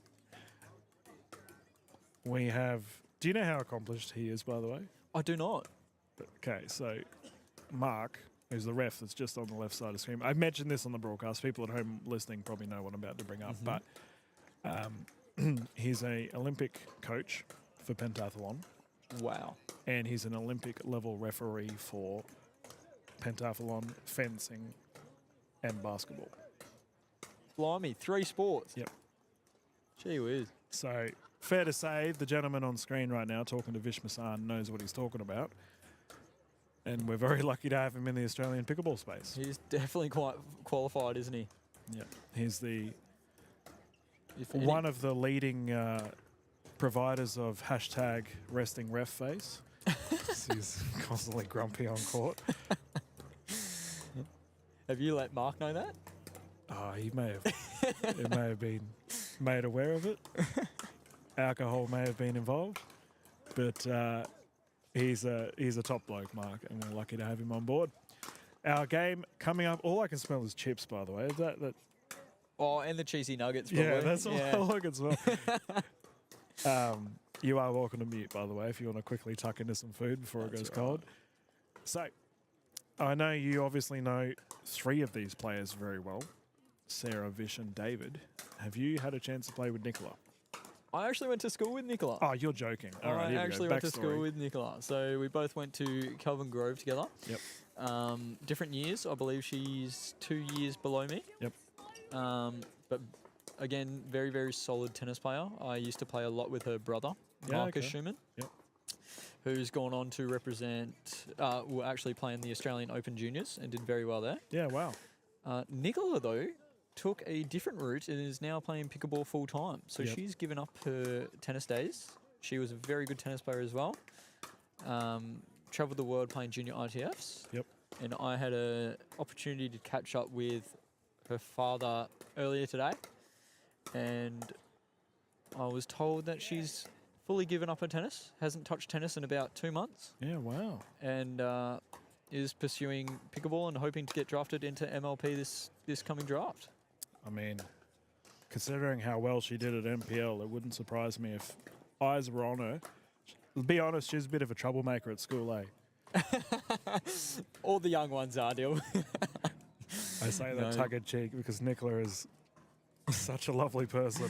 We have... Do you know how accomplished he is, by the way? I do not. Okay, so Mark, who's the ref that's just on the left side of the screen. I mentioned this on the broadcast. People at home listening probably know what I'm about to bring up. But he's an Olympic coach for pentathlon. Wow. And he's an Olympic level referee for pentathlon, fencing, and basketball. Blimey, 3 sports. Yep. Gee whiz. So fair to say the gentleman on screen right now talking to Vish Masan knows what he's talking about. And we're very lucky to have him in the Australian pickleball space. He's definitely quite qualified, isn't he? Yep. He's the if any. one of the leading providers of hashtag resting ref face. He's constantly grumpy on court. Have you let Mark know that? Oh, he may have been made aware of it. Alcohol may have been involved, but he's a top bloke, Mark, and we're lucky to have him on board. Our game coming up. All I can smell is chips, by the way. Is that? Oh, and the cheesy nuggets. Probably. Yeah, that's all I can smell. You are welcome to mute, by the way, if you want to quickly tuck into some food before it goes cold. So, I know you obviously know 3 of these players very well, Sarah, Vish and David. Have you had a chance to play with Nicola? I actually went to school with Nicola. Oh, you're joking. All right, I here we go. actually went to school Backstory. with Nicola. So we both went to Kelvin Grove together. Yep. Different years. I believe she's 2 years below me. Yep. But again, very, very solid tennis player. I used to play a lot with her brother, Yeah, Marcus okay. Schumann. Yep. Who's gone on to represent, will actually play in the Australian Open Juniors and did very well there. Yeah, wow. Nicola, though, took a different route and is now playing pickleball full time. So Yep. she's given up her tennis days. She was a very good tennis player as well. Traveled the world playing junior ITFs. Yep. And I had an opportunity to catch up with her father earlier today. And I was told that she's fully given up her tennis, hasn't touched tennis in about 2 months, Yeah, wow. and is pursuing pickleball and hoping to get drafted into MLP this coming draft. I mean, considering how well she did at MPL, it wouldn't surprise me if eyes were on her. To be honest, she's a bit of a troublemaker at school, eh? All the young ones are, Dill. I say that No. tongue-in-cheek because Nicola is such a lovely person.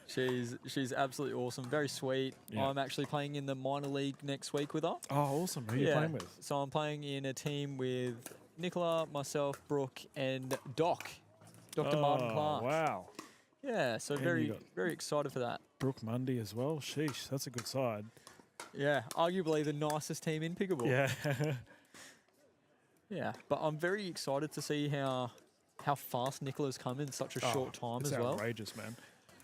She's absolutely awesome, very sweet. Yeah. I'm actually playing in the minor league next week with her. Oh, awesome. Who are you playing with? So I'm playing in a team with Nicola, myself, Brooke, and Doc, Dr. Martin Clark. Wow. Yeah, so And very, you got- very excited for that. Brooke Mundy as well. Sheesh, that's a good side. Yeah, arguably the nicest team in pickleball. Yeah. Yeah, but I'm very excited to see how fast Nicola's come in such a short time it's as well. outrageous, man.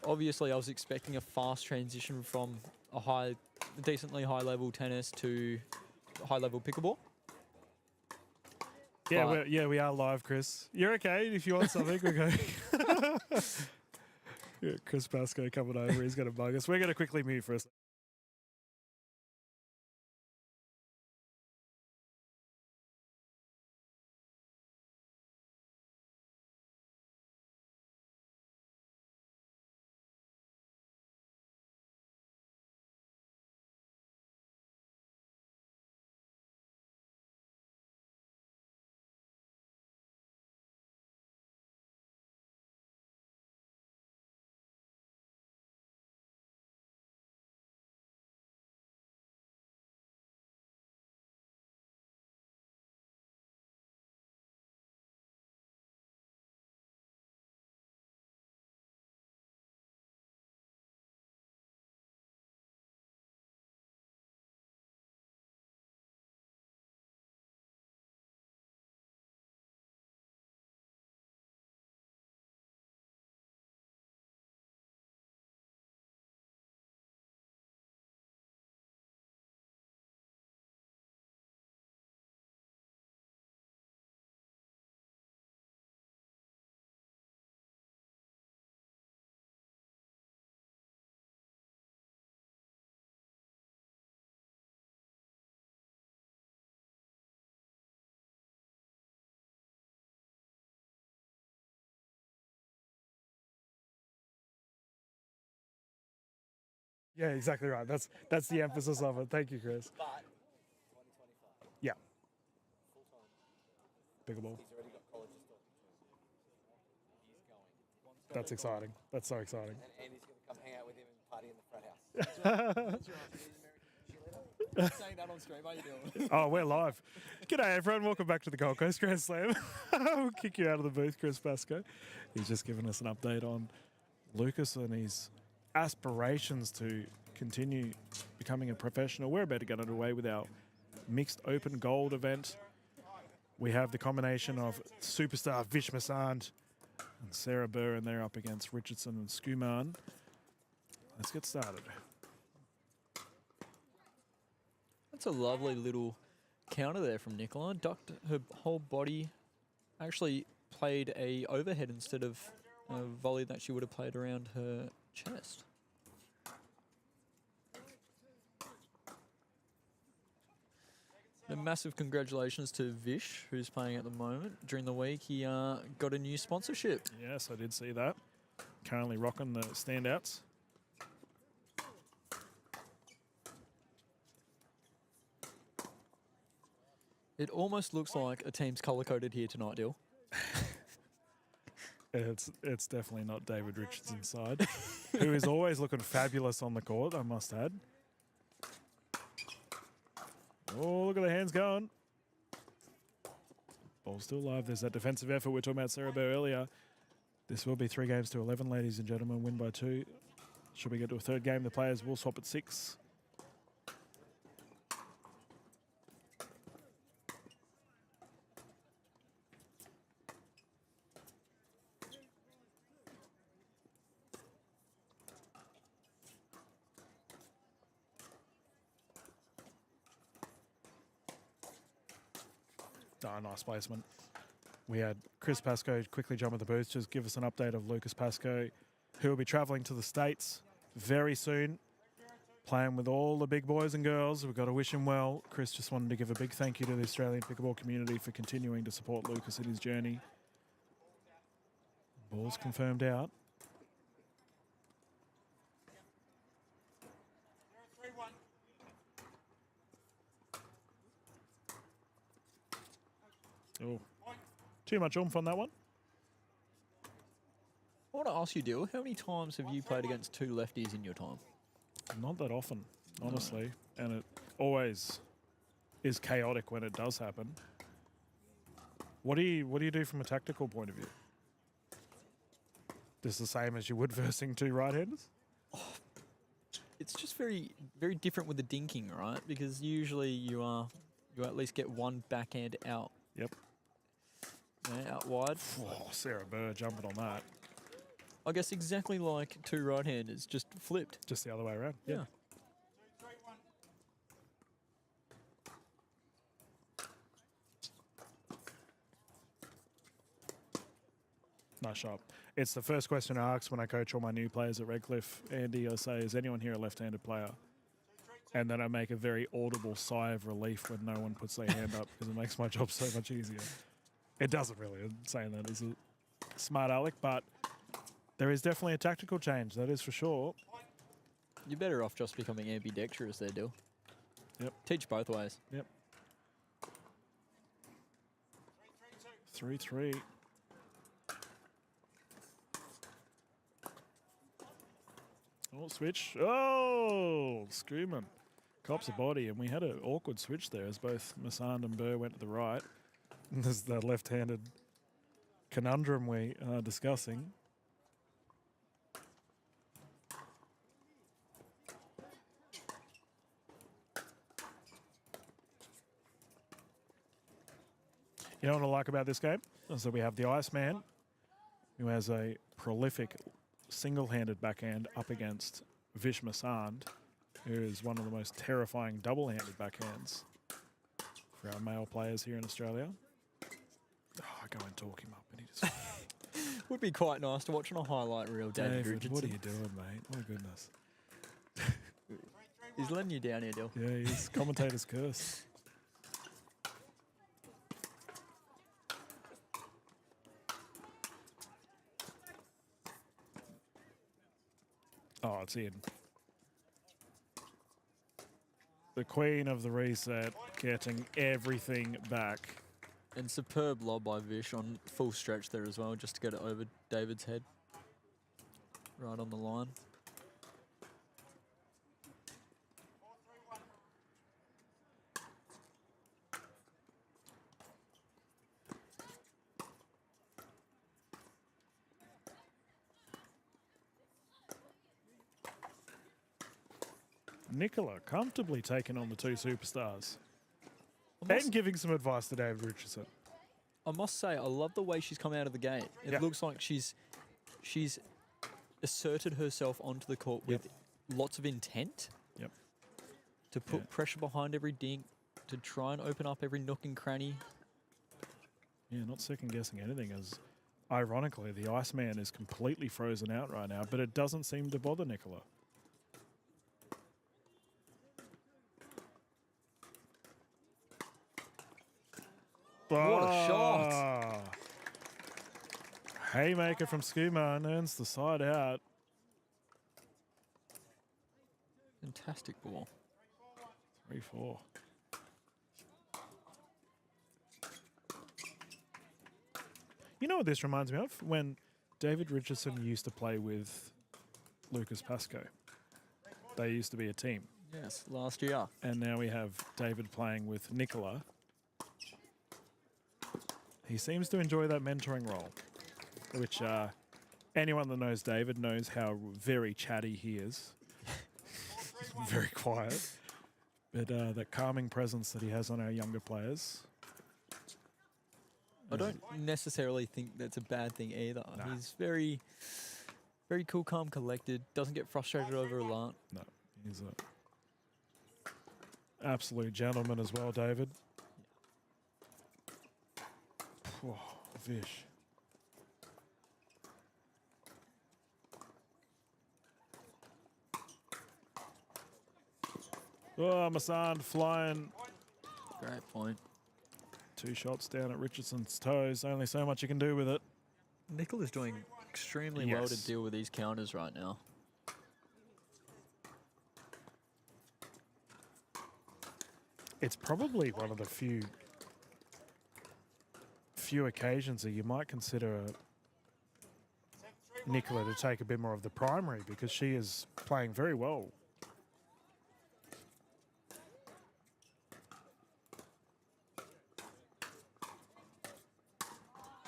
Obviously, I was expecting a fast transition from a decently high level tennis to high level pickleball. Yeah, But- we are live, Chris. You're okay if you want something. We're going. Yeah, Chris Pascoe coming over. He's going to bug us. We're going to quickly mute for a second. Yeah, exactly right. That's the emphasis of it. Thank you, Chris. Yeah. Pickleball. That's exciting. That's so exciting. Andy's going to come hang out with him and party in the frat house. Saying that on stream, how you doing? Oh, we're live. G'day, everyone. Welcome back to the Gold Coast Grand Slam. We'll kick you out of the booth, Chris Pascoe. He's just given us an update on Lucas and his aspirations to continue becoming a professional. We're about to get underway with our mixed open gold event. We have the combination of superstar Vish Masand And Sarah Burr, and they're up against Richardson and Skuman. Let's get started. That's a lovely little counter there from Nicola. Ducked her whole body, actually played a overhead instead of a volley that she would have played around her chest. A massive congratulations to Vish, who's playing at the moment. During the week, he got a new sponsorship. Yes, I did see that. Currently rocking the standouts. It almost looks like a team's colour-coded here tonight, Dill. It's definitely not David Richardson's side, who is always looking fabulous on the court, I must add. Oh, look at the hands going. Ball's still alive. There's that defensive effort we were talking about Sarah Burr earlier. This will be 3 games to 11, ladies and gentlemen. Win by 2. Should we get to a third game, the players will swap at 6. Oh, nice placement. We had Chris Pascoe quickly jump at the booth, just give us an update of Lucas Pascoe, who will be travelling to the States very soon, playing with all the big boys and girls. We've got to wish him well. Chris just wanted to give a big thank you to the Australian pickleball community for continuing to support Lucas in his journey. Ball's confirmed out. Oh, too much oomph on that one. I want to ask you, Dill, how many times have you played against 2 lefties in your time? Not that often, honestly. No. And it always is chaotic when it does happen. What do you do from a tactical point of view? Just the same as you would versing 2 right-handers? It's just very, very different with the dinking, right? Because usually you at least get one backhand out. Yep. Yeah, out wide. Oh, Sarah Burr jumping on that. I guess exactly like 2 right-handers, just flipped. Just the other way around. Yeah. Nice shot. It's the first question I ask when I coach all my new players at Redcliffe. Andy, I say, is anyone here a left-handed player? And then I make a very audible sigh of relief when no one puts their hand up because it makes my job so much easier. It doesn't really. I'm saying that as a smart aleck, but there is definitely a tactical change, that is for sure. You're better off just becoming ambidextrous there, Dill. Yep. Teach both ways. Yep. 3-3. Oh, switch. Oh, Skuman cops a body, and we had an awkward switch there as both Massand and Burr went to the right. And there's the left-handed conundrum we are discussing. You know what I like about this game? Is that we have the Iceman, who has a prolific single-handed backhand up against Vish Massand, who is one of the most terrifying double-handed backhands for our male players here in Australia. Oh, I go and talk him up and he just... Would be quite nice to watch on a highlight reel, David Richardson. What are you doing, mate? My goodness. He's letting you down here, Dill. Yeah, he's commentator's curse. Oh, it's in. The queen of the reset, getting everything back. And superb lob by Vish on full stretch there as well, just to get it over David's head. Right on the line. Nicola comfortably taking on the 2 superstars. And giving some advice to David Richardson. I must say, I love the way she's come out of the gate. It Yeah. looks like she's asserted herself onto the court with lots of intent. Yep. To put Yeah. pressure behind every dink, to try and open up every nook and cranny. Yeah, not second guessing anything. As ironically, the Iceman is completely frozen out right now, but it doesn't seem to bother Nicola. What a shot. Haymaker from Skuma and earns the side out. Fantastic ball. 3-4. You know what this reminds me of? When David Richardson used to play with Lucas Pascoe. They used to be a team. Yes, last year. And now we have David playing with Nicola. He seems to enjoy that mentoring role, which anyone that knows David knows how very chatty he is. Very quiet. But that calming presence that he has on our younger players. I don't necessarily think that's a bad thing either. Nah. He's very, very cool, calm, collected. Doesn't get frustrated over a lot. No, he's a absolute gentleman as well, David. Oh, Vish. Oh, Masand flying. Great point. 2 shots down at Richardson's toes. Only so much you can do with it. Nicola's doing extremely well to Yes. deal with these counters right now. It's probably one of the few occasions that you might consider Nicola to take a bit more of the primary, because she is playing very well.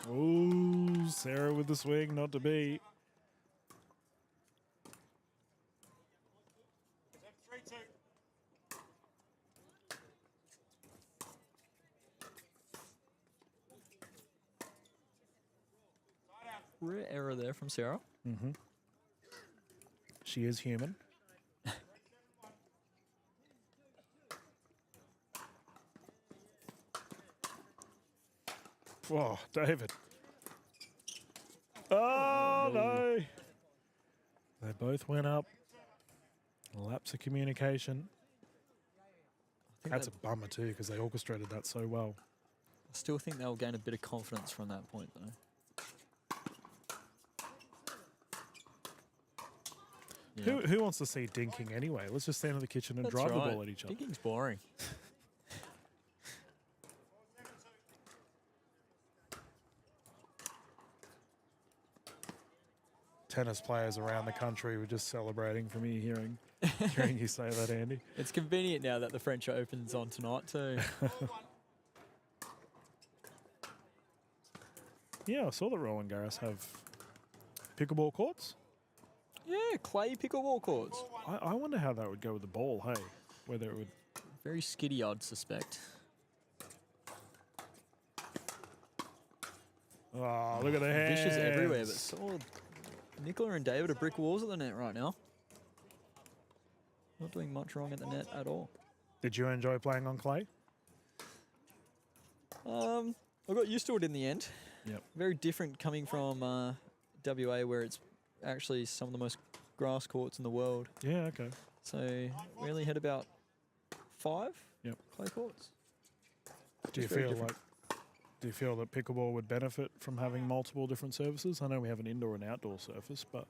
Ooh, Sarah with the swing, not to be. Rare error there from Sarah. Mm-hmm. She is human. Oh, David. Oh, no. They both went up. Lapse of communication. I think That's a that- bummer too, because they orchestrated that so well. I still think they'll gain a bit of confidence from that point, though. Yeah. Who wants to see dinking anyway? Let's just stand in the kitchen and That's drive right. the ball at each other. Dinking's boring. Tennis players around the country were just celebrating for me hearing you say that, Andy. It's convenient now that the French Open's on tonight, too. Yeah, I saw that Roland Garros have pickleball courts. Yeah, clay pickleball courts. I wonder how that would go with the ball, hey? Whether it would... Very skiddy, I'd suspect. Oh, look at the hands. Dishes everywhere, but solid. Nicola and David are brick walls at the net right now. Not doing much wrong at the net at all. Did you enjoy playing on clay? I got used to it in the end. Yep. Very different coming from WA, where it's actually some of the most grass courts in the world. Yeah, okay. So we only had about 5 Yep. clay courts. Do you It's very feel different. like Do you feel that pickleball would benefit from having multiple different surfaces? I know we have an indoor and outdoor surface, but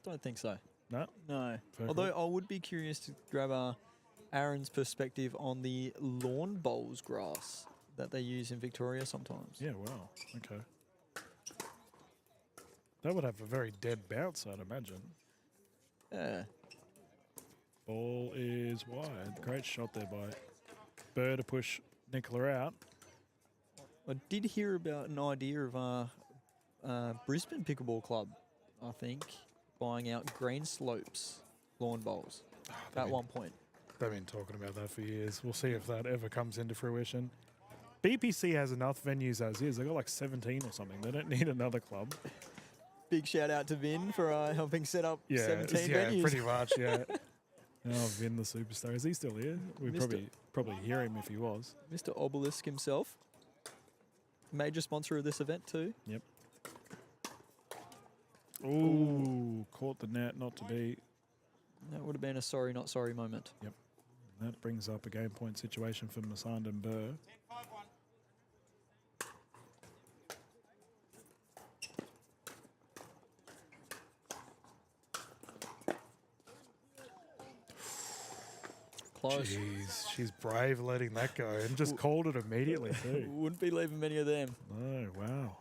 Don't think so. no. No. Fair Although call. I would be curious to grab Aaron's perspective on the lawn bowls grass that they use in Victoria sometimes. Yeah, wow. Okay. That would have a very dead bounce, I'd imagine. Yeah. Ball is wide. Great shot there by Burr to push Nicola out. I did hear about an idea of Brisbane Pickleball Club, I think, buying out Green Slopes lawn bowls at one point. They've been talking about that for years. We'll see if that ever comes into fruition. BPC has enough venues as is. They've got like 17 or something. They don't need another club. Big shout out to Vin for helping set up Yeah, 17 yeah, venues. pretty much, yeah. Oh, Vin the superstar. Is he still here? We'd Mr. probably hear him if he was. Mr. Obelisk himself. Major sponsor of this event too. Yep. Ooh, caught the net, not to be. That would have been a sorry, not sorry moment. Yep. That brings up a game point situation for Masand and Burr. Close. Jeez, she's brave letting that go and just called it immediately too. Wouldn't be leaving many of them. No, wow.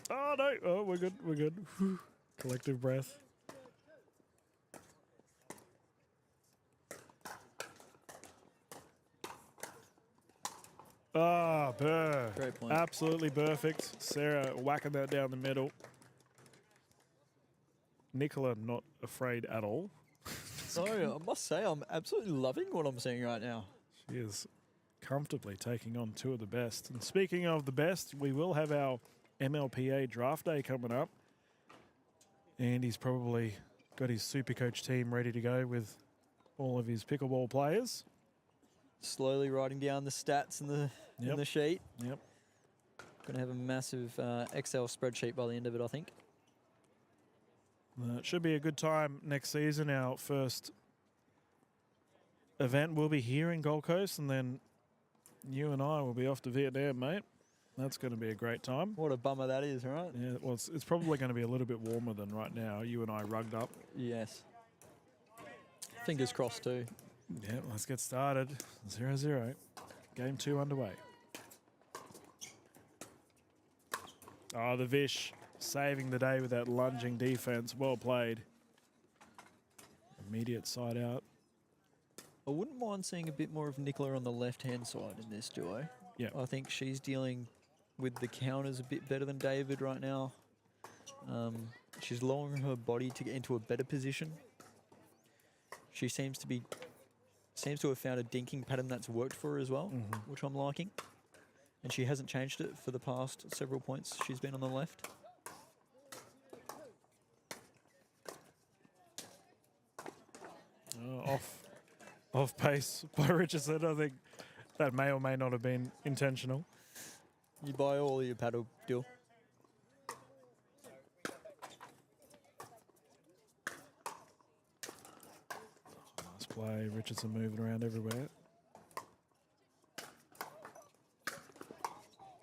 Oh, no. Oh, we're good. We're good. Whew. Collective breath. Ah, Burr. Great point. Absolutely perfect. Sarah whacking that down the middle. Nicola not afraid at all. So I must say, I'm absolutely loving what I'm seeing right now. She is comfortably taking on two of the best. And speaking of the best, we will have our MLPA draft day coming up. And he's probably got his super coach team ready to go with all of his pickleball players. Slowly writing down the stats in the sheet. Yep. Going to have a massive Excel spreadsheet by the end of it, I think. It should be a good time next season. Our first event will be here in Gold Coast, and then you and I will be off to Vietnam, mate. That's going to be a great time. What a bummer that is, right? Yeah, well, it's probably going to be a little bit warmer than right now. You and I rugged up. Yes. Fingers crossed too. Yeah, let's get started. 0-0. Game 2 underway. Oh, the Vish saving the day with that lunging defense. Well played. Immediate side out. I wouldn't mind seeing a bit more of Nicola on the left-hand side in this duo. Yeah. I think she's dealing with the counters a bit better than David right now. She's lowering her body to get into a better position. She seems to have found a dinking pattern that's worked for her as well, which I'm liking. And she hasn't changed it for the past several points she's been on the left. Off pace by Richardson. I think that may or may not have been intentional. You buy all your paddle deal. Nice play. Richardson moving around everywhere.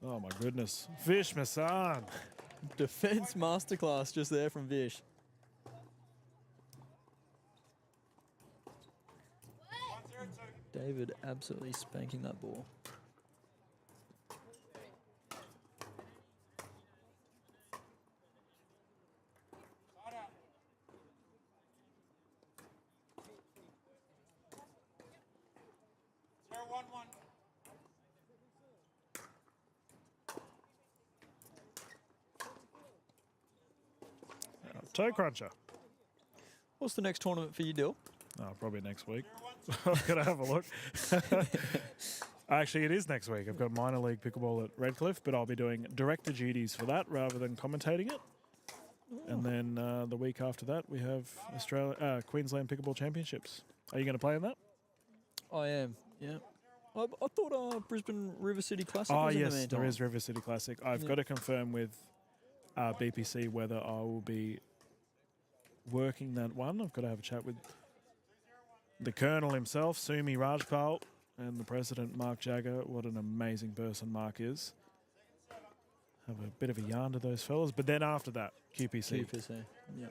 Oh my goodness. Vish Masan. Defense masterclass just there from Vish. David absolutely spanking that ball. Toe cruncher. What's the next tournament for you, Dill? Oh, probably next week. I've got to have a look. Actually, it is next week. I've got minor league pickleball at Redcliffe, but I'll be doing director duties for that rather than commentating it. And then the week after that, we have Queensland Pickleball Championships. Are you going to play in that? I am, yeah. I thought Brisbane River City Classic Oh, was in the yes, meantime. there is River City Classic. I've got to confirm with BPC whether I will be working that one. I've got to have a chat with the Colonel himself, Sumi Rajpal, and the President, Mark Jagger. What an amazing person Mark is. Have a bit of a yarn to those fellas. But then after that, QPC. QPC, yeah.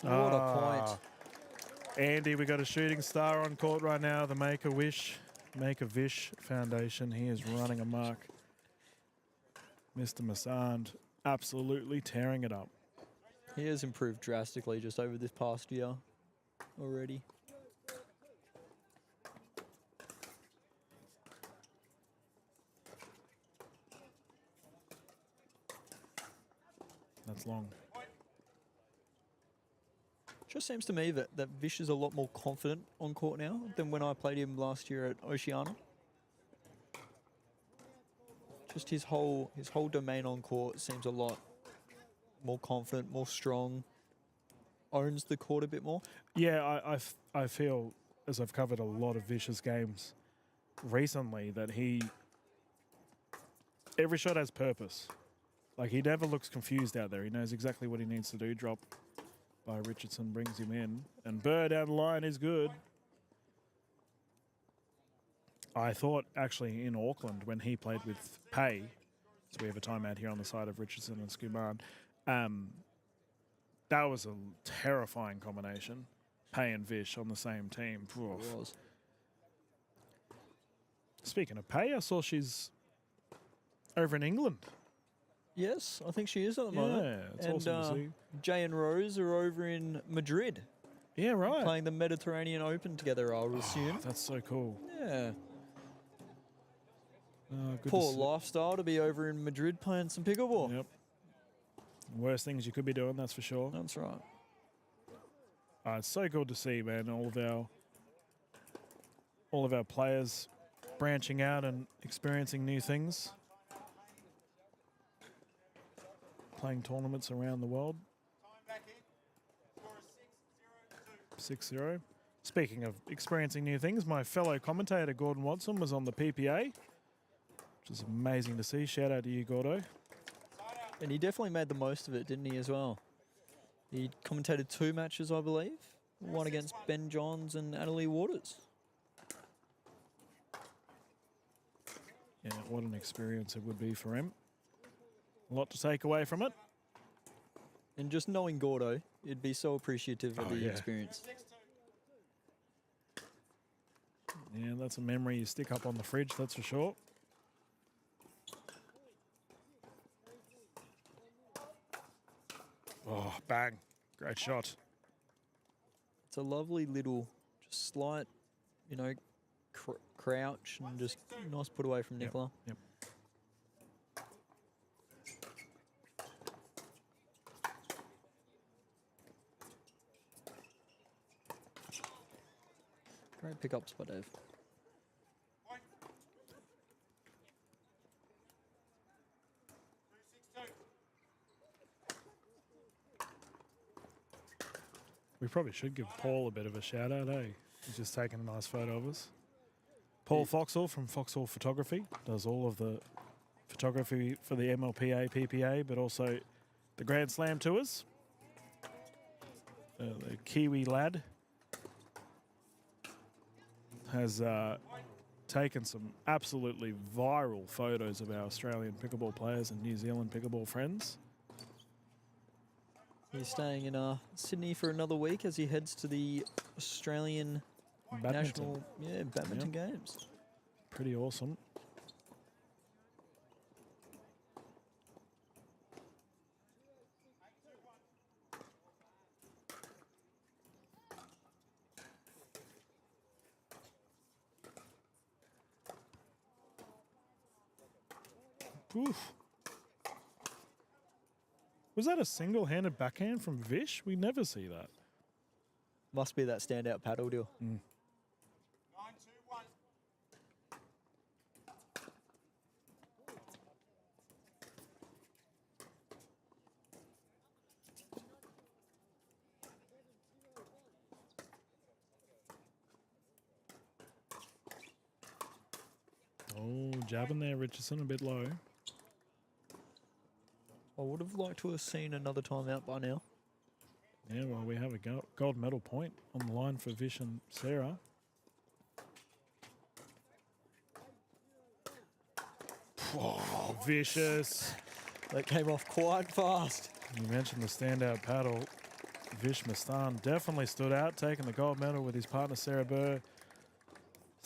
What a point. Andy, we got a shooting star on court right now, the Make-A-Wish Make a Vish Foundation. He is running amok. Mr. Massand absolutely tearing it up. He has improved drastically just over this past year already. That's long. Just seems to me that Vish is a lot more confident on court now than when I played him last year at Oceania. Just his whole domain on court seems a lot more confident, more strong, owns the court a bit more. Yeah, I feel, as I've covered a lot of Vish's games recently, that every shot has purpose. Like, he never looks confused out there. He knows exactly what he needs to do. Drop by Richardson brings him in. And Burr down the line is good. I thought, actually, in Auckland, when he played with Pay, so we have a timeout here on the side of Richardson and Skuman, that was a terrifying combination. Pay and Vish on the same team. Oof. It was. Speaking of Pay, I saw she's over in England. Yes, I think she is at the moment. Yeah, it's and awesome to see. Jay and Rose are over in Madrid Yeah, right. playing the Mediterranean Open together, I would assume. That's so cool. Yeah. Good Poor to see. lifestyle to be over in Madrid playing some pickleball. Yep. Worst things you could be doing, that's for sure. That's right. It's so good to see, man. All of our players branching out and experiencing new things. Playing tournaments around the world. 6-0. Speaking of experiencing new things, my fellow commentator Gordon Watson was on the PPA, which is amazing to see. Shout out to you, Gordo. And he definitely made the most of it, didn't he, as well? He commentated 2 matches, I believe. One against Ben Johns and Annalie Waters. Yeah, what an experience it would be for him. A lot to take away from it. And just knowing Gordo, you'd be so appreciative of the yeah. experience. Yeah, that's a memory you stick up on the fridge, that's for sure. Oh, bang. Great shot. It's a lovely little, just slight, crouch and just nice put away from Nicola. Yep. Great pickups by Dave. We probably should give Paul a bit of a shout out, eh? He's just taking a nice photo of us. Paul Foxall from Foxall Photography does all of the photography for the MLPA, PPA, but also the Grand Slam tours. The Kiwi lad has taken some absolutely viral photos of our Australian pickleball players and New Zealand pickleball friends. He's staying in Sydney for another week as he heads to the Australian Badminton. National Badminton Games. Pretty awesome. Oof. Was that a single-handed backhand from Vish? We never see that. Must be that standout paddle deal. 9-2-1. Oh, jabbing there, Richardson, a bit low. I would have liked to have seen another timeout by now. Yeah, well, we have a gold medal point on the line for Vish and Sarah. Oh, vicious. That came off quite fast. You mentioned the standout paddle. Vish Mastan definitely stood out, taking the gold medal with his partner Sarah Burr.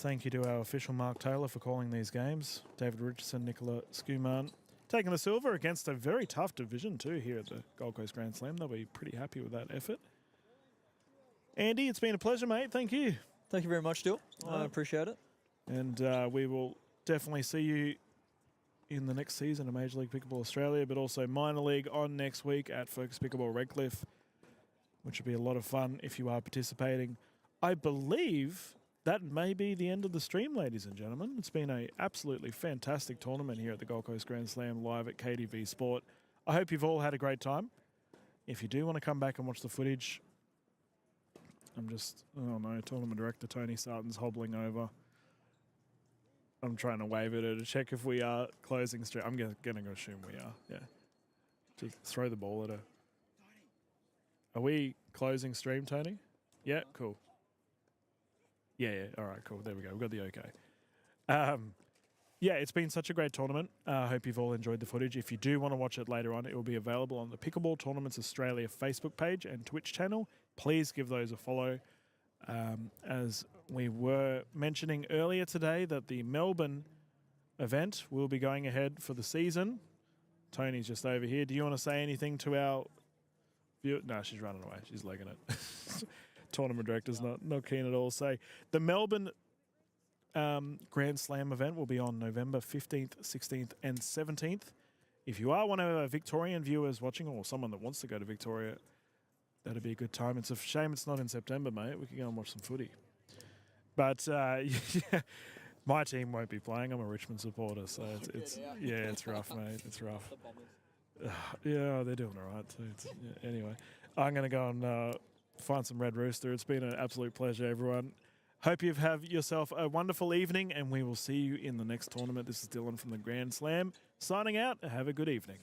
Thank you to our official Mark Taylor for calling these games. David Richardson, Nicola Skuman taking the silver against a very tough division too here at the Gold Coast Grand Slam. They'll be pretty happy with that effort. Andy, it's been a pleasure, mate. Thank you. Thank you very much, Dill. I appreciate it. And we will definitely see you in the next season of Major League Pickleball Australia, but also Minor League on next week at Focus Pickleball Redcliffe, which will be a lot of fun if you are participating. I believe that may be the end of the stream, ladies and gentlemen. It's been an absolutely fantastic tournament here at the Gold Coast Grand Slam live at KTV Sport. I hope you've all had a great time. If you do want to come back and watch the footage, oh no, tournament director Tony Sarton's hobbling over. I'm trying to wave at her to check if we are closing stream. I'm going to assume we are, yeah. Just throw the ball at her. Are we closing stream, Tony? Yeah, cool. Yeah, all right, cool. There we go. We've got the okay. Yeah, it's been such a great tournament. I hope you've all enjoyed the footage. If you do want to watch it later on, it will be available on the Pickleball Tournaments Australia Facebook page and Twitch channel. Please give those a follow. As we were mentioning earlier today that the Melbourne event will be going ahead for the season. Tony's just over here. Do you want to say anything to our viewer? No, she's running away. She's legging it. Tournament director's not keen at all. Say the Melbourne Grand Slam event will be on November 15th, 16th and 17th. If you are one of our Victorian viewers watching or someone that wants to go to Victoria, that'd be a good time. It's a shame it's not in September, mate. We could go and watch some footy. But yeah, my team won't be playing. I'm a Richmond supporter, so it's rough, mate. It's rough. Yeah, they're doing all right too. Anyway, I'm going to go and find some Red Rooster. It's been an absolute pleasure, everyone. Hope you have yourself a wonderful evening, and we will see you in the next tournament. This is Dylan from the Grand Slam, signing out. Have a good evening.